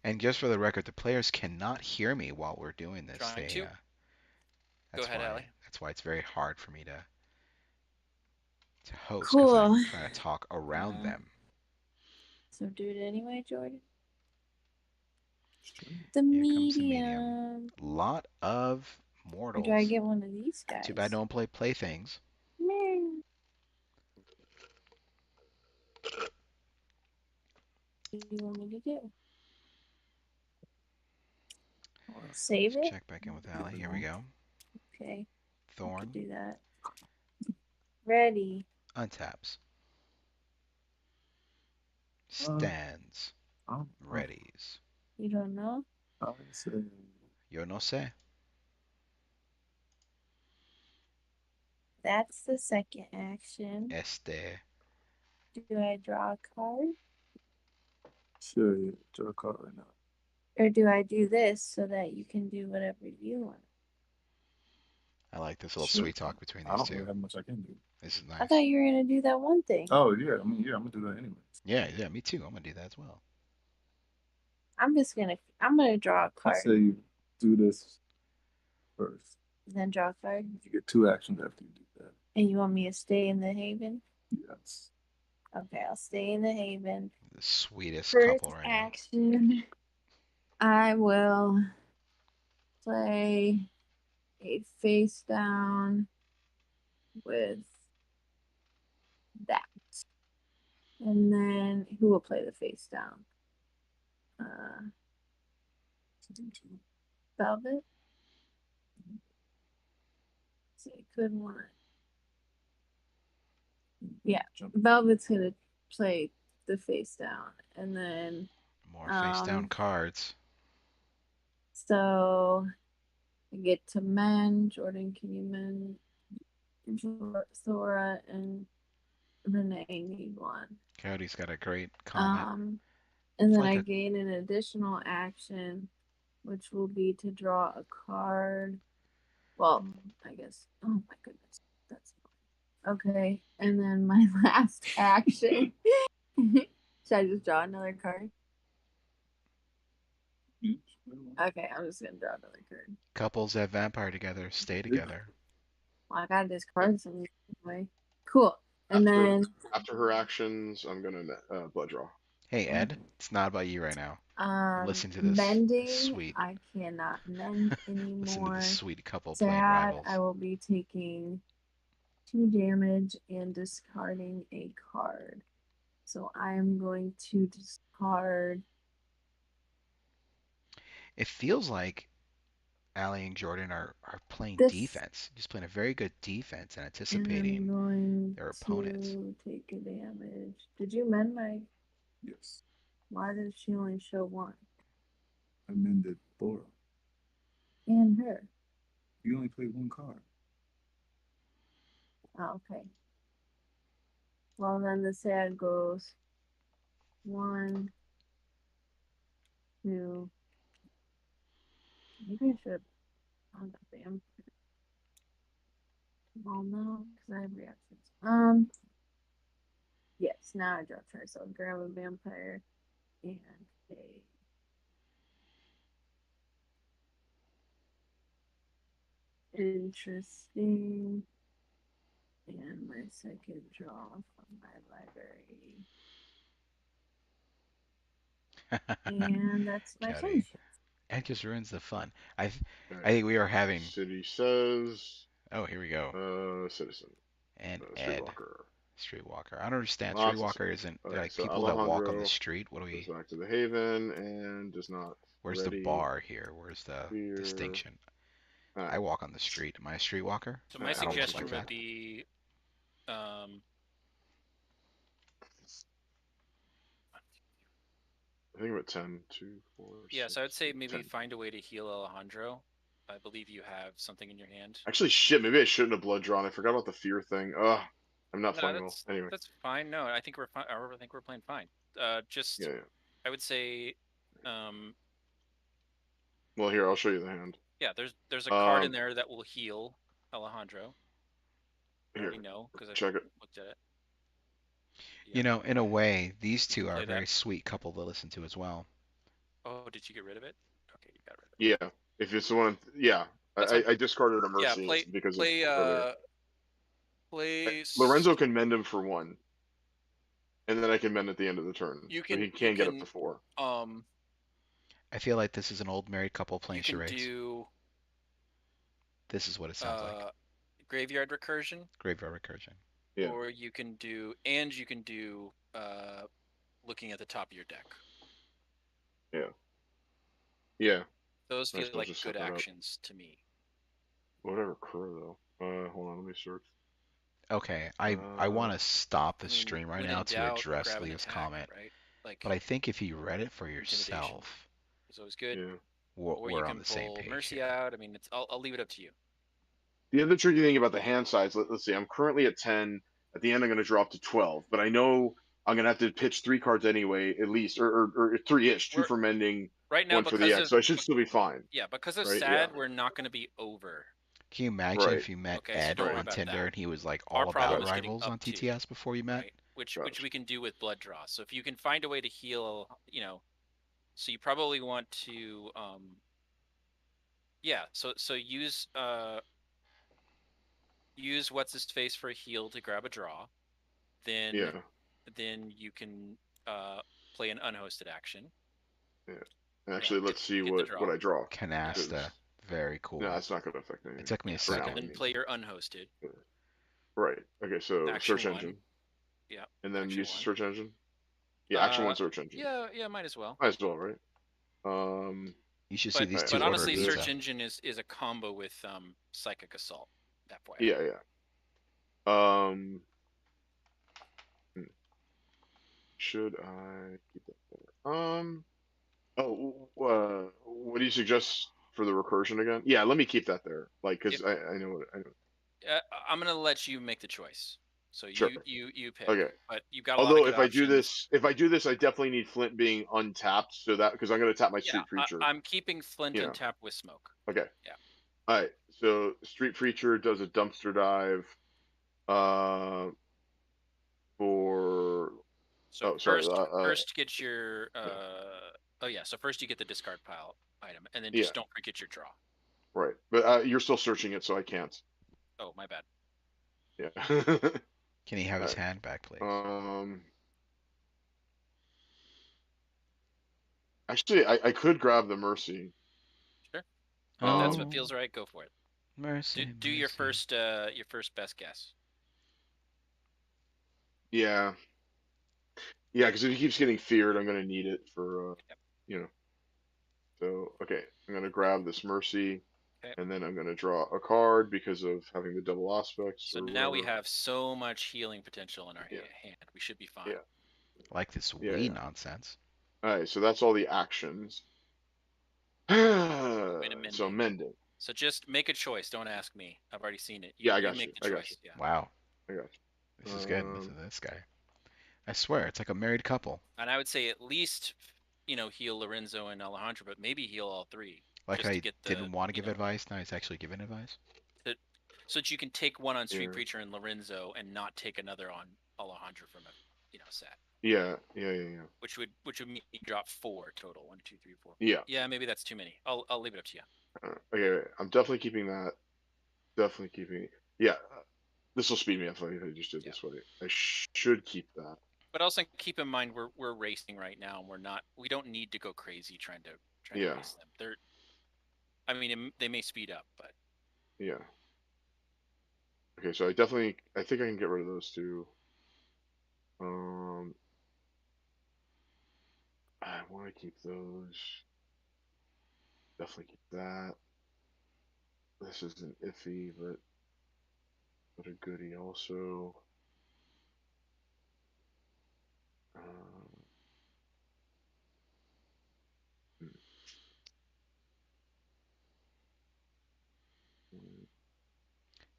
And just for the record, the players cannot hear me while we're doing this. Go ahead, Allie. That's why it's very hard for me to host, Cool. because I'm trying to talk around them. So do it anyway, Jordan. Sure. The medium. Lot of mortals. Or do I get one of these guys? Too bad I don't play playthings. Man. What do you want me to do? Save it? Check back in with Allie. Here we go. Okay. Thorn. Do that. Ready. Untaps. Stands. Readies. You don't know? Yo no sé. That's the second action. Do I draw a card? Sure, yeah. Draw a card right now. Or do I do this so that you can do whatever you want? I like this little sweet talk between these two. I don't really have much I can do. This is nice. I thought you were going to do that one thing. Oh, yeah. I mean, yeah, I'm going to do that anyway. Yeah, me too. I'm going to do that as well. I'm going to draw a card. I say you do this first. Then draw a card? You get 2 actions after you do that. And you want me to stay in the haven? Yes. Okay, I'll stay in the haven. The sweetest First couple right action, now. I will play a face down with that. And then who will play the face down? Velvet? So I could want. Yeah, Velvet's gonna play the face down, and then more face down cards. So I get to mend. Jordan, can you mend? Thora and Renee need one. Cody's got a great comment. And then I gain an additional action, which will be to draw a card. Well, I guess. Oh my goodness, that's fine. Okay, and then my last action. Should I just draw another card? Okay, I'm just gonna draw another card. Couples that vampire together stay together. Well, I got this card some way. Cool. And then after her actions, I'm gonna blood draw. Hey Ed, it's not about you right now. Listen to this mending, sweet. I cannot mend anymore. Listen to this sweet couple Sad, playing Rivals. I will be taking 2 damage and discarding a card. So I am going to discard. It feels like Allie and Jordan are playing defense, just playing a very good defense and anticipating their opponents. Take a damage. Did you mend my? Yes. Why did she only show 1? I mended Thora. And her. You only played 1 card. Oh, okay. Well, then the sad goes 1, 2. Maybe I should have found the vampire. Well, no, because I have reactions. Yes, now I draw choice. I'll grab a vampire and Interesting. And my second draw from my library. And that's my Cuddy. turn. It just ruins the fun. I Alright. think we are having. City says, Oh, here we go. citizen, And Ed, streetwalker. Streetwalker. I don't understand. Lots of Streetwalker stuff. isn't. They're Okay, like so people that walk on the Alejandro street. What do goes we? back to the Haven and does not Where's the ready bar here? Where's the here. distinction? Alright. I walk on the street. Am I a streetwalker? So my I don't look suggestion like would that. be, I think I'm at 10, 2, 4, yeah. So I would 6, say maybe 10. find a way to heal Alejandro. I believe you have something in your hand. Actually, shit, maybe I shouldn't have blood drawn. I forgot about the fear thing. Ugh, I'm not No, playing well. Anyway. that's fine. No, I think we're fine. I think we're playing fine. Just Yeah. I would say, Well, here, I'll show you the hand. yeah. There's a card in Um, there that will heal Alejandro. I Here, already know because I check it. looked at it. You know, in a way, these You two can are play a very that. sweet couple to listen to as well. Oh, did you get rid of it? Okay, you got rid of it. Yeah, if it's the one, yeah. That's I discarded a Yeah, mercy because play of earlier. play. Lorenzo can mend him for 1, and then I can mend at the end of the turn. You So can- he you can get up can- to 4. I feel like this is an old married couple playing You can charades. do This is what it sounds like. graveyard recursion, Graveyard recursion. Yeah. or you can do looking at the top of your deck. Yeah. Those I feel suppose like just good set that up. actions to me. Whatever occur though. Hold on, let me search. Okay, I want to stop the stream right when now in to doubt, address grab an Leo's attack, comment. right? Like, But I think if you read it for Intimidation. yourself, it's always good. Yeah. Or we're you on can the same pull page Mercy here. out. I mean, I'll leave it up to you. The other tricky thing about the hand size, let's see, I'm currently at 10. At the end, I'm going to drop to 12, but I know I'm going to have to pitch 3 cards anyway, at least, or 3-ish, 2 We're- for mending, Right now, 1 for the because X, of so I should still be fine. yeah, because of Right, sad, yeah. we're not going to be over. Can you imagine Right. if you met Okay, so Ed don't worry on about Tinder that. and he was like Our all problem about is getting rivals up on to, TTS before you met? Right? Which Gotcha. we can do with blood draw. So if you can find a way to heal, so you probably want to yeah, so use what's his face for a heal to grab a draw. Then you can play an unhosted action. And actually, let's see get the draw. what I draw. Canasta. Very cool. No, that's not going to affect anything. It took me a For now, second. I Then mean. play your unhosted. Right. Okay, so Action search 1. engine. Yeah. And then action use 1. search engine. Yeah, action 1 search engine. Yeah, might as well. Might as well, right? You should see these two But honestly, order search engine is a combo with psychic assault. That way. Yeah. Should I keep that there? What do you suggest for the recursion again? Yeah, let me keep that there. Like, because I know what I know. I'm gonna let you make the choice. So Sure. you pick. Okay. But you've got a lot Although of good if options. I do this, I definitely need Flint being untapped, so that because I'm going to tap my Street Preacher. I'm keeping Flint You know. untapped with smoke. Okay. Yeah. All right. So Street Preacher does a dumpster dive. For So sorry. First get your so first you get the discard pile item, and then just don't forget your draw. Right, but you're still searching it, so I can't. Oh, my bad. Yeah. Can he have his hand back, please? Actually, I could grab the Mercy. Sure. If that's what feels right, go for it. Mercy. Do your first best guess. Yeah. Yeah, because if he keeps getting feared, I'm gonna need it for So okay, I'm gonna grab this Mercy. Okay. And then I'm going to draw a card because of having the double aspects. So now we have so much healing potential in our hand. We should be fine. Yeah. Like this nonsense. All right, so that's all the actions. So mending. So just make a choice. Don't ask me. I've already seen it. I got you. Make the choice. Yeah. Wow. I got you. This is good. Listen to this guy. I swear, it's like a married couple. And I would say at least, heal Lorenzo and Alejandro, but maybe heal all 3. Like I didn't want to give advice, now he's actually giving advice. So that you can take one on Street Preacher and Lorenzo and not take another on Alejandro from a set. Yeah. Which would mean you drop 4 total. 1, 2, 3, 4. Yeah. Yeah, maybe that's too many. I'll leave it up to you. Okay, I'm definitely keeping that. definitely keeping it. Yeah, this will speed me up if I just did this way. I should keep that. But also keep in mind we're racing right now, and we don't need to go crazy trying to race them. They may speed up, but yeah. Okay, so I think I can get rid of those two. I want to keep those. Definitely keep that. This is an iffy, but a goodie also.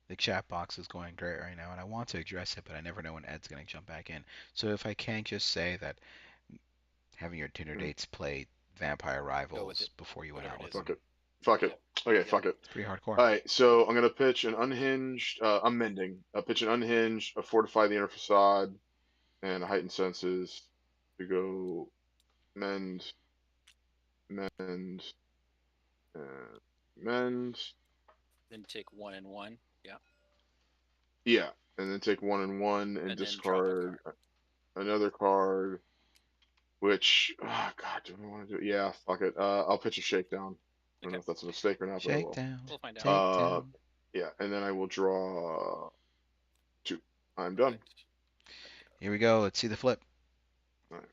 The chat box is going great right now, and I want to address it, but I never know when Ed's going to jump back in. So if I can just say that having your Tinder dates play Vampire Rivals before you went out with them. Fuck it. Okay, fuck it. It's pretty hardcore. All right, so I'm gonna pitch an unhinged. I'm mending. I'll pitch an unhinged, a fortify the inner facade, and a heightened senses to go mend, mend, mend. Then take 1 and 1. Yeah. Yeah, and then take 1 and 1 and discard another card. Which, oh god, do I want to do it? Yeah, fuck it. I'll pitch a shakedown. I don't know if that's a mistake or not, but I will. Shakedown. We'll find out. Yeah, and then I will draw 2. I'm done. Here we go. Let's see the flip. All right.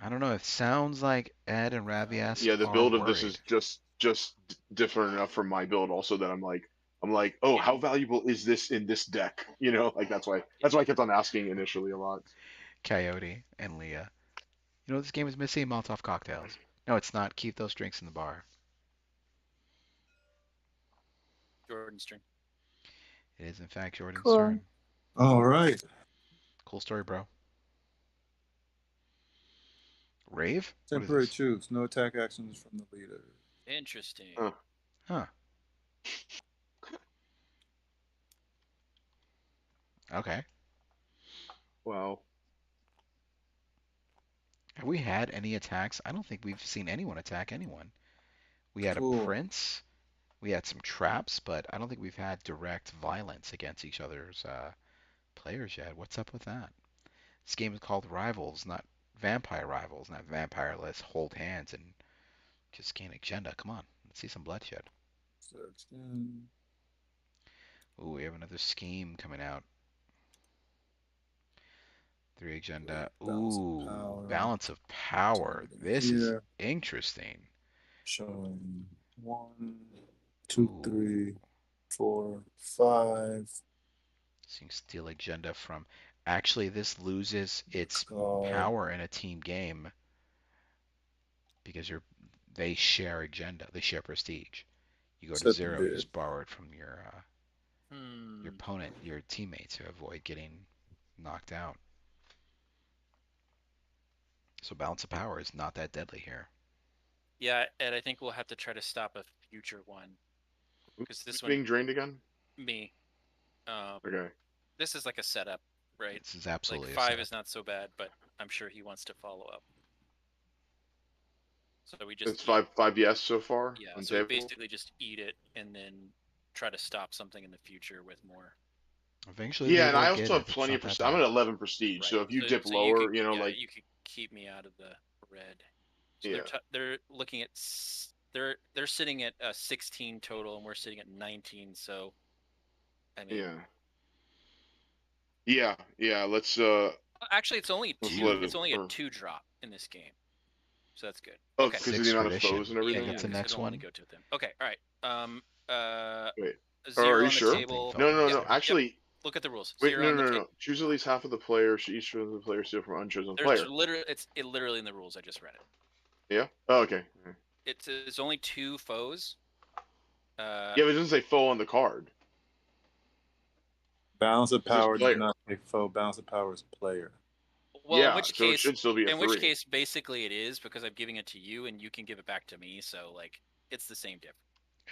I don't know. It sounds like Ed and Ravyes. Yeah, the build of this worried. is just different enough from my build. Also, that I'm like, oh, how valuable is this in this deck? You know, like that's why I kept on asking initially a lot. Coyote and Leah. You know what this game is missing? Molotov cocktails. No, it's not. Keep those drinks in the bar. Jordan's turn. It is, in fact, Jordan's Cool. turn. All right. Cool story, bro. Rave? What is Temporary this? choose. No attack actions from the leader. Interesting. Huh. Okay. Wow. Have we had any attacks? I don't think we've seen anyone attack anyone. We had Cool. a prince. We had some traps, but I don't think we've had direct violence against each other's players yet. What's up with that? This game is called Rivals, not Vampire Rivals, not Vampire. Let's hold hands and just gain agenda. Come on, let's see some bloodshed. Search in. Ooh, we have another scheme coming out. 3 agenda. Ooh, balance of power. This is interesting. Showing 1, 2, 3, 4, 5. Seeing steal agenda from. Actually, this loses its power in a team game because they share agenda. They share prestige. You go to 0, you just borrow it from your opponent, your teammate, to avoid getting knocked out. So balance of power is not that deadly here. Yeah, Ed, I think we'll have to try to stop a future one. Because this one being drained again? Me. Okay. This is like a setup, right? This is absolutely like 5 is not so bad, but I'm sure he wants to follow up. So we just it's 5 yes so far. Yeah, on so table? we basically just eat it and then try to stop something in the future with more. Eventually. Yeah, and I also have plenty of prestige. I'm at 11 prestige, right. So if you dip lower, you could, like you could keep me out of the red. So yeah. they're looking at they're sitting at 16 total, and we're sitting at 19. So, I mean, yeah. Let's actually, it's only 2. It's only a 2 drop in this game, so that's good. Oh, okay. because of the amount of foes and everything. Yeah, that's the next one. Go to them. Okay, all right. Wait. 0 are you on sure? the table. No. Actually. Yep. Look at the rules. Wait, no. Choose at least half of the players. Each of the players steal from an unchosen player. It's literally in the rules. I just read it. Yeah. Oh, okay. It's only 2 foes. Yeah, but it doesn't say foe on the card. Balance of power does not say foe. Balance of power is player. Well, yeah, in which so case, it should still be a 3. which case, basically, it is because I'm giving it to you, and you can give it back to me. So, like, it's the same difference.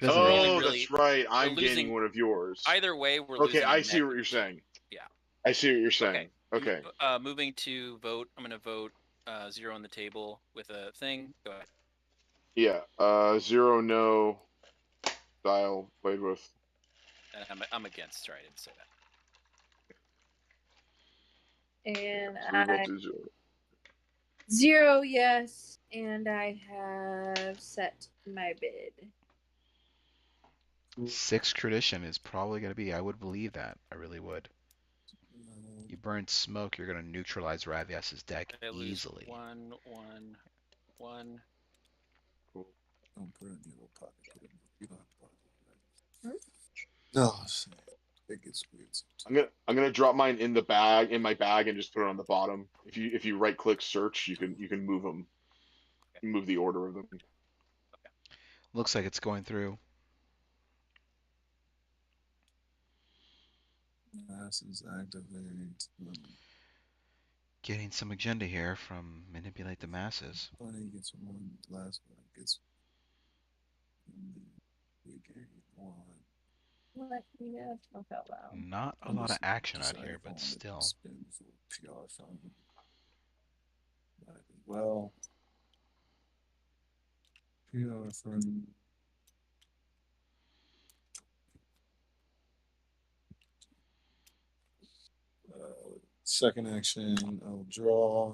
Oh, that's right. I'm gaining one of yours. Either way, we're okay. losing. I see what you're saying. Yeah. I see what you're saying. Okay. Moving to vote. I'm going to vote 0 on the table with a thing. Go ahead. Yeah. 0 no. Style played with. And I'm against. Sorry, I didn't say that. And So we both I do 0. 0, yes, and I have set my bid. 6 tradition is probably going to be. I would believe that. I really would. You burn smoke, you're going to neutralize Ravyes' deck I lose easily. 1, 1, 1. Don't put it in your little pocket. Put it in, you don't have to pocket, right? Hmm? No, shit. It gets weird sometimes. I'm gonna drop mine in my bag, and just put it on the bottom. If you right click search, you can move them, move the order of them. Looks like it's going through. Masses activate. Getting some agenda here from Manipulate the Masses. Bunny gets 1. The last one gets. We gain 1. Let me know. Okay, wow. Not a lot of action out here, but still. Spin for PR fund. Might as well. PR fund. Second action, I'll draw.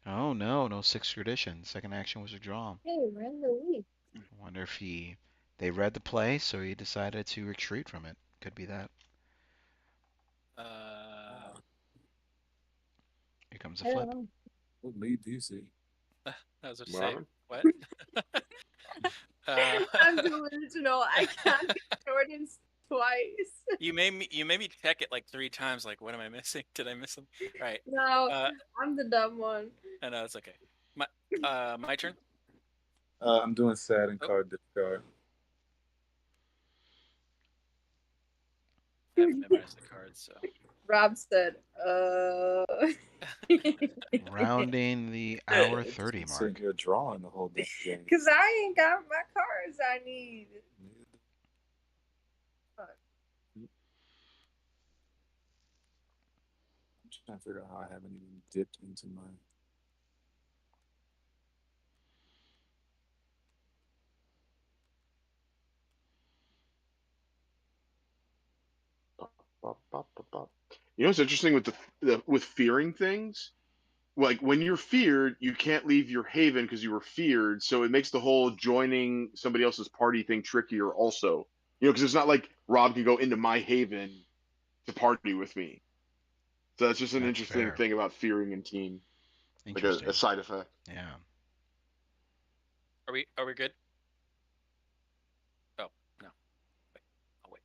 Oh no, no 6th tradition. Second action was a draw. Hey, we're in the lead. I wonder if they read the play, so he decided to retreat from it. Could be that. Here comes a I flip. don't know. What lead do you see? I was about to What say, happened? what? I'm delusional. I can't get Jordan's twice. You made me check it like 3 times. Like, what am I missing? Did I miss them? Right. No, I'm the dumb one. I know, it's okay. My turn. I'm doing sad and card discard. I haven't memorized the cards, so. Rob said, Rounding the hour 30 Sitting mark. here drawing the whole damn game. Because I ain't got my cards I need. I'm trying to figure out how I haven't even dipped into my. You know what's interesting with with fearing things? Like when you're feared, you can't leave your haven because you were feared, so it makes the whole joining somebody else's party thing trickier also. You know, because it's not like Rob can go into my haven to party with me. So that's just an That's interesting fair. thing about fearing in team, like Interesting. a side effect. Yeah. Are we good? Oh, no. Wait. I'll wait.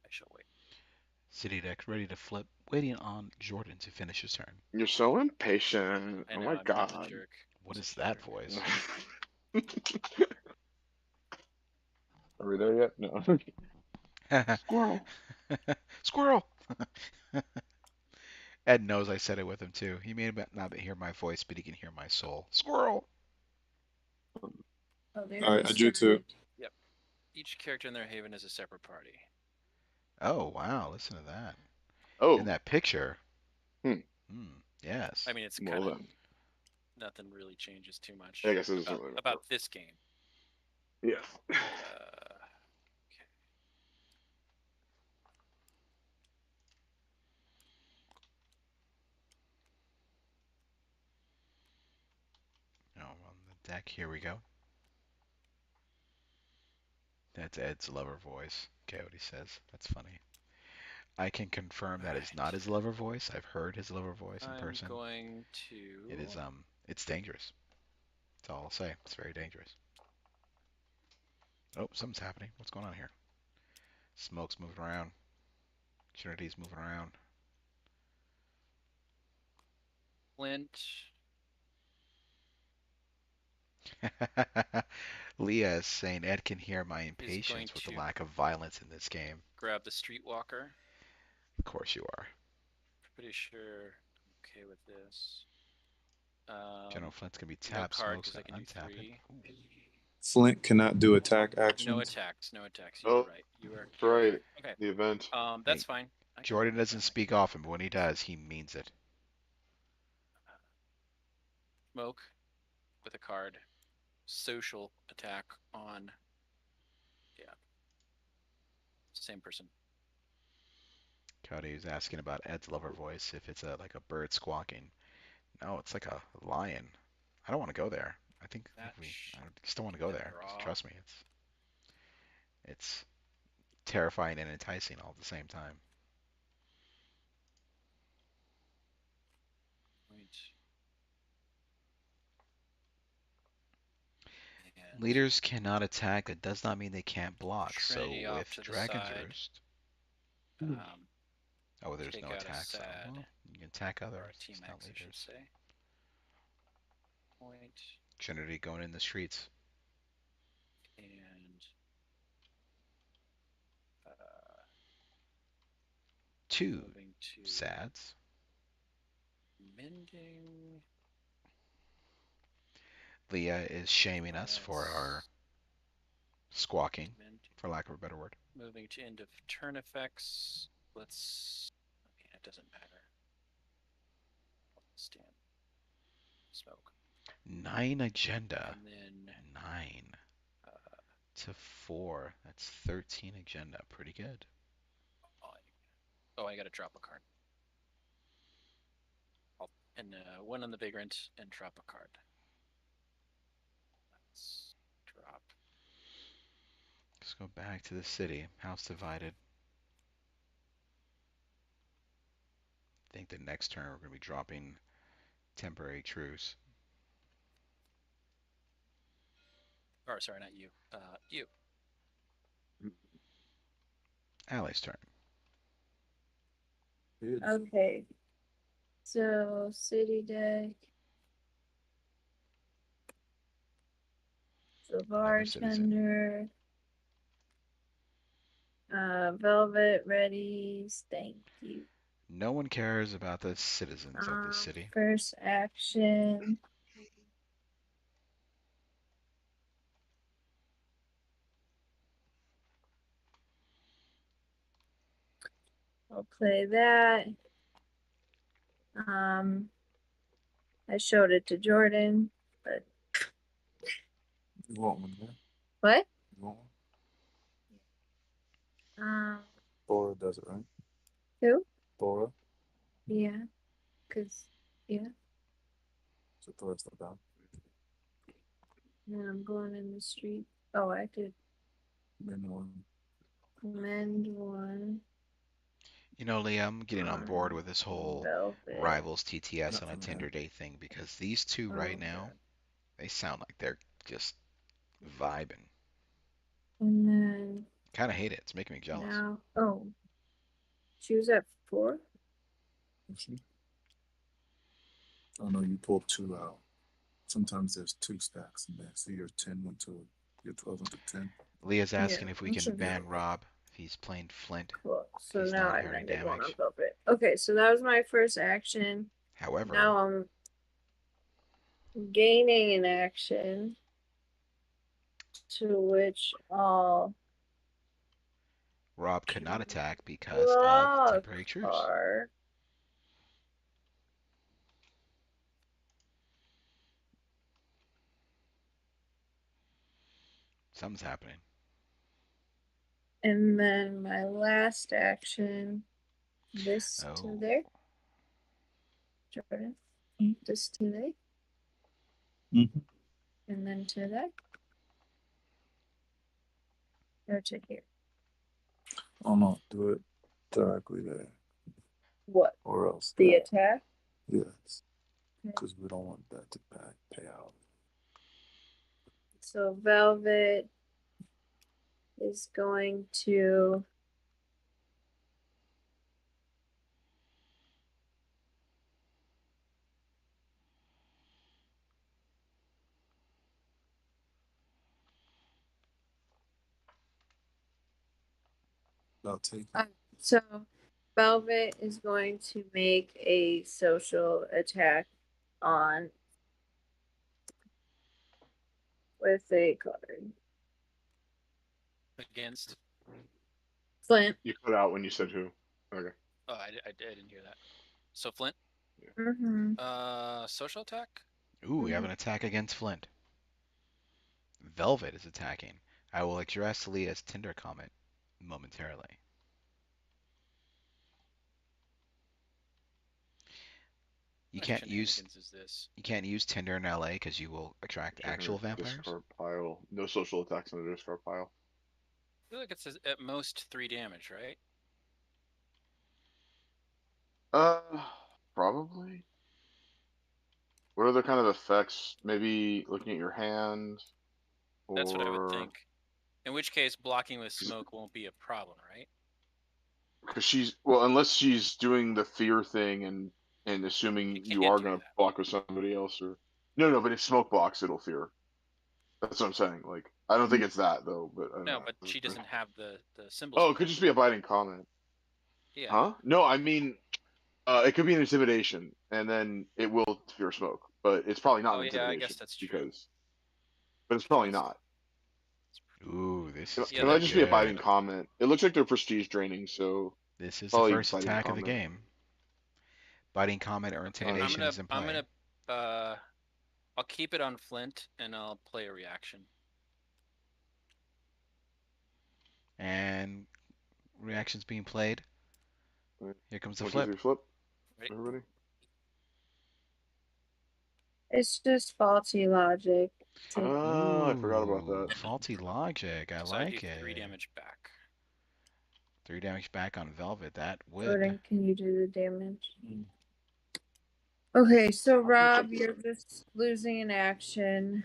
I shall wait. City deck ready to flip, waiting on Jordan to finish his turn. You're so impatient. I Oh know, my I'm such a god. jerk. What I'm is such a that jerk. voice? Are we there yet? No. Squirrel. Squirrel! Ed knows I said it with him too. He may not hear my voice, but he can hear my soul. Squirrel! Oh, All right, I drew 2. Yep. Each character in their haven is a separate party. Oh, wow. Listen to that. Oh. In that picture. Hmm. Yes. I mean, it's Well kind of then. nothing really changes too much. I guess it doesn't really about this game. Yeah. Okay. Oh, on the deck, here we go. That's Ed's lover voice. Okay, what he says. That's funny. I can confirm that is not his lover voice. I've heard his lover voice in person. I'm going to. It is it's dangerous. That's all I'll say. It's very dangerous. Oh, something's happening. What's going on here? Smoke's moving around. Trinity's moving around. Flint. Leah is saying Ed can hear my impatience with the to lack of violence in this game. Grab the Streetwalker. Of course you are. Pretty sure I'm okay with this. General Flint's gonna be No tapped. card Smoke's because I gonna can do untap 3. it. Flint cannot do attack actions. No attacks. No attacks. You Oh, were right. You were That's right. okay. The event. That's fine. I can Jordan live with doesn't that. speak often, but when he does, he means it. Smoke with a card. social attack on. Yeah. Same person. Cody was asking about Ed's lover voice, if it's like a bird squawking. No, it's like a lion. I don't want to go there. I think I just don't want to go there. Just trust me, it's terrifying and enticing all at the same time. Leaders cannot attack. That does not mean they can't block. Trinity so off with to the Dragon's side. Roost, there's Take no out a attacks. So sad. well, you can attack Or others. a team It's not X, I should leaders. say. Point. Trinity going in the streets. And Two moving to sads. mending. Leah is shaming us for our squawking, for lack of a better word. Moving to end of turn effects. Let's. I mean, it doesn't matter. Stand. Smoke. 9 agenda. And then 9 to 4. That's 13 agenda. Pretty good. Oh, I gotta drop a card. And one on the vagrant and drop a card. Let's drop. Let's go back to the city. House divided. I think the next turn we're going to be dropping temporary truce. Or sorry, not you. You. Allie's turn. Okay. So city deck. The bartender. Velvet ready. Thank you. No one cares about the citizens of this city. First action. I'll play that. I showed it to Jordan, but You want one, yeah? what? You want one? Um, Bora does it, right? who? Bora. Yeah, cause yeah. So Thora's not down. And I'm going in the street. Oh, I did Mend one. mend one. You know, Leah, I'm getting on board with this whole Velvet. Rivals TTS on a Tinder date thing because these two right now, they sound like they're just vibing. And then Kind of hate it. It's making me jealous. now, oh, she was at 4. Is she? Oh no, you pulled 2 out. Sometimes there's 2 stacks in there. So your 10 went to your 12 went to 10. Leah's asking if we can ban Rob if he's playing Flint. Cool. So He's now not I hearing mended one on damage. Velvet. Okay, so that was my first action. However, now I'm gaining an action to which all Rob could not attack because of temporary truce. Something's happening. And then my last action, this to there. Jordan, this to there. And then to that. Or to here. Oh no, do it directly there. What? Or else. The attack? Yes. Because we don't want that to pay out. So Velvet is going to I'll take it. so Velvet is going to make a social attack on with a card. Against Flint. You cut out when you said who. Okay. Oh, I didn't hear that. So Flint. Mm-hmm. Social attack. Ooh, we have an attack against Flint. Velvet is attacking. I will address Leah's Tinder comment momentarily. You What can't use shenanigans is this? Tinder in LA because you will attract Check actual her vampires. discard pile. No social attacks on the discard pile. I feel like it says at most 3 damage, right? Probably. What other kind of effects? Maybe looking at your hand, That's what I would or think. In which case, blocking with smoke won't be a problem, right? because unless she's doing the fear thing and assuming She you can't are do gonna that. block with somebody else, or no, but if smoke blocks, it'll fear. That's what I'm saying. Like, I don't think it's that though, but I don't No, know. but she doesn't have the symbols. Oh, for it could that. just be a biting comment. Yeah. Huh? No, I mean, it could be an intimidation, and then it will fear smoke, but it's probably not Oh an yeah, I intimidation guess that's true. but it's probably not. Ooh, this is Yeah, It might getting just be a biting good. comment. It looks like they're prestige draining, so This is the probably first biting attack of the comment. game. Biting comment or Okay, intimidation is in play. I'll keep it on Flint and I'll play a reaction. And reactions being played. Right. Here comes the 1, 2, 3, flip. flip. Ready? Everybody. It's just faulty logic. Oh, I forgot about Ooh, that. faulty logic. I So I do like 3 it. damage back. 3 damage back on Velvet. That would. Jordan, can you do the damage? Okay, so Rob, you're just losing an action.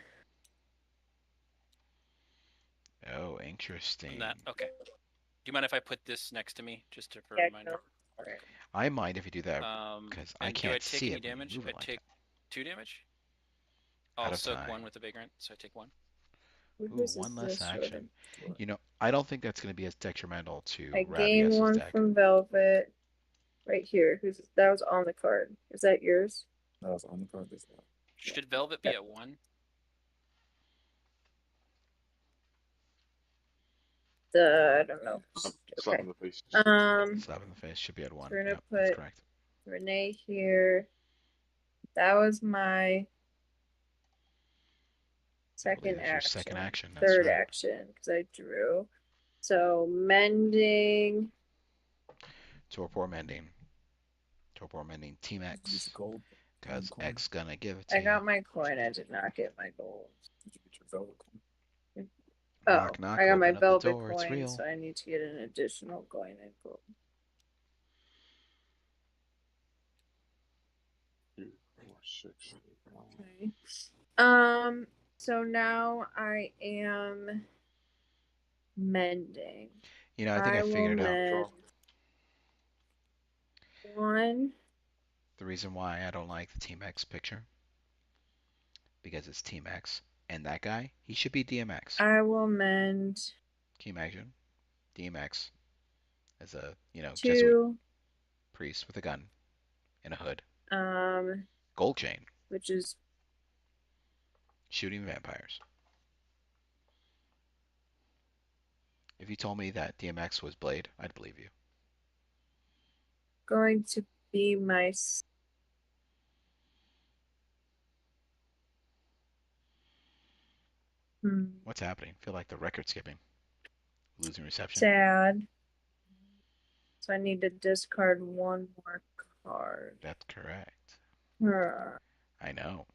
Oh, interesting. That okay. Do you mind if I put this next to me just for a Yeah, reminder? go for it. I mind if you do that because I And do I can't take see any it when you damage? move I it like take that. 2 damage. Out I'll of soak time. 1 with the vagrant, so I take 1. Ooh, one less action. You know, I don't think that's going to be as detrimental to I gain Ravyes' 1 deck. from Velvet. Right here. That was on the card. Is that yours? That was on the card this time. Should Velvet be at 1? I don't know. Slap Okay. in the face. Slap in the face should be at 1. We're gonna Yep, that's put correct. Renee here. That was my second Your action. second action. That's Third right. action because I drew. So mending. Torpor mending. Torpor mending Team X. Gold. Because coin. X gonna give it to I you. got my coin. I did not get my gold. Did you get your velvet coin? Oh, Knock, knock, I got my open up the velvet door, it's coin, real. so I need to get an additional coin and gold. 2, 4, 6, 8, 9. Okay. So now I am mending. You know, I think I figured it out. Mend 1. The reason why I don't like the Team X picture. Because it's Team X. And that guy, he should be DMX. I will mend. Can you imagine? DMX as a, Jesuit 2. priest with a gun and a hood. Gold chain. Which is shooting vampires. If you told me that DMX was Blade, I'd believe you. Going to be my What's happening? I feel like the record skipping. Losing reception. Sad. So I need to discard 1 more card. That's correct. I know.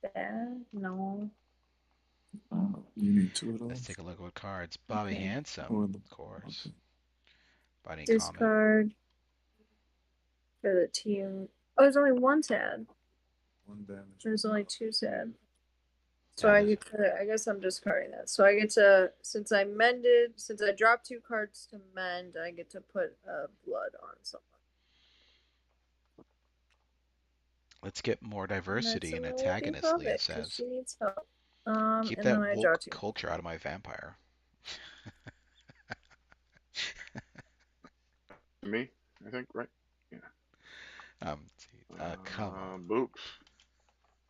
Bad? No. You need 2 of those. Let's take a look at what cards. Bobby Okay. Handsome, of course. Okay. Biting Discard for the team. Oh, there's only 1 sad. 1 damage. There's only 2 sad. So I get to, I guess I'm discarding that. So I get to, since I dropped 2 cards to mend, I get to put blood on someone. Let's get more diversity in That's antagonists, Leah says. She needs help. Keep and that then I draw woke 2. culture out of my vampire. Me, I think, right? Yeah. Come on. Boop.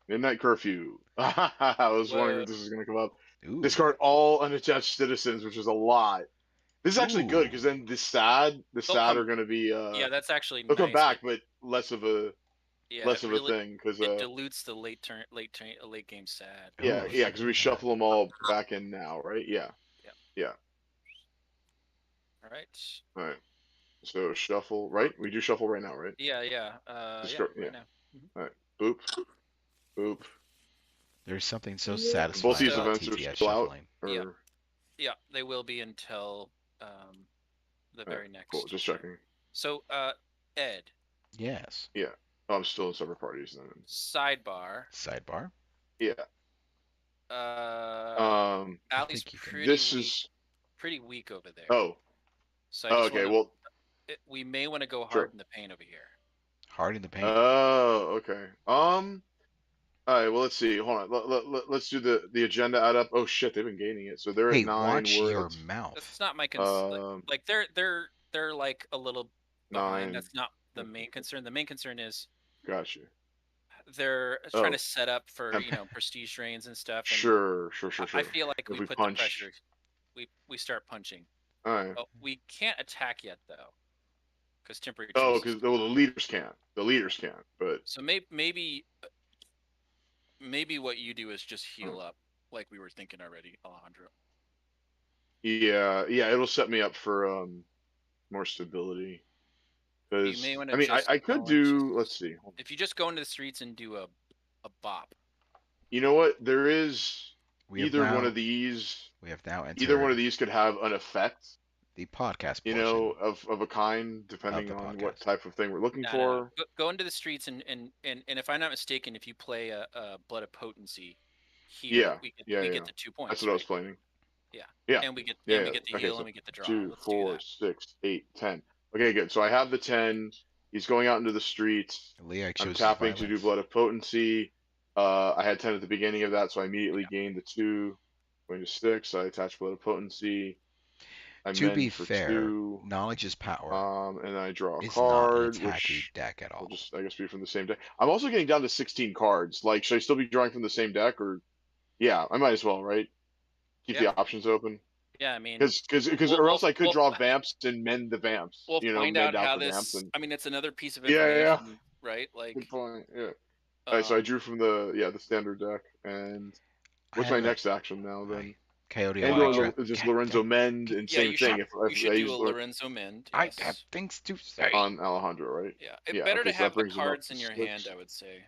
Midnight curfew. I was wondering if this was going to come up. Ooh. Discard all unattached citizens, which is a lot. This is actually good because then the sad are going to be. Yeah, that's actually They'll nice. come back, but less of a. Yeah, less it of really a thing because it dilutes the late game sad. yeah, Ooh, yeah, because we yeah. shuffle them all back in now, right? Yeah, Yep. yeah. All right. All right. So shuffle, right? We do shuffle right now, right? Yeah, yeah. Just Yeah, go, yeah. right now. All right. Boop, boop. There's something so And both satisfying these So about events are TTS still out, shuffling. or yeah, yeah, they will be until the all right, very next. cool. Just show. checking. So Ed, Yes. Yeah. Oh, I'm still in separate parties then. sidebar. Sidebar. Yeah. Allie's I think you can. pretty This weak, is. pretty weak over there. Oh. So I Oh, just okay. want Well. to. We may want to go hard Sure. in the paint over here. Hard in the paint. Oh, okay. All right. Well, let's see. Hold on. Let's do the agenda add up. Oh shit, they've been gaining it. So they're Hey, at 9. watch We're your at mouth. That's not my concern. um Like they're like a little behind. 9. That's not the main concern. The main concern is Gotcha. they're Oh. trying to set up for Okay. prestige drains and stuff. And Sure. I feel like If we we put punch. the pressure. We start punching. All right. Oh, we can't attack yet though, because temperature. Oh, because the leaders can't. The leaders can't. But So maybe what you do is just heal up, like we were thinking already, Alejandro. yeah, it'll set me up for more stability. You Because may want I to mean, just I could do. Let's see. if you just go into the streets and do a bop. You know what? There is We have either now, one of these. We have now entered Either one of these could have an effect, the podcast you portion. know, of a kind, depending on what podcast. type of thing we're looking No. for. Go into the streets and if I'm not mistaken, if you play a Blood of Potency here, Yeah, we yeah. get the 2 points. That's what I was planning. Yeah. Yeah. And we get Yeah, we get the okay, heal so and we get the draw. 2, Let's 4, do that. 6, 8, 10. Okay, good. So I have the 10. He's going out into the streets. Leah I'm shows tapping to do violence. Blood of Potency. I had 10 at the beginning of that, so I immediately gained the 2. Going to 6. I attach Blood of Potency. I To be mend for fair, 2. knowledge is power. And then I draw a It's not an card, attacky which deck at all. will just, I guess, be from the same deck. I'm also getting down to 16 cards. Like, should I still be drawing from the same deck, or? Yeah, I might as well, right? Keep Yeah. the options open. Yeah, I mean, Because or else I could draw vamps and mend the vamps. We'll you know, find mend out how the this. vamps and... I mean, it's another piece of Yeah, information, right? Like, good point. Yeah. All right, so I drew from the standard deck, and what's my next action now then? Coyote And Elytra. or just Lorenzo Mend, and same thing. You should do a Lorenzo Mend. I Yes. have things to say. On Alejandro, right? Yeah, it's better okay, to so have that the brings him up cards to in your 6. hand, I would say.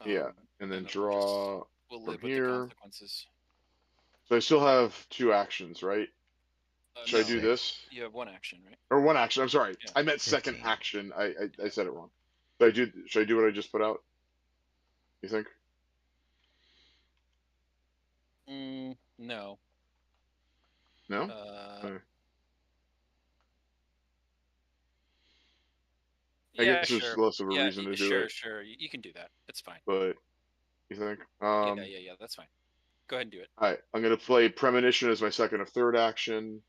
Yeah, and then we'll draw live from with the here. consequences. So I still have 2 actions, right? Should I do 6. this? You have 1 action, right? Or 1 action? I'm sorry, Yeah. I meant 2nd 15. action. I said it wrong. Should I do what I just put out? You think? No. No. Uh, I yeah, guess sure. there's less of a reason to do it. Sure. You can do that. It's fine. But you think? Yeah. That's fine. Go ahead and do it. All right, I'm gonna play Premonition as my 2nd or 3rd action,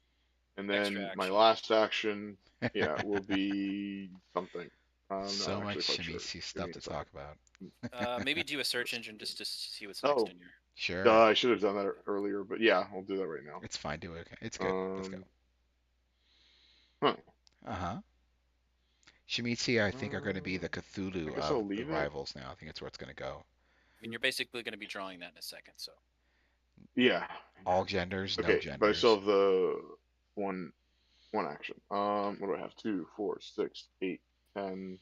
and then Extra my action. last action, will be something. I'm So not much actually quite Shimizu sure. stuff to talk about. Maybe do a search engine just to see what's next in here. Sure. I should have done that earlier, but yeah, I'll do that right now. It's fine. Do it. It's good. Let's go. Huh. Uh-huh. Shimizu, I think, are going to be the Cthulhu guess I'll of the leave it. rivals now. I think it's where it's going to go. I mean, you're basically going to be drawing that in a second, so. Yeah. All genders, no Okay, genders. but I still have the one action. What do I have? 2, 4, 6, 8, 10.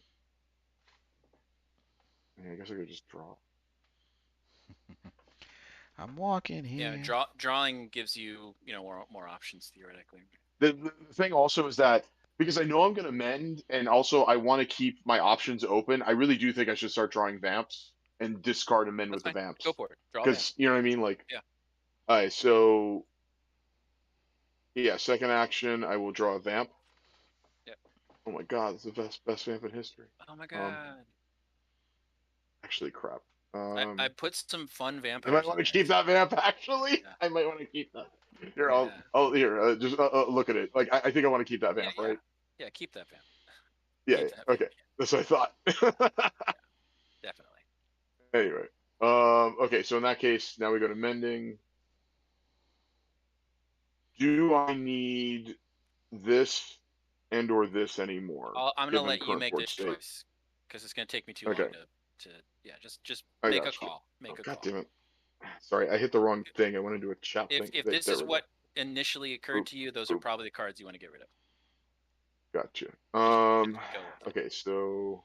Yeah, I guess I could just draw. I'm walking here. Yeah, drawing gives you, more options theoretically. The thing also is that because I know I'm going to mend, and also I want to keep my options open, I really do think I should start drawing vamps and discard and mend That's with the fine. vamps. Go for it. Draw them. Because, you know what I mean? Like, Yeah. All right, so, yeah, 2nd action, I will draw a vamp. Yep. Oh my god, it's the best vamp in history. Oh my god. Actually, crap. I put some fun I vampires. might want to keep that vamp, actually. Yeah. I might want to keep that. Here, Yeah. just look at it. Like, I think I want to keep that vamp, right? Yeah, keep that vamp. Yeah, Keep yeah, that okay. That's what I thought. Definitely. Anyway, okay, so in that case, now we go to mending. Do I need this and or this anymore? I'm gonna given let you current make board this state? choice because it's going to take me too long Okay. to yeah. Just I make a got you. call. Make Oh, a God call. damn it. Sorry, I hit the wrong thing. I want to do a chat thing. If There this we is go. what initially occurred Boop, to you, those are boop. probably the cards you want to get rid of. Gotcha. Just go with them. Okay, so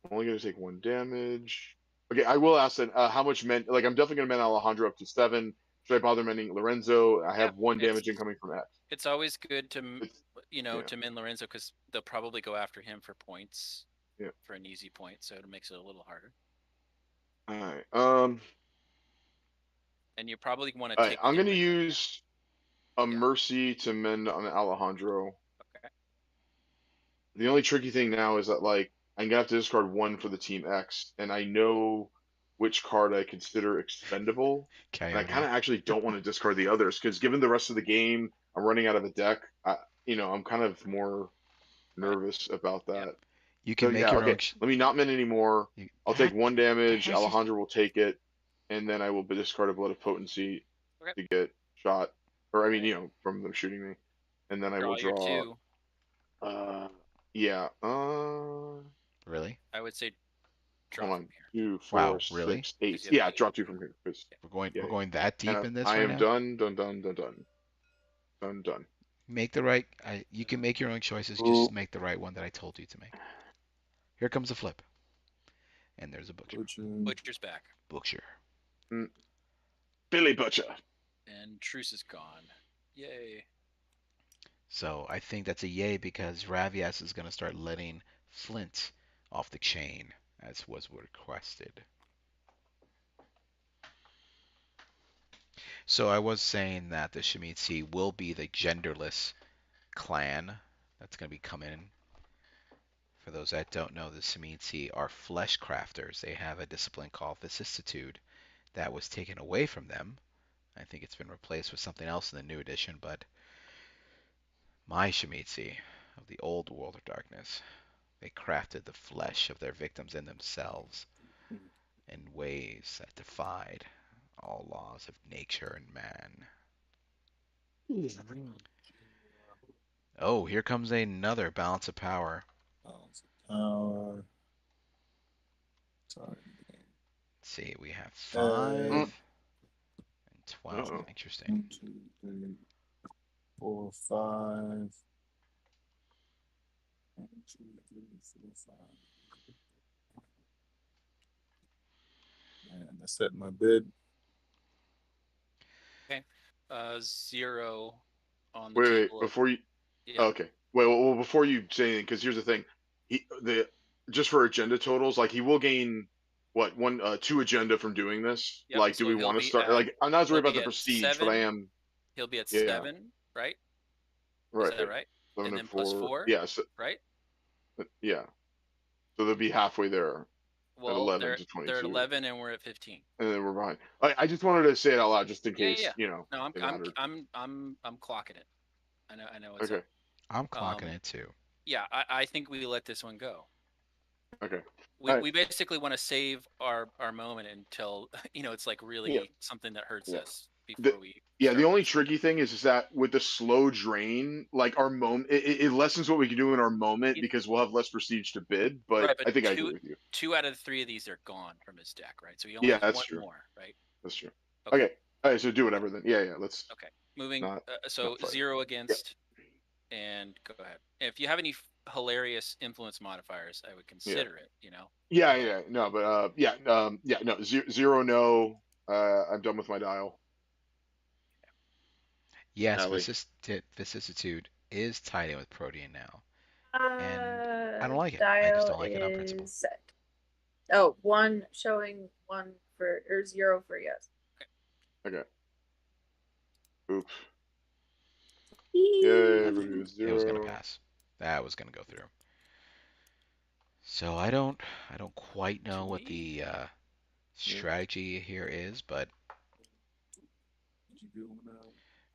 I'm only gonna take 1 damage. Okay, I will ask then, how much men? Like, I'm definitely gonna mend Alejandro up to 7. Should I bother mending Lorenzo? I have Yeah, 1 damage incoming from X. It's always good to It's, yeah, to min Lorenzo because they'll probably go after him for points. yeah. For an easy point, so it makes it a little harder. All right. And you probably want to All right. take. I'm gonna use a mercy to mend on Alejandro. Okay. The only tricky thing now is that, like, I'm gonna have to discard 1 for the team X, and I know which card I consider expendable. And I kind Coyote. of actually don't want to discard the others because, given the rest of the game, I'm running out of a deck. I'm kind of more nervous about that. Yep. You So can make yeah, your okay. own. Let me not mend anymore. I'll take 1 damage. That's just- Alejandro will take it, and then I will discard a Blood of Potency Okay. to get shot, or I mean, from them shooting me, and then I will Your draw. 2. Yeah. Really? I would say draw Hold from on. here. 2, 4, Wow, really? 6, 8. Because you have Yeah, the draw 2 from here. We're Yeah, going that deep and in this I right am now. done. Done. Make the right. You can make your own choices. Just make the right one that I told you to make. Here comes a flip, and there's a butcher. Butcher's back. Butcher. Billy Butcher. And Truce is gone. Yay. So I think that's a yay because Ravyes is going to start letting Flint off the chain, as was requested. So I was saying that the Shemitsi will be the genderless clan that's going to be coming. For those that don't know, the Shemitsi are flesh crafters. They have a discipline called vicissitude that was taken away from them. I think it's been replaced with something else in the new edition, but my Shemitsi of the old world of darkness, they crafted the flesh of their victims in themselves in ways that defied all laws of nature and man. Oh, here comes another balance of power. Balance of power. Sorry. Let's see, we have 5 and 12. Uh-oh. Interesting. 1, 2, 3, 4, 5. 1, 2, 3, 4, 5. And I set my bid. Okay. 0 on the Wait, table. before you. Yeah. Okay. Well, before you say anything, because here's the thing. Just for agenda totals, like, he will gain what 2 agenda from doing this. Yep, Like, so do we he'll want to be start? at- Like, I'm not as worried he'll about the be at prestige, but I 7. am. He'll be at Yeah. 7, right? Right. Is that right? 7 And then plus 4. Yeah. So, Right? yeah. So they'll be halfway there. Well, 11 they're to 22. they're at 11 and we're at 15. And then we're behind. I just wanted to say it out loud just in case, Yeah. you know. No, it mattered. I'm clocking it. I know it's Okay. up. I'm clocking it too. Yeah, I think we let this one go. Okay. We basically want to save our moment until it's like really something that hurts us before we. Yeah, the start only this. tricky thing is that with the slow drain, like, our moment, it lessens what we can do in our moment because we'll have less prestige to bid. But, Right, but I think I agree with you. 2 out of the 3 of these are gone from his deck, right? So he only has That's one true. more, right? That's true. Okay. Okay. All right. So do whatever then. Yeah. Let's. Okay. Moving. Not So fight. 0 against, and go ahead. If you have any hilarious influence modifiers, I would consider it. Yeah. No, but no. 0. No. I'm done with my dial. Yes, Allie. vicissitude is tied in with Protean now. And I don't like it. Dial I just don't like it on principle. is set. Oh, 1 showing 1 for or 0 for yes. Okay. Oops. Yay. Yeah, everybody was 0. It was gonna pass. That was gonna go through. So I don't quite know what the strategy here is, but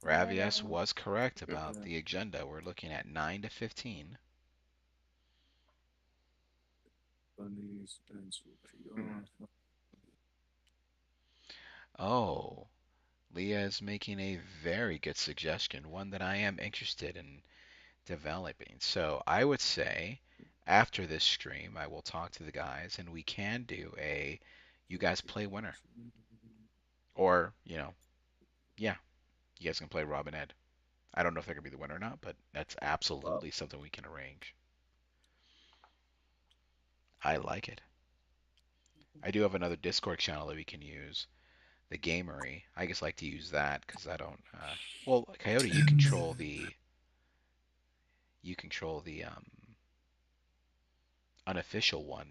Ravyes was correct about the agenda. We're looking at 9 to 15. Oh, Leah is making a very good suggestion, one that I am interested in developing. So I would say after this stream, I will talk to the guys and we can do a you guys play winner. Or, yeah, you guys can play Rob and Ed. I don't know if they're going to be the winner or not, but that's absolutely something we can arrange. I like it. I do have another Discord channel that we can use, the Gamery. I just like to use that because I don't. Well, Coyote, you control the unofficial one,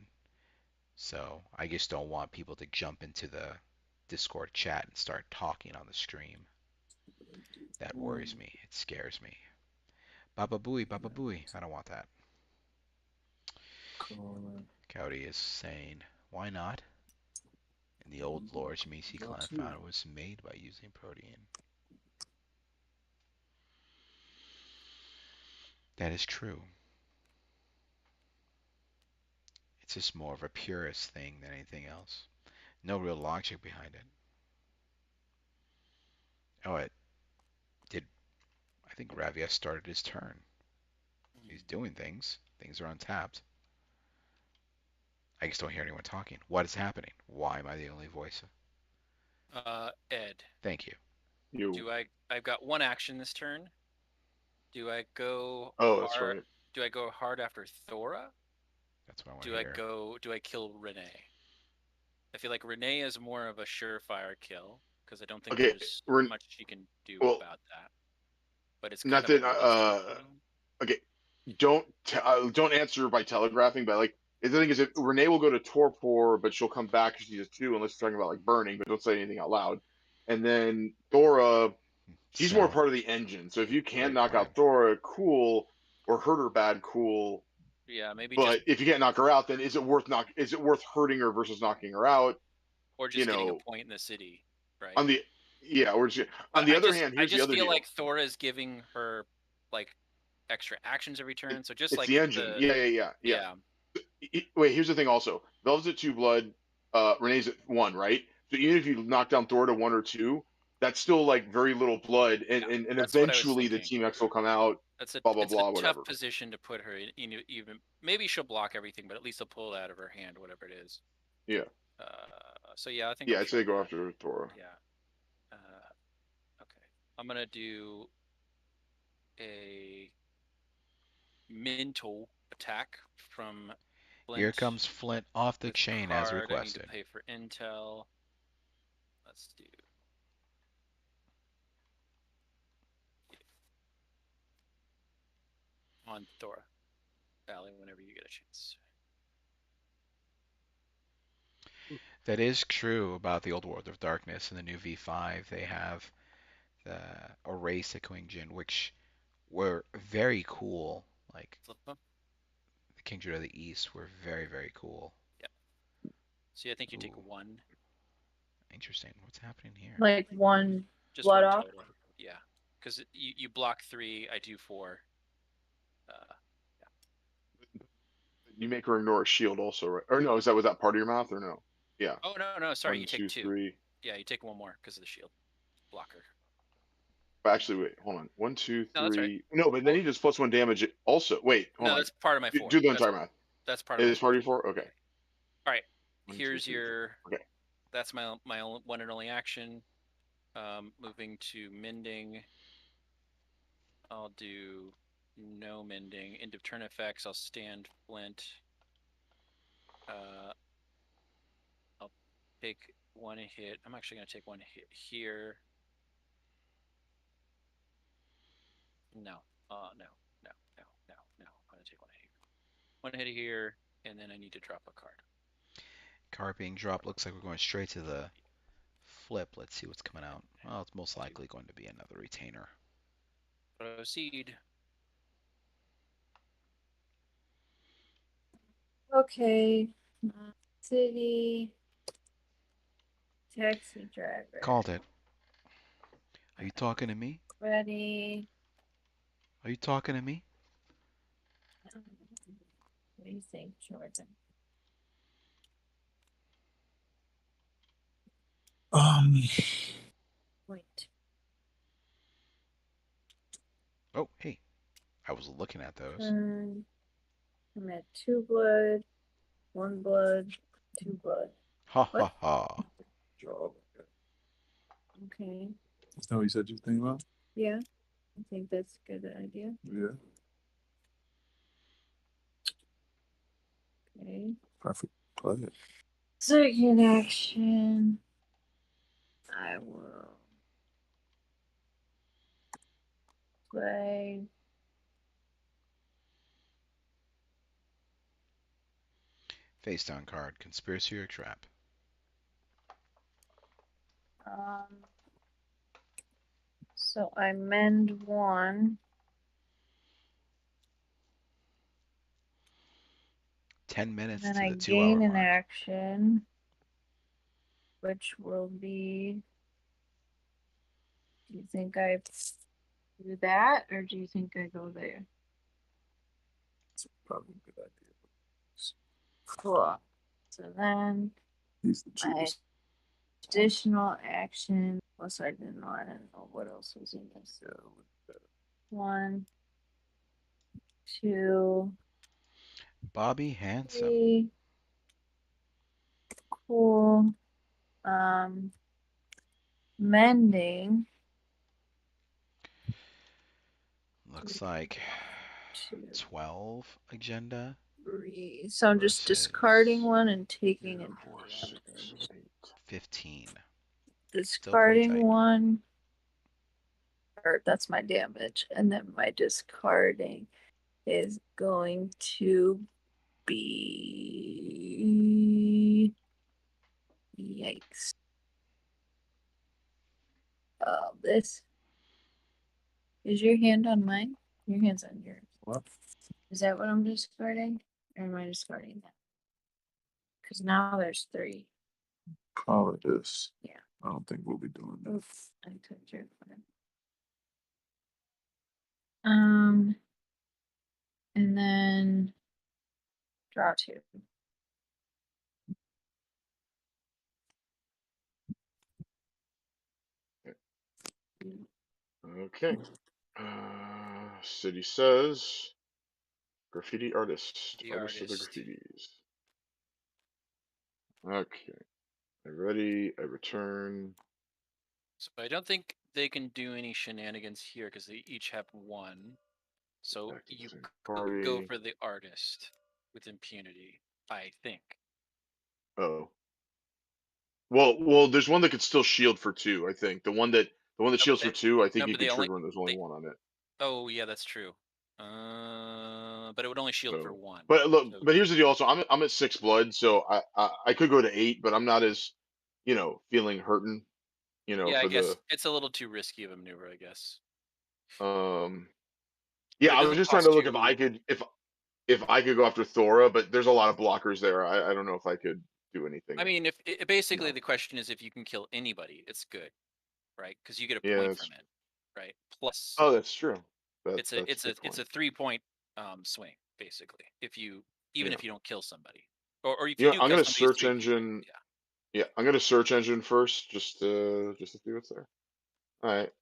so I just don't want people to jump into the Discord chat and start talking on the stream. That worries me. It scares me. Baba Booey, Baba Booey. I don't want that. Coyote is saying, why not? In the old lore, Shimizu clan found it was made by using protein. That is true. It's just more of a purist thing than anything else. No real logic behind it. Oh, it did. I think Ravyes started his turn. He's doing things. Things are untapped. I just don't hear anyone talking. What is happening? Why am I the only voice? Ed. Thank you. I've got one action this turn. Do I go Oh, hard? that's right. Do I go hard after Thora? That's what I want to hear. Do I kill Renee? I feel like Renee is more of a surefire kill because I don't think there's much she can do about that. But it's kind of okay. Don't answer by telegraphing, but like the thing is, if Renee will go to torpor, but she'll come back if she's a 2, unless you're talking about like burning, but don't say anything out loud. And then Thora, she's more part of the engine. So if you can knock out Thora, cool, or hurt her bad, cool. Yeah, maybe. But if you can't knock her out, then is it worth hurting her versus knocking her out? Or just getting a point in the city, right? On the other hand, here's the other deal. I just feel like Thora is giving her like extra actions every turn. So just it's like the engine. Yeah. Wait, here's the thing. Also, Velvet's at 2 blood. Renee's at 1, right? So even if you knock down Thor to 1 or 2, that's still like very little blood, and eventually the Team X will come out. That's a whatever. Tough position to put her in. Even maybe she'll block everything, but at least they'll pull it out of her hand, whatever it is. Yeah. So yeah, I think. Yeah, I'd say go after Thora. Yeah. Okay, I'm gonna do a mental attack from Flint. Here comes Flint off the chain as requested. I need to pay for intel. Let's do. On Thora. Valley, whenever you get a chance. That is true about the old World of Darkness and the new V5. They have the Erase the Quingjin, which were very cool. Like the Kingdom of the East were very, very cool. Yeah. See, I think you take 1. Interesting. What's happening here? Like 1 just blood 1 off? total. Yeah. Because you block 3, I do 4. You make her ignore a shield also, right? Or no, was that part of your mouth or no? Yeah. Oh, no. Sorry, 1, you take 2. 3. Yeah, you take 1 more because of the shield blocker. Actually, wait, hold on. 1, 2, 3. No, that's right. No, but then he just +1 damage. Also, wait, hold on. No, that's part of my 4. Do the entire math. That's part of. It is part of your 4. Okay. All right. 1, Here's 2, 3, your. 4. Okay. That's my one and only action. Moving to mending. I'll do no mending. End of turn effects. I'll stand Flint. I'll take 1 hit. I'm actually going to take 1 hit here. No. No. I'm going to take 1 hit here. 1 hit here, and then I need to drop a card. Card being dropped. Looks like we're going straight to the flip. Let's see what's coming out. Well, it's most likely going to be another retainer. Proceed. Okay. City. Taxi driver. Called it. Are you talking to me? Ready. Are you talking to me? What do you think, Jordan? Wait. Oh, hey. I was looking at those. I'm at 2 blood, 1 blood, 2 blood. Ha What? ha ha. Job. Okay. That's not what you said you think about? Yeah. I think that's a good idea. Yeah. Okay. Perfect. Play it. Second action. I will play. Face down card. Conspiracy or trap? So I mend 1. 10 minutes Then to I the 2-hour gain an mark. action, which will be. Do you think I do that, or do you think I go there? It's probably a good idea. Cool. So then He's the my cheapest. additional action. Plus, I didn't know. I didn't know what else was in this. Yeah. 1, 2, Bobby Handsome. 3. Cool. Mending. Looks like 2, 12 agenda 3. So I'm just versus discarding 1 and taking Yeah, it. 4, 6, 8. 15. Discarding tight. 1. Or that's my damage. And then my discarding is going to be. Yikes. This. Is your hand on mine? Your hand's on yours. What? Is that what I'm discarding? Or am I discarding that? Because now there's 3. Call it this. Yeah. I don't think we'll be doing that. Oops. I took your card. And then draw 2. Okay. City says graffiti artist. The Artist of the artist. graffitis. Okay. I'm ready. I return. So I don't think they can do any shenanigans here because they each have 1. So Back to the you same could go party. for the artist with impunity, I think. Oh. Well, there's one that could still shield for 2. I think the one that shields for 2. I think no, you but they could only- trigger when there's only they- 1 on it. Oh yeah, that's true. But it would only shield for So, 1. but look, So but here's the deal. Also, I'm at 6 blood, so I could go to 8, but I'm not as feeling hurting. yeah, I For guess the it's a little too risky of a maneuver, I guess. Yeah, But it I was doesn't just trying to cost look you. if I could go after Thora, but there's a lot of blockers there. I don't know if I could do anything. I mean, if basically No. the question is if you can kill anybody, it's good, right? Because you get a Yeah, point that's- from it, right? Plus, Oh, that's true. it's a it's a 3-point swing basically. If you even Yeah. if you don't kill somebody, or if you do I'm kill gonna somebody, it's search 3 points. engine. Yeah. Yeah, I'm gonna search engine first, just to see what's there. All right.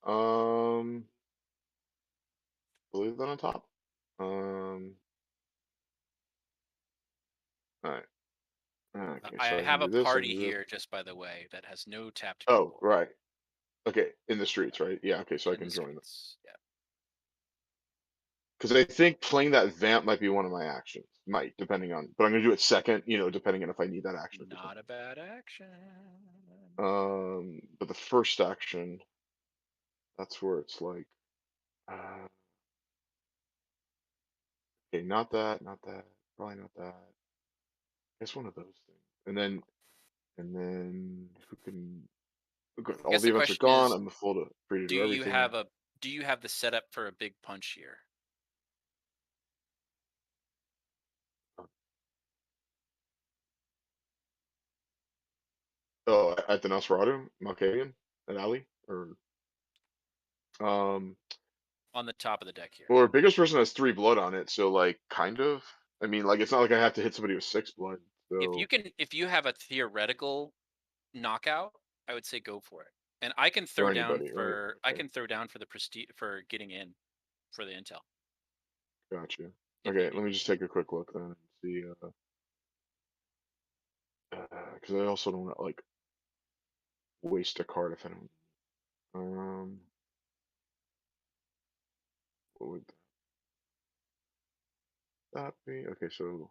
Believe that on top. All right. Okay, so I I can have a do this. I can party do this. here, just by the way, that has no tapped Oh, people right. Okay, in the streets, right? Yeah. Okay, so I in can the join them streets. Yeah. because I think playing that vamp might be one of my actions. Might, depending on, but I'm gonna do it second. Depending on if I need that action for Not a bad action. something. But the first action, that's where it's like, uh, okay, not that, probably not that. I guess one of those things, and then who can? Okay, I all guess the the events are question gone. is, I'm free to do do you everything. have the setup for a big punch here? Oh, at the Nosferatu, Malkavian, at Ali, or On the top of the deck here. well, our biggest person has 3 blood on it, so like, kind of. I mean, like, it's not like I have to hit somebody with 6 blood. So If you have a theoretical knockout, I would say go for it. And I can throw or down anybody, right? for Okay, the prestige for getting in for the intel. gotcha. Okay, let me just take a quick look then and see. Because I also don't want to like waste a card if I don't. What would that be? Okay, so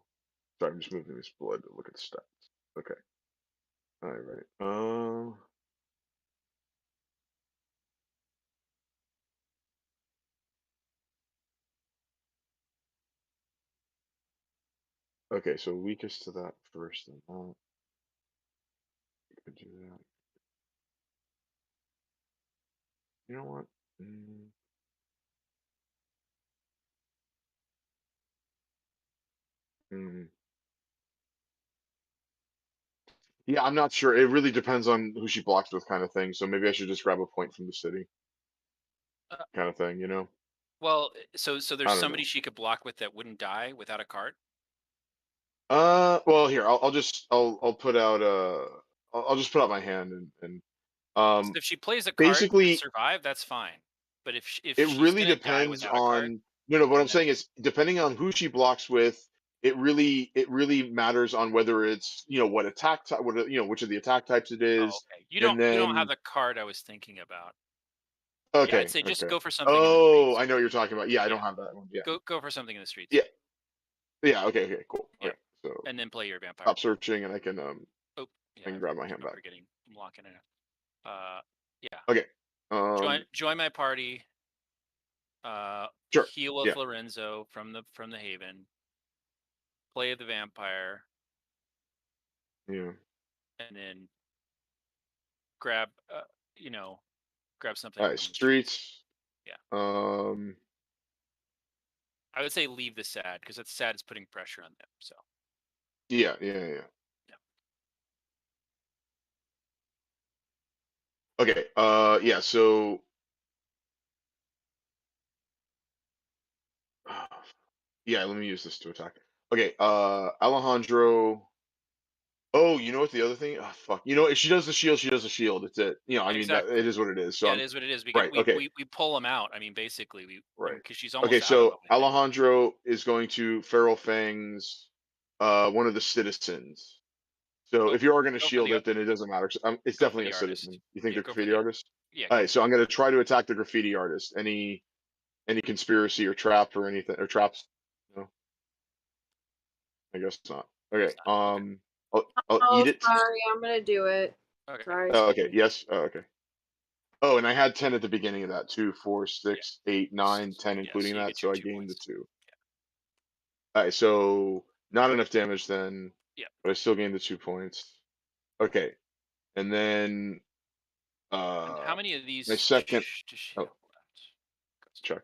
sorry, I'm just moving this blood to look at the stats. Okay. All right. Okay, so weakest to that first, and that. Could do that. You know what? Yeah, I'm not sure. It really depends on who she blocks with, kind of thing. So maybe I should just grab a point from the city, Uh, kind of thing. You know? Well, so I there's don't somebody know. she could block with that wouldn't die without a card. Well, here I'll put out I'll just put out my hand and So if she plays a card to basically survive, that's fine. But if it she's really gonna die depends without a card, on no what then I'm saying is depending on who she blocks with, it really matters on whether it's what attack type what which of the attack types it oh, is, okay. and You don't have then the card I was thinking about. Yeah, I'd okay say just okay go for something in the oh streets. I know what you're talking about. Yeah, I Yeah, don't have that one. Yeah, go for something in the streets. yeah, yeah. Okay, cool. Yeah, Okay, so and then play your vampire. stop searching and I can Oh, I yeah, can grab my hand I'm back. forgetting. I'm locking it. Yeah. Okay. Join my party. Sure. Heal with Yeah. Lorenzo from the Haven. Play the vampire. Yeah. And then grab grab something All right. from the streets. Streets. Yeah. I would say leave the sad because it's sad is putting pressure on them. So. Yeah. Okay. Yeah. So. Yeah. Let me use this to attack. Okay. Alejandro. Oh, you know what the other thing? Oh, fuck. You know, if she does the shield, she does the shield. It's it. I mean that it Exactly. is what it is. So Yeah, I'm it is what it is. right. Okay. We pull them out. I mean, basically, Right. because she's Okay. almost out of So them. I think. Alejandro is going to Feral Fangs, one of the citizens. So Go if you are going to go for shield the it, then it doesn't matter. It's go for definitely the a artist. citizen. You think Yeah, the go for graffiti the artist? yeah. All right, so I'm going to try to attack the graffiti artist. Any conspiracy or trap or anything or traps? No, I guess not. Okay. Guess not. Okay. I'll Oh, eat it. sorry, I'm gonna do it. Okay. Sorry. Oh, okay. Yes. Oh, okay. Oh, and I had 10 at the beginning of that. 2, 4, Yeah. 6, 8, 9, 10, Yeah. So including you that. get your So I 2 gained the points. 2. All right. So not enough damage then. Yeah. But I still gained the 2 points. Okay. And then And how many of these my second. does she Oh, have left? check.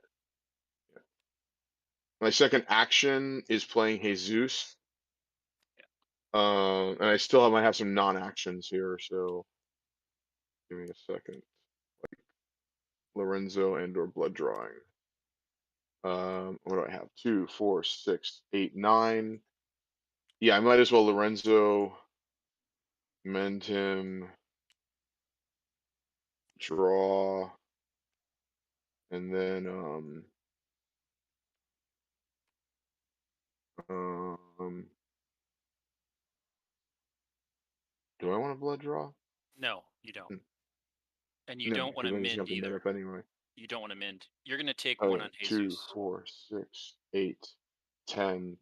My second action is playing Jesus. And I still might have some non-actions here, so give me a second. Like Lorenzo and or blood drawing. What do I have? 2, 4, 6, 8, 9. Yeah, I might as well Lorenzo, mend him, draw, and then do I want to blood draw? No, you don't. And you No, don't want because to I'm just mend gonna mend either. up anyway. You don't want to mend. You're gonna take one Okay, on 2, Jesus. 4, 6, 8, 10.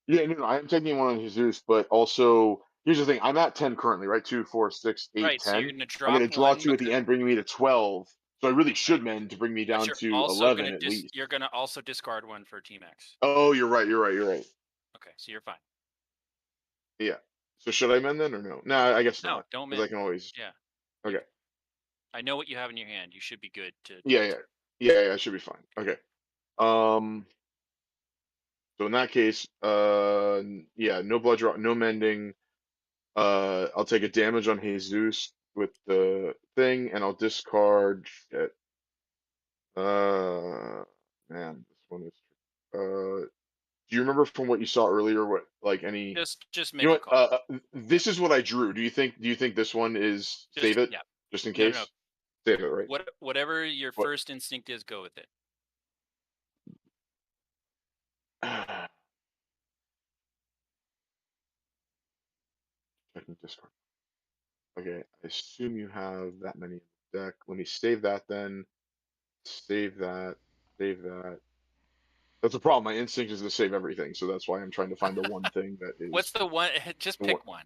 Yeah, no, I am taking one on Jesus, but also here's the thing: I'm at 10 currently, right? 2, 4, 6, 8, Right. So 10. you're gonna I'm going drop to draw one 2 at the because end, bringing me to 12. So I really right. should mend to bring me But down you're to also 11 gonna at least. you're gonna also discard one for Team X. Oh, you're right. Okay, so you're fine. Yeah. So should I mend then or no? No, I guess No, not, don't because I mend. can always. Yeah. Okay. I know what you have in your hand. You should be good to. Yeah, I should be fine. Okay. So in that case, yeah, no blood draw, no mending. I'll take a damage on Jesus with the thing, and I'll discard shit. Man, this one is. Do you remember from what you saw earlier? What like any? Just You make know a what? call. This is what I drew. Do you think this one is Just save it yeah. just in No, case? Save it, right? Whatever your What? first instinct is, go with it. Checking Discord. Okay, I assume you have that many in the deck. Let me save that then. Save that. Save that. That's the problem. My instinct is to save everything, so that's why I'm trying to find the one thing that is What's the one? Just the pick one.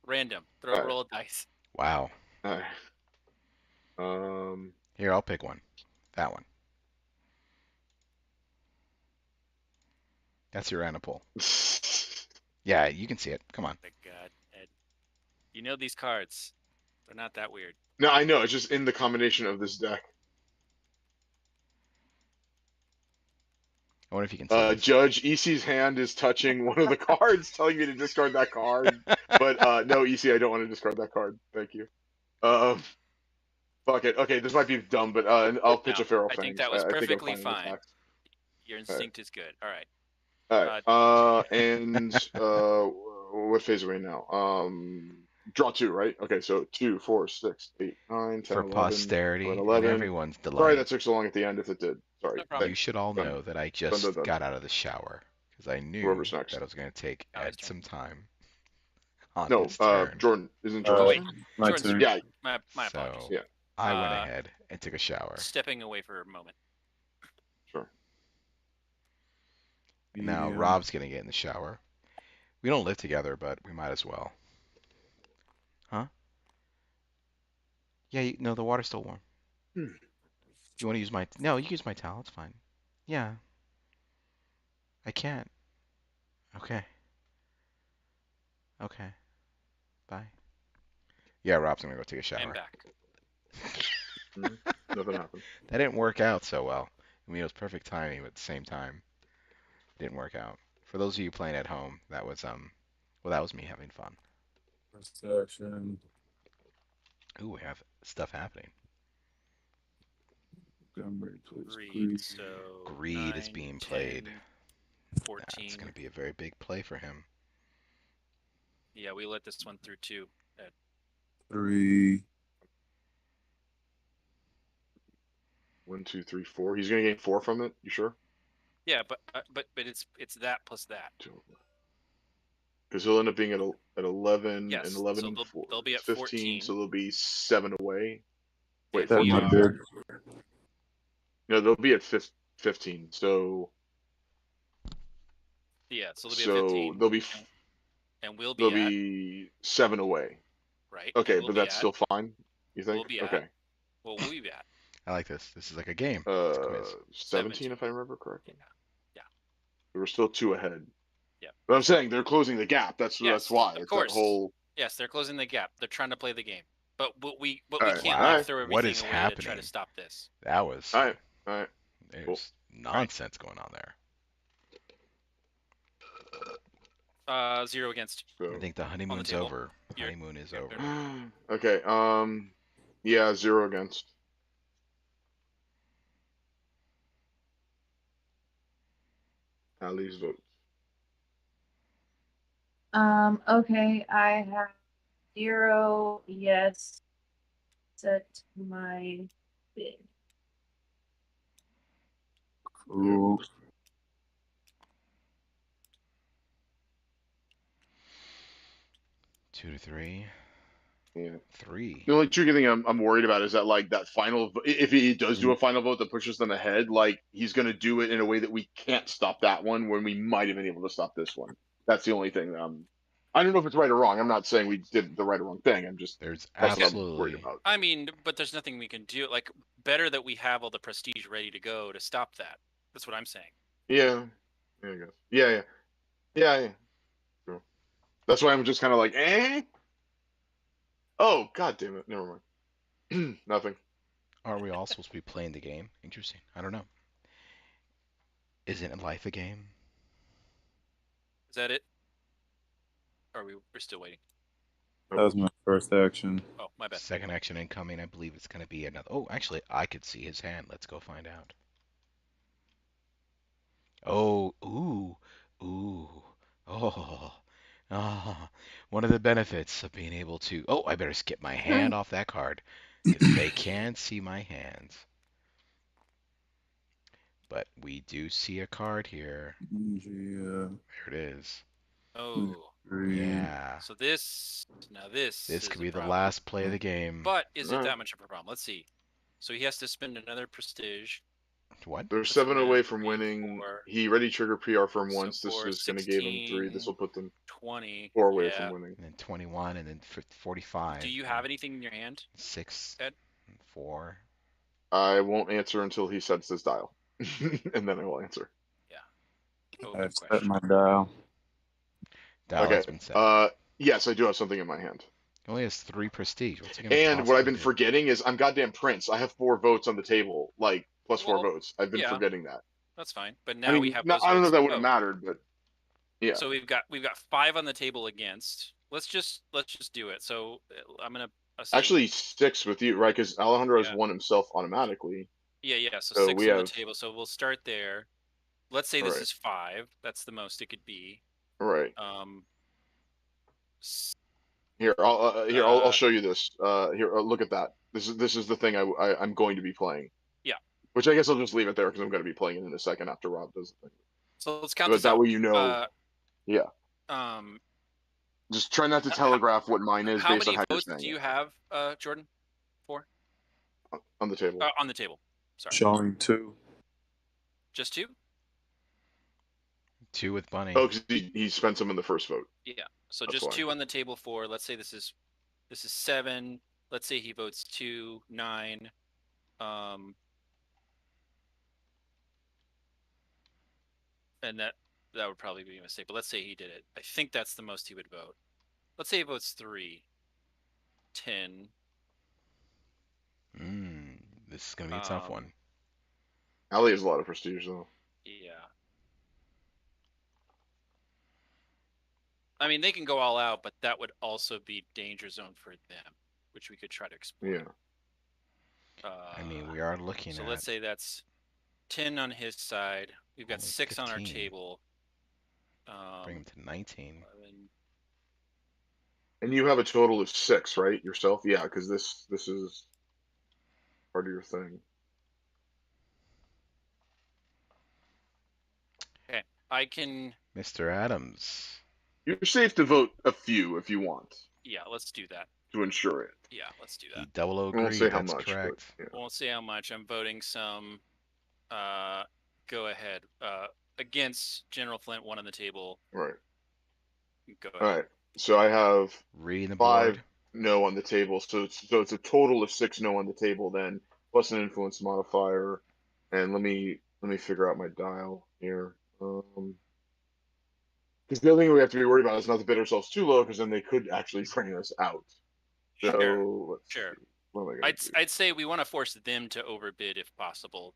Random. Throw Alright. roll a dice. Wow. Alright. Here, I'll pick one. That one. That's your Anipole. Yeah, you can see it. Come on. My God, Ed. You know these cards. They're not that weird. No, I know. It's just in the combination of this deck. I wonder if you can see this. Judge, EC's hand is touching one of the cards, telling me to discard that card. But no, EC, I don't want to discard that card. Thank you. Fuck it. Okay, this might be dumb, but I'll pitch a Feral I Fangs. think that was I think I'm perfectly fine with fine. attacks. Your instinct is good. All right. Alright. And what phase are we in now? Draw 2, right? Okay, so 2, 4, 6, 8, 9, 10, For 11, posterity 11, and 11. everyone's Sorry delight. that took so long at the end if it did. Sorry. No problem. You should all Done. know that I Done, just done, done. got out of the shower because I knew Whoever's next. that it was going to take Howard's Ed turn. some time on No, his turn. Jordan. Isn't Jordan's wait. turn? My Jordan's turn. Yeah. My apologies. So Yeah. I went ahead and took a shower. Stepping away for a moment. Sure. Now Medium. Rob's going to get in the shower. We don't live together, but we might as well. Huh? Yeah, no, the water's still warm. You want to use my... No, you can use my towel. It's fine. Yeah. I can't. Okay. Okay. Bye. Yeah, Rob's going to go take a shower. And back. Nothing happened. That didn't work out so well. I mean, it was perfect timing, but at the same time, it didn't work out. For those of you playing at home, that was well, that was me having fun. First action. Ooh, we have stuff happening. Montgomery plays Greed. So Greed is 9, being 10, played. 14. That's going to be a very big play for him. Yeah, we let this one through too. 3. 1, 2, 3, 4. He's gonna gain 4 from it. You sure? Yeah, but it's that plus that. Because he'll end up being at 11 Yes, and 11 so and they'll- 4. they'll be at 15, 14. so there'll be 7 away. Wait, And we 14. are- No, they'll be at 15. So Yeah, so they'll be at 15. they'll be And we'll they'll be at be 7 away. right. Okay, and we'll but be that's at, still fine. You think? We'll be at- Okay. Well, we'll be at. I like this. This is like a game. It's a quiz. 17 if I remember correctly. Yeah. We're still 2 ahead. Yeah. But I'm saying they're closing the gap. That's why. Of It's course. that whole. Yes, they're closing the gap. They're trying to play the game. But we Alright, can't alright. like throw everything What is away to try happening? to stop this. That was... All right. There's Cool. nonsense going on there. 0 against. So. I think the honeymoon's table. over. You're- Honeymoon is you're over. Okay. Yeah, 0 against. Allie's vote. Okay, I have 0 yes set my bid. Cool. Two to 3. Yeah. 3. The only tricky thing I'm worried about is that like that final. If he does do a final vote that pushes them ahead, like he's going to do it in a way that we can't stop that one when we might have been able to stop this one. That's the only thing. I don't know if it's right or wrong. I'm not saying we did the right or wrong thing. I'm just There's that's what I'm absolutely... worried about. I mean, but there's nothing we can do. Like, better that we have all the prestige ready to go to stop that. That's what I'm saying. Yeah. Yeah, I guess. Yeah. Sure. That's why I'm just kind of like, eh. Oh, god damn it. Never mind. Nothing. Are we all supposed to be playing the game? Interesting. I don't know. Isn't life a game? Is that it? Or we're still waiting? That was my first action. Oh, my bad. Second action incoming. I believe it's going to be another... Oh, actually, I could see his hand. Let's go find out. Oh, ooh. Oh. One of the benefits of being able to... Oh, I better skip my hand off that card. Because they can see my hands. But we do see a card here. Yeah. There it is. Oh. 3. Yeah. So this Now this could is be a the problem. last play of the game. But is it Alright. that much of a problem? Let's see. So he has to spend another prestige. What? They're Puts 7 him away at from 3, winning. 4. He ready trigger PR from So once. This 4, is going to give him 3. 16, This will put them 20. 4 away Yeah. from winning. And then 21, and then 45. Do you have anything in your hand? 6, Ed? 4. I won't answer until he sets his dial, and then I will answer. Oh, I've good set question. my dial. Dial Okay. has been set. Yes, I do have something in my hand. He only has 3 prestige. What's he gonna And what I've possibly been do? forgetting is I'm goddamn Prince. I have 4 votes on the table, like plus 4 Well, votes. I've been yeah. forgetting that. That's fine. But now I mean, we have no, those I don't know votes if that to would have vote. mattered, but yeah. So we've got 5 on the table against. Let's just do it. So I'm gonna assign. Actually, 6 with you, right? Because Alejandro has Yeah. won himself automatically. Yeah. So So 6 we on have- the table. So we'll start there. Let's say this Right. is 5. That's the most it could be. Right. S- Here, I'll show you this. Here, look at that. This is the thing I'm going to be playing. Yeah. Which I guess I'll just leave it there because I'm going to be playing it in a second after Rob does the thing. So let's count But this that out. way you know. Yeah. Just try not to telegraph what mine is How based on many how you're votes saying do you it. have, Jordan? 4? On the table. On the table. Sorry. Showing 2. Just 2? 2 with Bunny. Oh, because he spent some in the first vote. Yeah. So That's just why. 2 on the table for. Let's say this is 7. Let's say he votes 2, 9. And that would probably be a mistake. But let's say he did it. I think that's the most he would vote. Let's say he votes 3, 10. This is gonna be a tough one. Ali has a lot of prestige though. Yeah. I mean, they can go all out, but that would also be danger zone for them, which we could try to explore. Yeah. I mean, we are looking at. So let's say that's 10 on his side. We've got Only 6 on our 15. table. Bring him to 19. 11. And you have a total of 6, right? Yourself? Yeah, because this is part of your thing. Okay, I can. Mr. Adams. You're safe to vote a few if you want Yeah, let's do that. to ensure it. Yeah, let's do He that. double I won't agreed. say how That's much, correct. but yeah. Won't say how much. I'm voting some. Go ahead. Against General Flint, 1 on the table. Right. Go ahead. All right. So I have Reading the 5 board. no on the table. So it's a total of 6 no on the table then, plus an influence modifier. And let me figure out my dial here. Because the other thing we have to be worried about is not to bid ourselves too low, because then they could actually bring us out. So let's Sure. see. What am I gonna do? I'd say we want to force them to overbid if possible.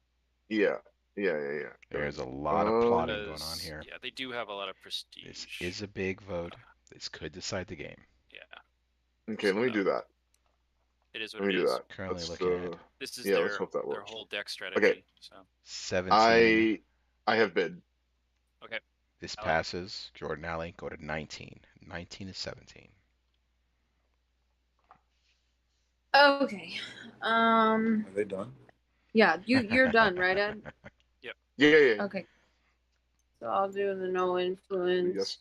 Yeah. There's a lot of plotting going on Because, here. Yeah, they do have a lot of prestige. This is a big vote. This could decide the game. Yeah, Okay, let me do that. it is what Let me it do is. that. Currently Let's, looking at This is yeah, their, let's hope that their works. whole deck strategy. So 17. I have bid. okay. This Alec? passes. Jordan Alley, go to 19. 19 is 17. Okay. Are they done? Yeah, you're done, right, Ed? Yeah. Okay. So I'll do the no influence. Yes.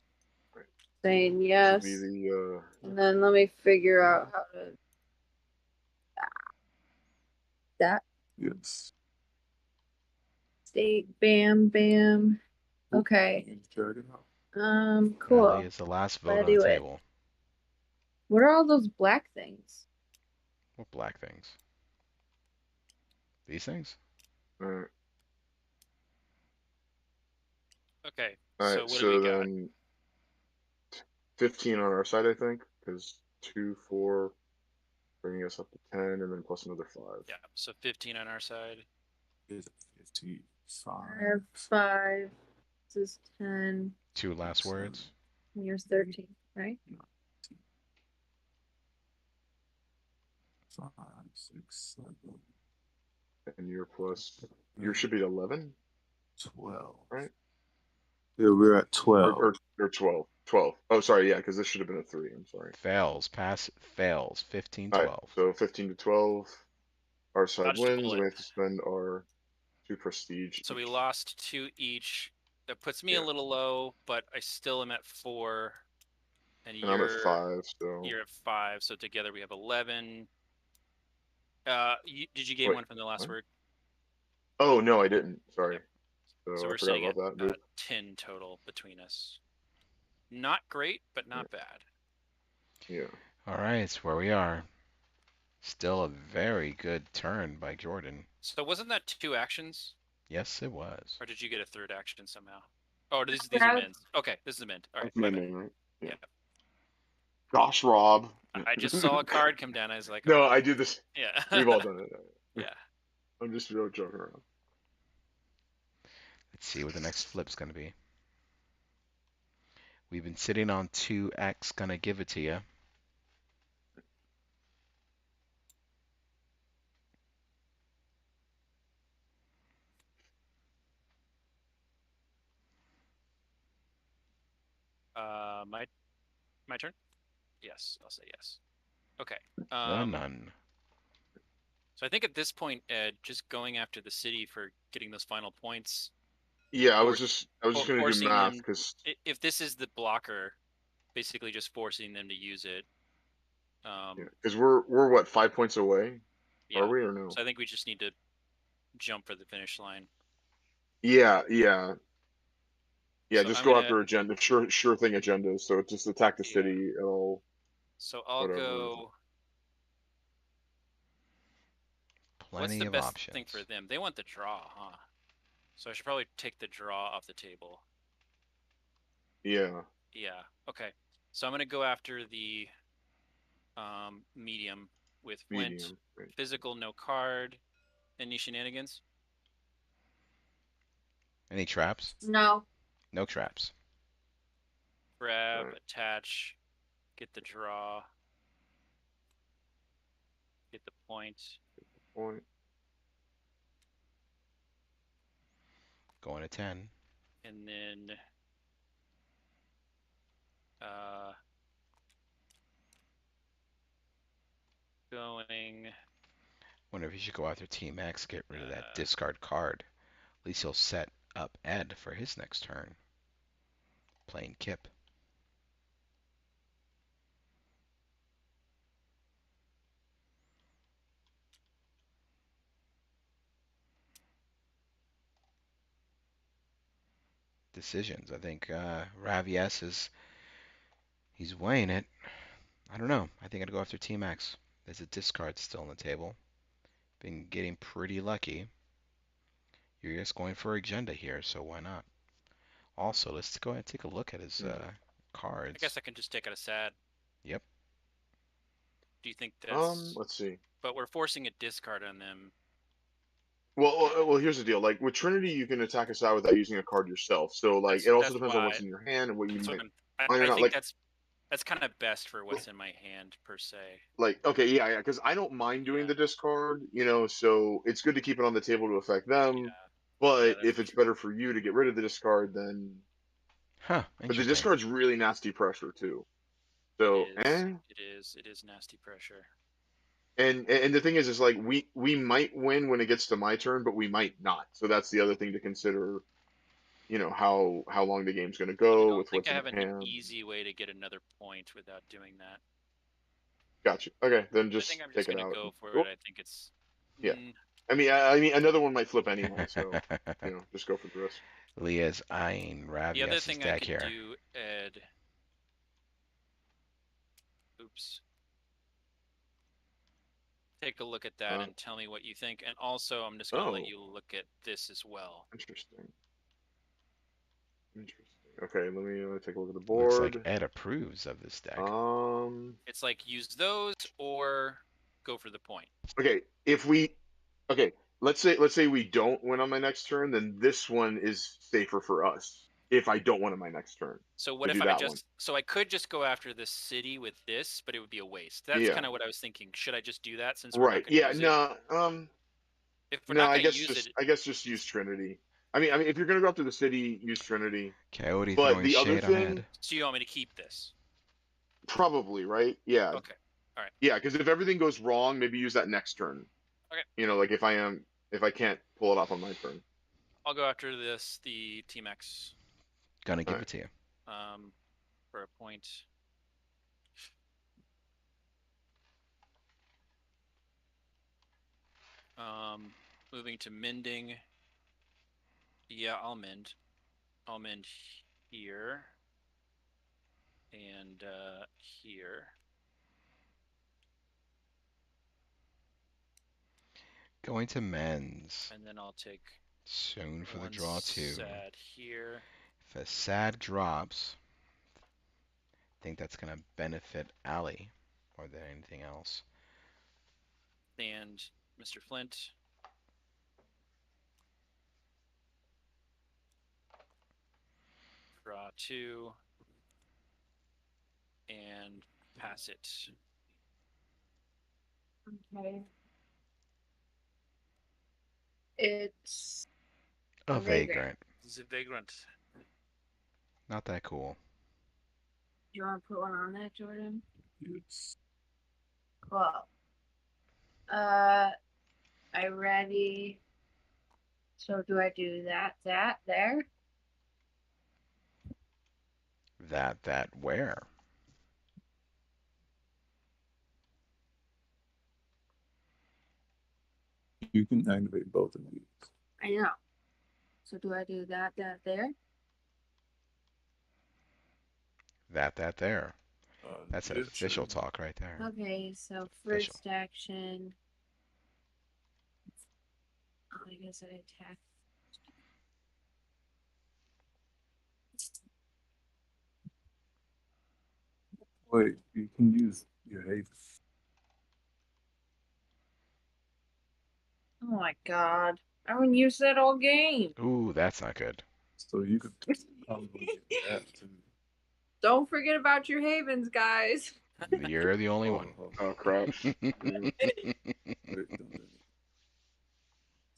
Saying This yes. will be the, And then let me figure out how to. That Yes. state. Bam. Okay. You carried it out. Cool. Alley is the last vote Let's on the do it. table. What are all those black things? What black things? These things? Alright. Okay. Alright, So what so do we got? then 15 on our side, I think, because 2, 4, bringing us up to 10, and then plus another 5. Yeah. So 15 on our side. Is it 15? I have 5. This is 10. 2 last words. And yours 13, right? 5, 6, 7, And you're plus, you should be 11, 12. right? Yeah, we're at 12. Or 12. 12. Oh, sorry, yeah, because this should have been a 3. I'm sorry. Fails. Fails. 15, All 12. right, so 15 to 12. Our side Dodged a wins. bullet. We have to spend our 2 prestige. So we each. lost 2 each. That puts me Yeah. a little low, but I still am at 4. And And I'm at 5, so. You're at 5, so together we have 11. Did you gain Wait, one from the last what? word? Oh no, I didn't. Sorry. Okay. So So I we're forgot sitting about at that. But 10 total between us. Not great, but not bad. yeah. All right, it's where we are. Still a very good turn by Jordan. So wasn't that 2 actions? Yes, it was. Or did you get a 3rd action somehow? Oh, these are No. mends. Okay, this is a mend. All right, That's my my bad. name, right? Yeah. Gosh, Rob. I just saw a card come down. I was like, No, oh. I do this. Yeah. We've all done it. Yeah. I'm just joking around. Let's see what the next flip's going to be. We've been sitting on 2x, going to give it to you. My turn? Yes, I'll say yes. Okay. None. So I think at this point, Ed, just going after the city for getting those final points. Yeah, I Or- was just going to do forcing math them- because If this is the blocker, basically just forcing them to use it. we're what 5 points away? Yeah. Are we or no? So I think we just need to jump for the finish line. Yeah. So Just I'm go gonna- after agenda. Sure thing agendas. So just attack the Yeah. city. So I'll Whatever. go. What's Plenty the of best options. thing for them? They want the draw, huh? So I should probably take the draw off the table. Yeah. Yeah. Okay. So I'm gonna go after the medium with Flint. Medium. Right. Physical, no card. Any shenanigans? Any traps? No. No traps. Grab, Right. attach, get the draw, get the point. Point. Going to 10. And then going. Wonder if you should go after Team X, get rid of that Uh, discard card. At least he'll set up Ed for his next turn. Playing Kip. Decisions. I think Ravyes he's weighing it. I don't know. I think I'd go after Team X. There's a discard still on the table. Been getting pretty lucky. You're just going for agenda here, so why not? Also, let's go ahead and take a look at his cards. I guess I can just take out a sad. Yep. Do you think that's? Let's see. But we're forcing a discard on them. Well, here's the deal. Like with Trinity, you can attack us out without using a card yourself. So like it also That's depends on what's why- in your hand and what you That's what might. I not, think like- that's kind of best for what's in my hand per se. Like okay, yeah, because I don't mind doing Yeah. the discard, so it's good to keep it on the table to affect them. Yeah. But that's if it's better for you to get rid of the discard, then Huh. but the Interesting. discard's really nasty pressure too. So It is nasty pressure. and the thing is like we might win when it gets to my turn, but we might not. So that's the other thing to consider. How long the game's going to I go don't with think what's I in have your an hand. easy way to get another point without doing that. Gotcha. Okay, then just I think I'm take just it gonna out. go for Oh, it. I think it's. Yeah. Mm, I mean, another one might flip anyway, so just go for the risk. Leah's eyeing the other Ravyes' thing I deck could here. do, Ed. Oops. Take a look at that and tell me what you think. And also, I'm just gonna let you look at this as well. Interesting. Okay, let me take a look at the Looks board. like Ed approves of this deck. It's like use those or go for the point. Okay, let's say we don't win on my next turn, then this one is safer for us. If I don't win on my next turn. So what if I just? So I could just go after the city with this, but it would be a waste. That's kind of what I was thinking. Should I just do that since we're not gonna use it? If we're not gonna use it, I guess just use Trinity. I mean, if you're gonna go after the city, use Trinity. Coyote But throwing the other shade on thing, Ed. so you want me to keep this? probably right. Yeah. Okay. All right. Yeah, because if everything goes wrong, maybe use that next turn. Okay. Like if I can't pull it off on my turn. I'll go after the Team X. Gonna give it to you. For a point. Moving to mending. Yeah, I'll mend. I'll mend here and here. Going to men's. And then I'll take Soon for the one draw too. sad here. If a sad drops, I think that's going to benefit Allie more than anything else. And Mr. Flint. Draw 2. And pass it. Okay. It's A vagrant. vagrant. The vagrant. Not that cool. Do you want to put one on that, Jordan? Yes. Cool. I ready. So do I do that there? That where? You can activate both of these. I know. So do I do that there? That there. That's Yeah, official sure. talk right there. Okay, so Official. first action. Oh, I guess I attack. Wait, you can use your haven. Oh my god. I haven't used that all game. Ooh, that's not good. So you could probably get that too. Don't forget about your havens, guys. You're the only one. Oh crap! Wait, don't do that.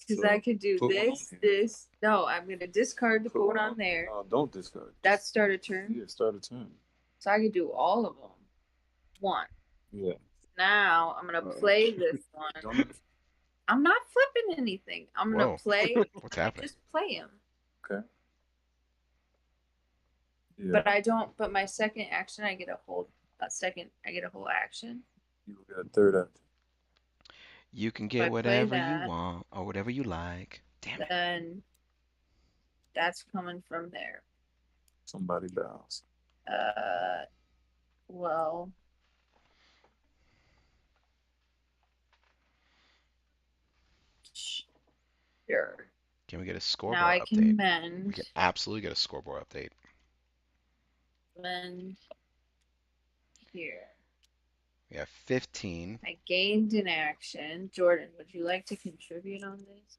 Because So, I could do put one on this, here. this. No, I'm going to discard to Put put one on there. No, don't discard. That's start a turn. Yeah, start a turn. So I could do all of them. One. Yeah. Now I'm going to play this one. Don't. I'm not flipping anything. I'm going Whoa. to play. What's happening? Just play him. Okay. Yeah. But I don't. But my second action, I get a whole action. You will get a third action. You can If I get play whatever you that, want or whatever you like. Damn it. then that's coming from there. Somebody bows. Well, sure. Can we get a scoreboard Now I update? can mend. We can absolutely get a scoreboard update. Mend here. We have 15. I gained an action. Jordan, would you like to contribute on this?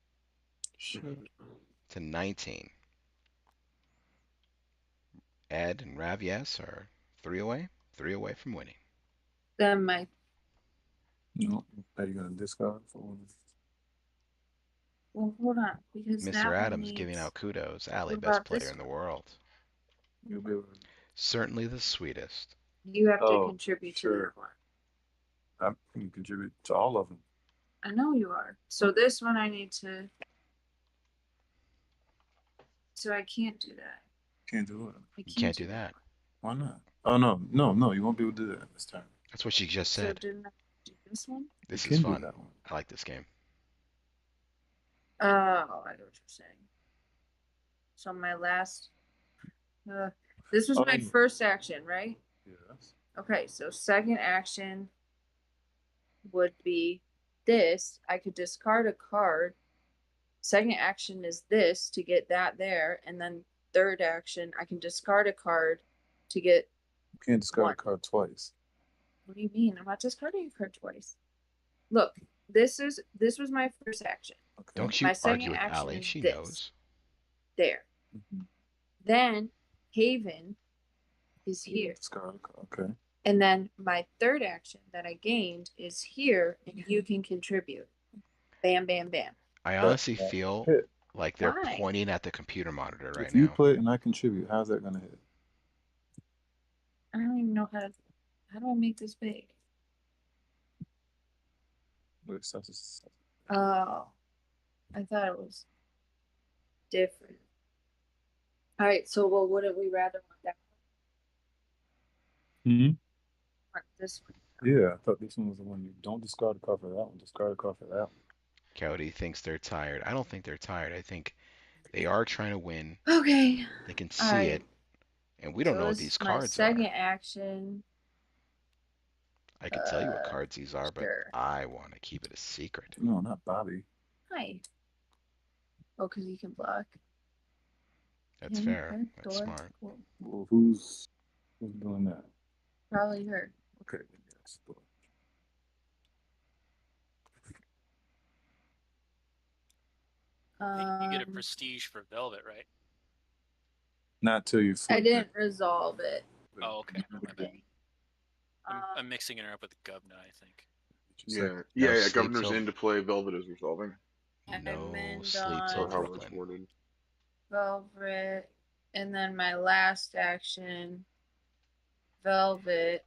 Sure. To 19. Ed and Ravyes are 3 away. 3 away from winning. Then my No. Are you gonna discard for one? well, hold on, because that Mr. one Adams giving needs- out kudos. Allie, What best about this player in the one? world. You'll be able to. Certainly the sweetest. You have to Oh, contribute to sure. that one. I can contribute to all of them. I know you are. So this one I need to. So I can't do that. Can't do it. I You can't do that. Why not? Oh no! You won't be able to do that this time. That's what she just So said. didn't I do this one? This You is can do fun. that one. I like this game. Oh, I know what you're saying. So my last. This was my first action, right? Yes. Okay, so second action would be this. I could discard a card. Second action is this to get that there, and then third action I can discard a card to get. You can't discard One. a card twice. What do you mean? I'm not discarding a card twice. Look, this was my first action. Okay. Don't you My second argue with action Allie. is She this. knows. There. Mhm. Then Haven is here. Discard a card. Okay. And then my third action that I gained is here, and you can contribute. Bam, bam, bam. I honestly feel Hit. like they're Why? pointing at the computer monitor right If you now. play and I contribute, how's that gonna hit? I don't even know how do I make this big? Wait, so- Oh, I thought it was different. All right, so well, wouldn't we rather want that Mhm. or this one? Yeah, I thought this one was the one you don't discard a card for that one. Discard a card for that one. Cody thinks they're tired. I don't think they're tired. I think they are trying to win. Okay. They can All see right. it, and we don't know what this these is my cards second are. action. I can tell you what cards these are, but Sure. I want to keep it a secret. No, not Bobby. Hi. Oh, because you can block. That's Him, fair. her, That's door. smart. Cool. Well, who's doing that? Probably her. Okay. Yes. I think you get a Um, prestige for Velvet, right? Not till you flip I didn't it. resolve it. Oh, okay. My bad. Um, I'm mixing her up with Govna, I think. Yeah. sleep Governor's till- in to play. Velvet is resolving. No Admin sleep till Or done. how it's Brooklyn. worded. Velvet, and then my last action, Velvet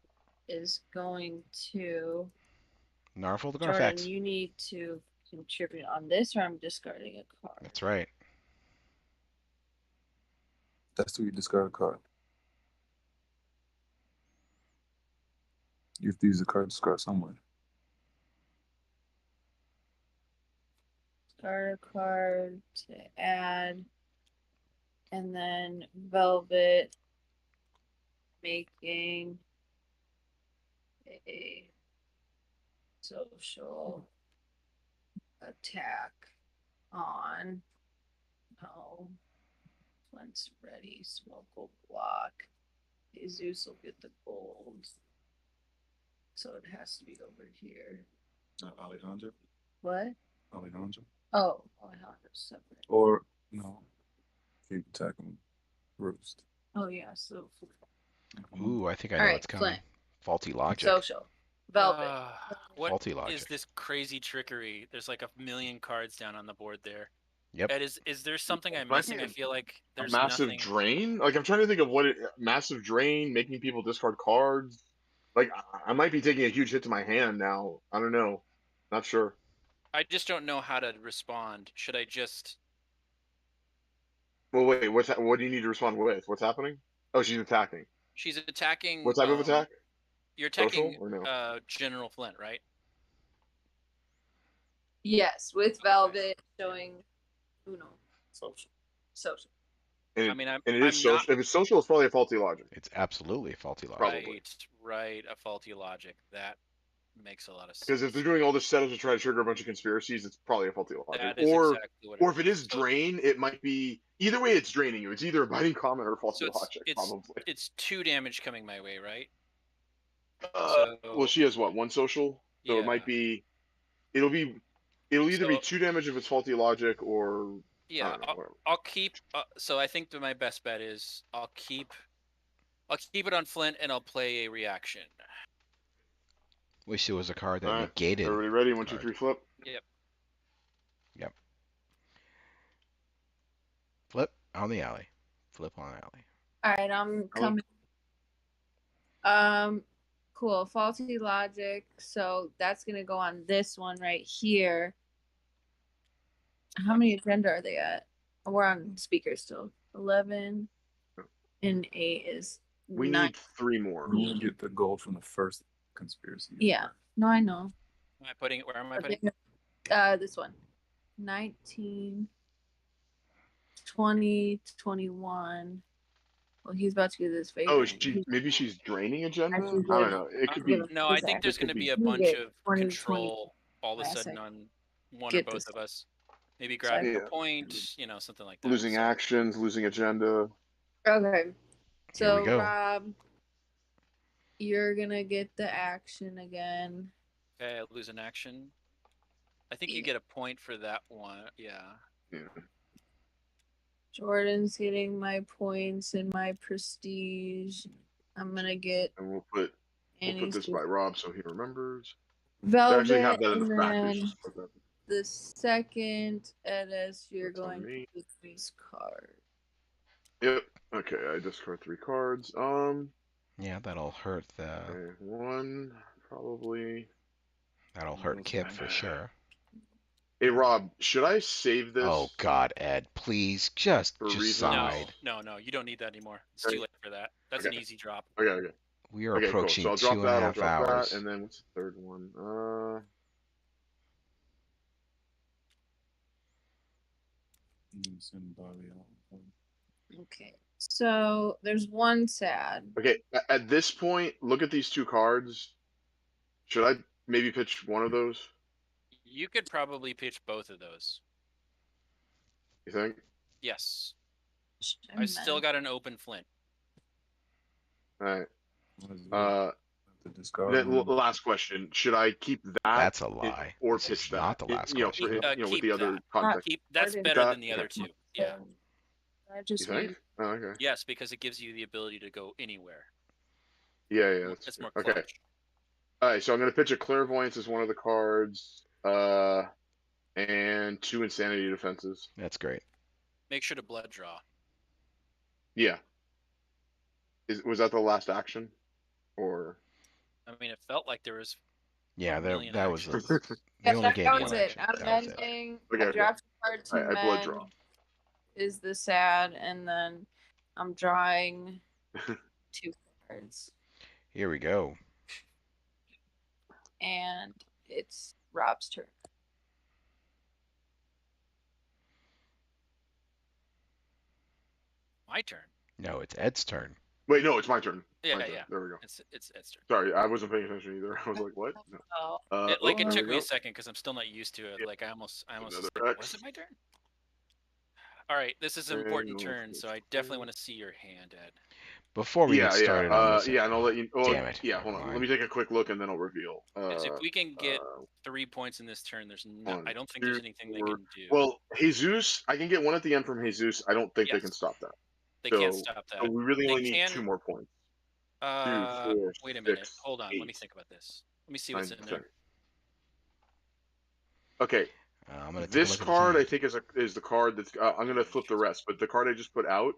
is going to. Narful the Jordan, Garfax. you need to contribute on this, or I'm discarding a card. That's right. That's where you discard a card. You have to use a card discard somewhere. Discard a card to add, and then Velvet making a social attack on. Oh, once ready, smoke will block. Jesus will get the gold. So it has to be over here. Alejandro? What? Alejandro? Oh, Alejandro's separate. Or, no. Keep attacking Roost. Oh, yeah, so. Ooh, I think I know Alright, what's coming. Flint. Faulty logic. Social. Velvet. What Faulty is logic. this crazy trickery? There's like 1,000,000 cards down on the board there. Yep. Ed, is there something I'm But I missing? think I feel like A there's massive nothing. drain? Like, I'm trying to think of massive drain, making people discard cards. Like, I might be taking a huge hit to my hand now. I don't know. Not sure. I just don't know how to respond. Should I just? Well, wait, what do you need to respond with? What's happening? Oh, she's attacking. She's attacking. What type of attack? You're Social attacking or no? General Flint, right? Yes, with Velvet showing Uno. Social. Social. And I mean, and it is I'm social. not- If it's social, it's probably a faulty logic. It's absolutely a faulty logic. Probably. Right. A faulty logic. That makes a lot of sense. Because if they're doing all this setup to try to trigger a bunch of conspiracies, it's probably a faulty logic. That is Or exactly what. or if it is drain, it might be either way. It's draining you. It's either a biting comment or a faulty So logic. it's Probably. it's 2 damage coming my way, right? Well, she has what, one social, so it might be. It'll either be So- 2 damage if it's faulty logic, or I Yeah, don't know, whatever. I'll keep. So I think that my best bet is I'll keep it on Flint and I'll play a reaction. Wish there was a card that All right, negated. everybody ready? 1, 2, card. 3, flip. Yep. Flip on the alley. Flip on the alley. Alright, I'm coming. Cool. Faulty logic. So that's gonna go on this one right here. How many agenda are they at? We're on speaker still. 11 and 8 is We 9. need 3 more. You get the gold from the first conspiracy. Yeah. No, I know. Am I putting it? Where am I putting? This one. 19, 20, 21. Well, he's about to get his favorite. Oh, maybe she's draining agenda. I don't know. It could be. No, I think there's going to be a You bunch get of 20, control all of a last sudden second. on one or Get both this. of us. Maybe grabbing a Yeah. point, something like that. Losing So- actions, losing agenda. Okay. Here So, we go. Rob, you're going to get the action again. Okay, I lose an action. I think you get a point for that one. Yeah. Yeah. Jordan's getting my points and my prestige. I'm going to get And we'll put Annie's this by Rob so he remembers. I Velvet, actually have that in and the factory. then Just put that. the second Edis, you're That's on going me. to this card. Yep. Okay, I discard 3 cards. Yeah, that'll hurt the. Okay, 1 probably. That'll hurt Kip for sure. Hey Rob, should I save this? Oh God, Ed, please just For reasons- decide. No, you don't need that anymore. It's Okay. too late for that. That's an Okay. easy drop. Okay. We are Okay, cool. approaching So I'll drop 2.5 that. I'll drop hours. that, and then what's the third one? Send Bobby out. Okay. So there's one sad. Okay, at this point, look at these two cards. Should I maybe pitch one of those? You could probably pitch both of those. You think? Yes. I still got an open flint. All right. The discard. Then last question: should I keep that? That's a lie. Or This pitch is that? not the last You know, question. for, with Keep the other that. context. That's Keep better that? than the other two. Yeah. I just You think? Oh, okay. Yes, because it gives you the ability to go anywhere. Yeah, yeah. It's more okay. clutch. All right, so I'm gonna pitch a clairvoyance as one of the cards, and 2 insanity defenses. That's great. Make sure to blood draw. Yeah. Was that the last action, or? I mean, it felt like there was. Yeah, million that was actions. they Yeah, only that gave you was one it. action. I'm That was it. mending. Okay, I okay. dropped a card to All right, I blood mend. draw. Is the sad, and then I'm drawing 2 cards, Here we go. and it's Rob's turn. My turn. No, it's Ed's turn. Wait, no, it's my turn. Yeah, My turn. yeah. There we go. It's Ed's turn. Sorry, I wasn't paying attention either. I was like, what? No. Oh, It there took we me a go. second because I'm still not used to it. Yeah. Like I almost Another was like, X. was it my turn? All right, this is an important And turn, so I definitely want to see your hand, Ed. Before we get started on this, yeah, and I'll let you. Oh, damn it. Yeah, Never hold on. mind. Let me take a quick look and then I'll reveal. 'Cause if we can get uh, 3 points in this turn, there's no. 1, I don't think there's 2, anything they 4. can do. Well, Jesus, I can get 1 at the end from Jesus. I don't think they can Yes. stop that. They so, can't stop that. So we really They only need can- 2 more points. 2, 4, Wait a minute. 6, Hold on. 8, Let me think about this. Let me see what's 9, in 10. there. Okay. I'm gonna take a This look at the card, I hand. think, is the card that's. I'm gonna flip the rest, but the card I just put out.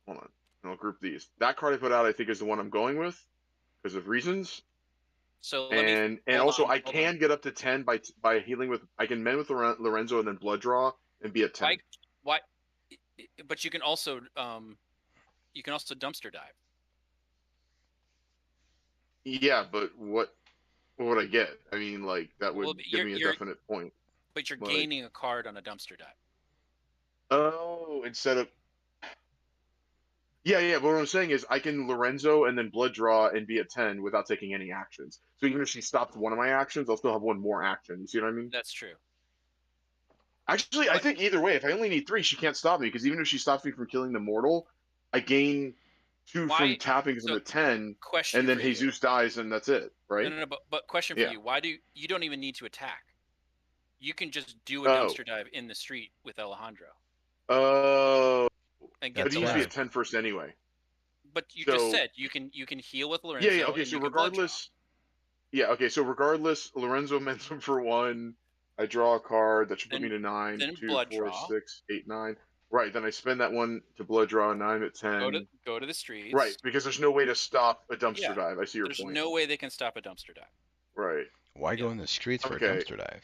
Hold on. I'll group these. That card I put out, I think, is the one I'm going with because of reasons. So And also I can get up to 10 by healing with. I can mend with Lorenzo and then blood draw and be at 10. Why? But you can also dumpster dive. Yeah, but what would I get? I mean, like that would give me a definite point. But you're gaining a card on a dumpster dive. Oh, instead of. Yeah, but what I'm saying is I can Lorenzo and then blood draw and be at 10 without taking any actions. So even if she stops one of my actions, I'll still have 1 more action. You see what I mean? That's true. Actually, I think either way, if I only need 3, she can't stop me because even if she stops me from killing the mortal, I gain 2 from tapping because I'm at 10, and then Jesus dies and that's it, right? No. But question for you: why do you don't even need to attack? You can just do a dumpster dive in the street with Alejandro. Oh. And But he needs to be at 10 first anyway. But you just said you can heal with Lorenzo. Yeah. Okay. So regardless, Lorenzo mends him for 1. I draw a card that should put me to 9. Then 2, blood 4, draw. 6, 8, 9. Right. Then I spend that 1 to blood draw 9 at 10. Go to the streets. Right, because there's no way to stop a dumpster dive. I see your point. There's no way they can stop a dumpster dive. Right. Why go in the streets for a dumpster dive?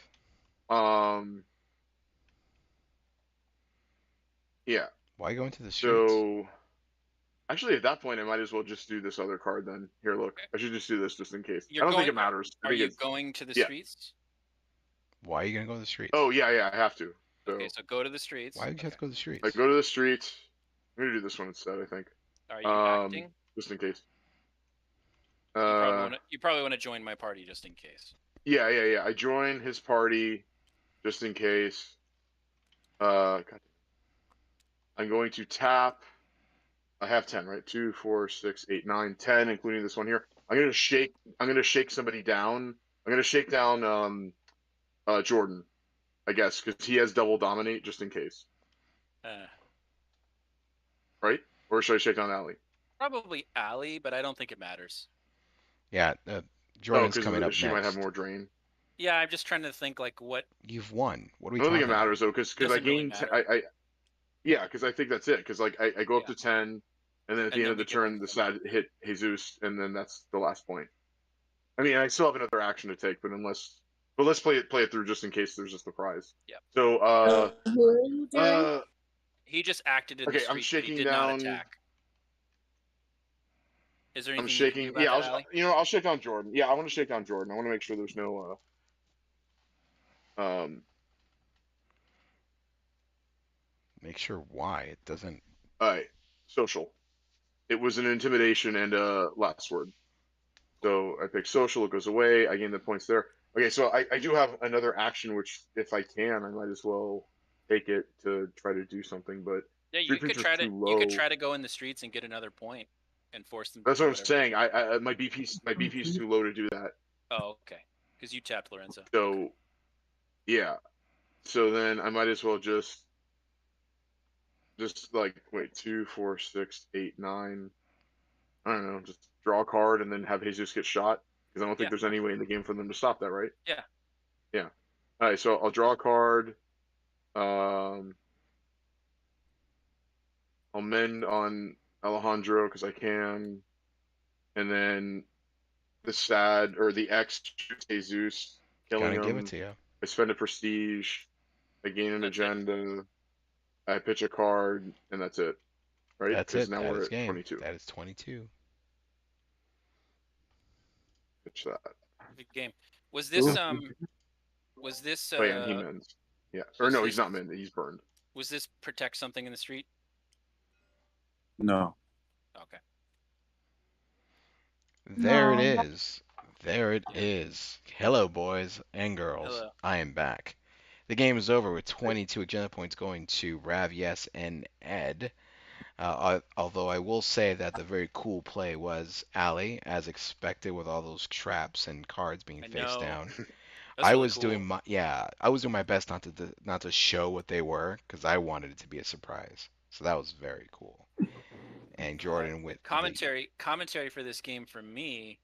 Yeah. Why go into the streets? So, actually, at that point, I might as well just do this other card then. Here, look. I should just do this just in case. I don't think it matters. Are you going to the streets? Why are you going to go to the streets? Oh, yeah, I have to. So, okay, so go to the streets. Why would you have to go to the streets? I go to the streets. I'm going to do this one instead, I think. Are you acting? Just in case. You probably want to join my party just in case. Yeah. I join his party just in case. I'm going to tap. I have 10, right? 2, 4, 6, 8, 9, 10, including this one here. I'm gonna shake somebody down. I'm gonna shake down Jordan, I guess, because he has double dominate just in case. Right? Or should I shake down Allie? Probably Allie, but I don't think it matters. Yeah, Jordan's coming up she next. might have more drain. Yeah, I'm just trying to think like what. You've won. What are we? I don't think it about? matters though, because I gained. Yeah, because I think that's it. Because like I go up to 10, and then at the end of the turn, the side hit Jesus, and then that's the last point. I mean, I still have another action to take, but let's play it through just in case there's a surprise. Yeah. So he just acted in the street. I'm shaking he did down. Not attack. Is there anything I'm shaking. You can do about that, I'll shake down Jordan. Yeah, I want to shake down Jordan. I want to make sure there's no Make sure why it doesn't. All right, social. It was an intimidation and a last word. So I pick social. It goes away. I gain the points there. Okay, so I do have another action, which if I can, I might as well take it to try to do something. But Yeah, street preacher's too you could low. try to go in the streets and get another point and force them to That's do what I'm whatever. saying. My BP's too low to do that. Oh, okay. Because you tapped Lorenzo. So Okay. yeah. So then I might as well just like wait 2, 4, 6, 8, 9. I don't know. Just draw a card and then have Jesus get shot because I don't think Yeah. there's any way in the game for them to stop that, right? Yeah. Yeah. All right. So I'll draw a card. I'll mend on Alejandro because I can, and then the sad or the X shoots Jesus, killing Gotta give it him. to you. I spend a prestige. I gain an That's it. agenda. I pitch a card, and that's it. Right? That's Because it. now That we're is at game. 22. That is 22. Pitch that. Good game. Was this Oh yeah, and he mends. Yeah. Or was no, this- he's not mended. He's burned. was this protect something in the street? No. Okay. There it No. is. There it is. Hello, boys and girls. Hello. I am back. The game is over with 22 agenda points going to Ravyes and Ed. Although I will say that the very cool play was Ali, as expected, with all those traps and cards being I face know. down. That's I really was cool. doing I was doing my best not to show what they were because I wanted it to be a surprise. So that was very cool. And Jordan with commentary for this game from me.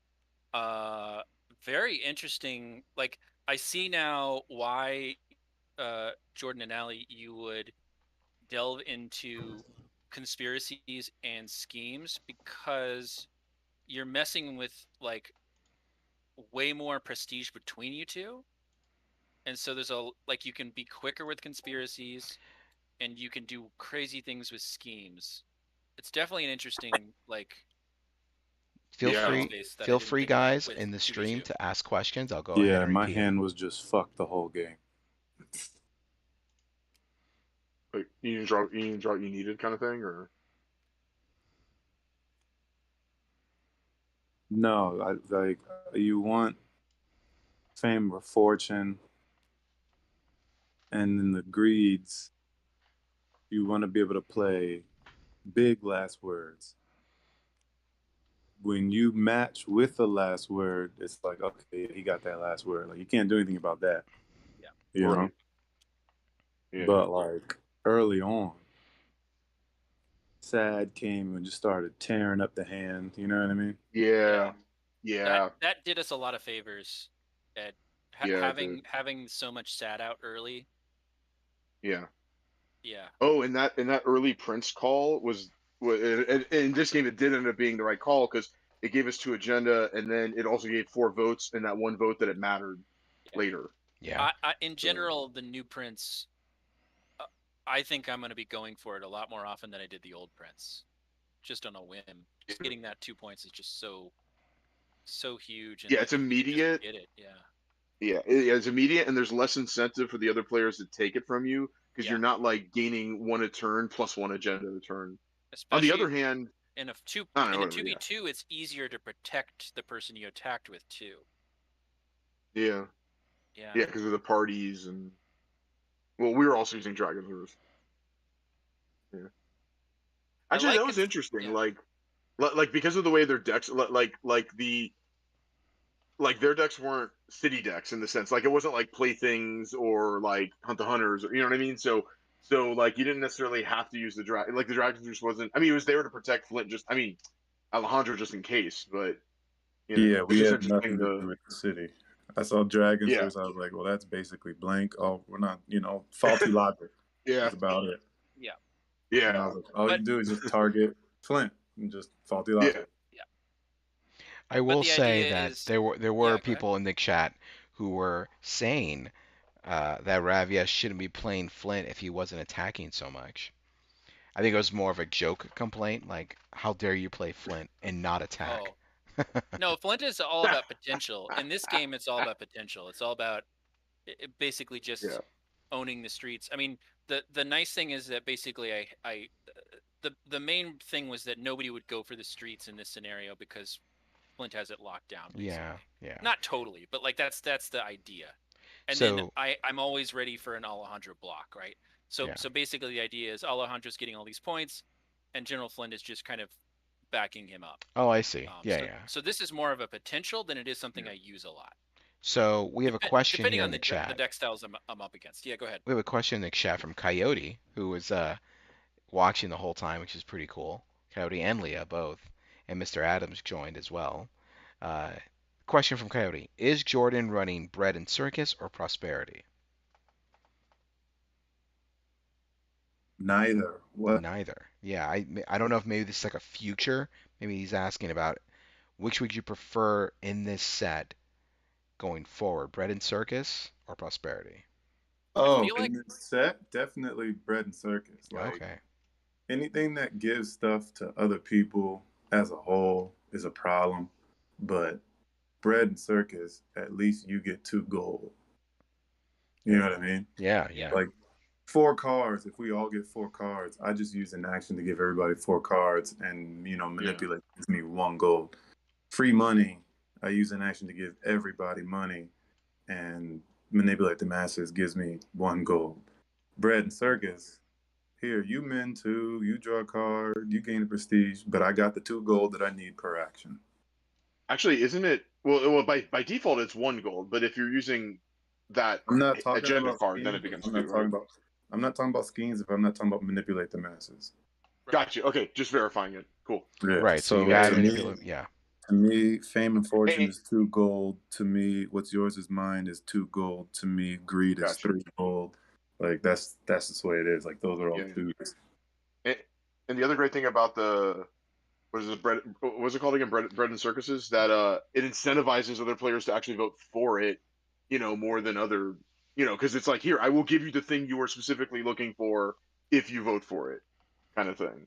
Very interesting. Like I see now why Jordan and Ali, you would delve into conspiracies and schemes because you're messing with like way more prestige between you two, and so there's like you can be quicker with conspiracies and you can do crazy things with schemes. It's definitely an interesting like Feel Yeah. free, space that I feel didn't free, think about guys, with in the 2v2. stream to ask questions. I'll go ahead Yeah, and my repeat 'em. hand was just fucked the whole game. Like you didn't draw what you needed, kind of thing, or No, like you want fame or fortune, and in the greeds, you want to be able to play big last words. When you match with the last word, it's like, okay, he got that last word. Like you can't do anything about that. Yeah. You know? Right. Yeah. But like early on, Sad came and just started tearing up the hand. You know what I mean? Yeah. Yeah. That did us a lot of favors, Ed. Yeah, it Having so much sad out early. Yeah. Yeah. Oh, and that early Prince call was in this game it did end up being the right call because it gave us 2 agenda and then it also gave 4 votes and that 1 vote that it mattered later. Yeah. In general, the new Prince, I think I'm going to be going for it a lot more often than I did the old Prince, just on a whim. Just getting that 2 points is just so huge. And Yeah, it's immediate. Get it. Yeah. Yeah, it's immediate, and there's less incentive for the other players to take it from you because Yeah. you're not like gaining 1 a turn plus 1 agenda a turn. Especially On the other hand, in a I don't know, 2v2, it's easier to protect the person you attacked with too. yeah, Yeah. because of the parties and well, we were also using Dragon Lures. Yeah, actually, that was interesting. Yeah. Like because of the way their decks, like their decks weren't city decks in the sense like it wasn't like playthings or like hunt the hunters or you know what I mean. So like you didn't necessarily have to use the dragon. Like the dragon just wasn't. I mean, it was there to protect Flint. Just I mean, Alejandro just in case. But you know, Yeah, it's we just had nothing to do with the city. I saw dragons. Yeah. I was like, well, that's basically blank. Oh, we're not, faulty logic. Yeah, That's about it. Yeah. And I yeah, was like, all you do is just target Flint and just faulty logic. I will the say idea that is- there were Yeah, go ahead. people in the chat who were saying that Ravyes shouldn't be playing Flint if he wasn't attacking so much. I think it was more of a joke complaint, like, how dare you play Flint and not attack? No, Flint is all about potential. In this game, it's all about potential. It's all about basically just Yeah. owning the streets. I mean, the nice thing is that basically the main thing was that nobody would go for the streets in this scenario because Flint has it locked down Yeah, basically. yeah. Not totally, but like that's the idea. And then So I'm always ready for an Alejandro block, right? So yeah. so basically the idea is Alejandro's getting all these points, and General Flint is just kind of backing him up. Oh, I see. Yeah, So yeah. so this is more of a potential than it is something I use a lot. So we have a question Depending here on in the the chat. deck styles I'm up against. Yeah, go ahead. We have a question in the chat from Coyote, who was watching the whole time, which is pretty cool. Coyote and Leah both, and Mr. Adams joined as well. Uh, question from Coyote: Is Jordan running Bread and Circus or Prosperity? Neither. What? Neither. Yeah, I don't know if maybe this is like a future. Maybe he's asking about which would you prefer in this set going forward, Bread and Circus or Prosperity? I Oh, feel in like this set, definitely bread and circus. Like Okay. anything that gives stuff to other people as a whole is a problem. But bread and circus, at least you get 2 gold. You know what I mean? Yeah, yeah. yeah. Like 4 cards. If we all get 4 cards, I just use an action to give everybody 4 cards, and manipulate gives me 1 gold. Free money, I use an action to give everybody money, and manipulate the masses gives me 1 gold. Bread and circus, here you min 2, you draw a card, you gain a prestige, but I got the 2 gold that I need per action. Actually, isn't it? Well, by default it's 1 gold, but if you're using that I'm not talking agenda about card, then schemes. it becomes I'm two, not right? talking about. I'm not talking about schemes if I'm not talking about manipulate the masses. Gotcha. Okay, just verifying it. Cool. Yeah. Right. So you So Yeah, add yeah, yeah. manipulate. Yeah. to me, fame and fortune Hey, is 2 gold. To me, what's yours is mine is 2 gold. To me, greed is gotcha. 3 gold. Like that's just the way it is. Like those are all Yeah. twos. And the other great thing about the what is it, bread? What's it called again? Bread and circuses. That it incentivizes other players to actually vote for it. More than other. Because it's like, here, I will give you the thing you are specifically looking for if you vote for it, kind of thing.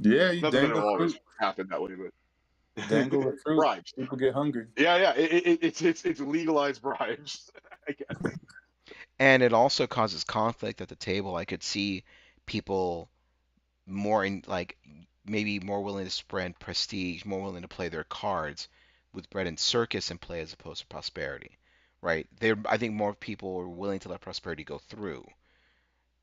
Yeah, you Not that it'll dangle always fruit. happen that way, but Dangle the fruit. bribes. People get hungry. Yeah, yeah. It's legalized bribes, I guess. And it also causes conflict at the table. I could see people more in like maybe more willing to spread prestige, more willing to play their cards with Bread and Circus in play as opposed to Prosperity, right? I think more people are willing to let Prosperity go through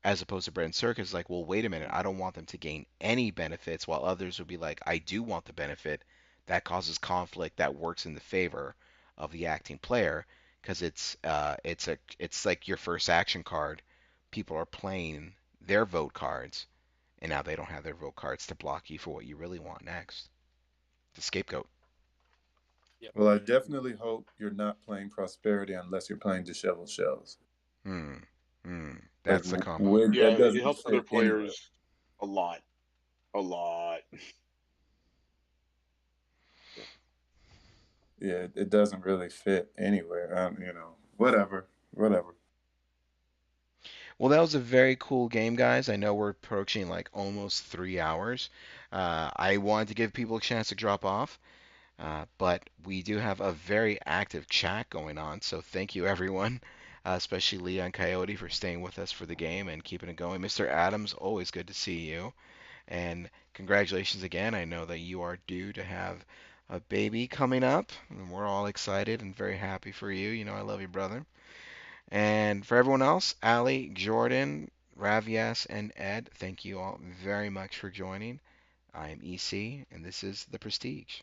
as opposed to Bread and Circus. Like, well, wait a minute, I don't want them to gain any benefits, while others would be like, I do want the benefit. That causes conflict that works in the favor of the acting player because it's like your first action card. People are playing their vote cards and now they don't have their vote cards to block you for what you really want next. The scapegoat. Yep. Well, I definitely hope you're not playing prosperity unless you're playing disheveled shells. Hmm. Hmm. Like That's the combo. Yeah, that it doesn't helps other fit anywhere. players a lot, a lot. Yeah, it doesn't really fit anywhere. Whatever. Well, that was a very cool game, guys. I know we're approaching like almost 3 hours. I wanted to give people a chance to drop off, but we do have a very active chat going on. So thank you, everyone, especially Leah and Coyote, for staying with us for the game and keeping it going. Mr. Adams, always good to see you. And congratulations again. I know that you are due to have a baby coming up, and we're all excited and very happy for you. You know, I love you, brother. And for everyone else, Ali, Jordan, Ravyes, and Ed, thank you all very much for joining. I am EC, and this is The Prestige.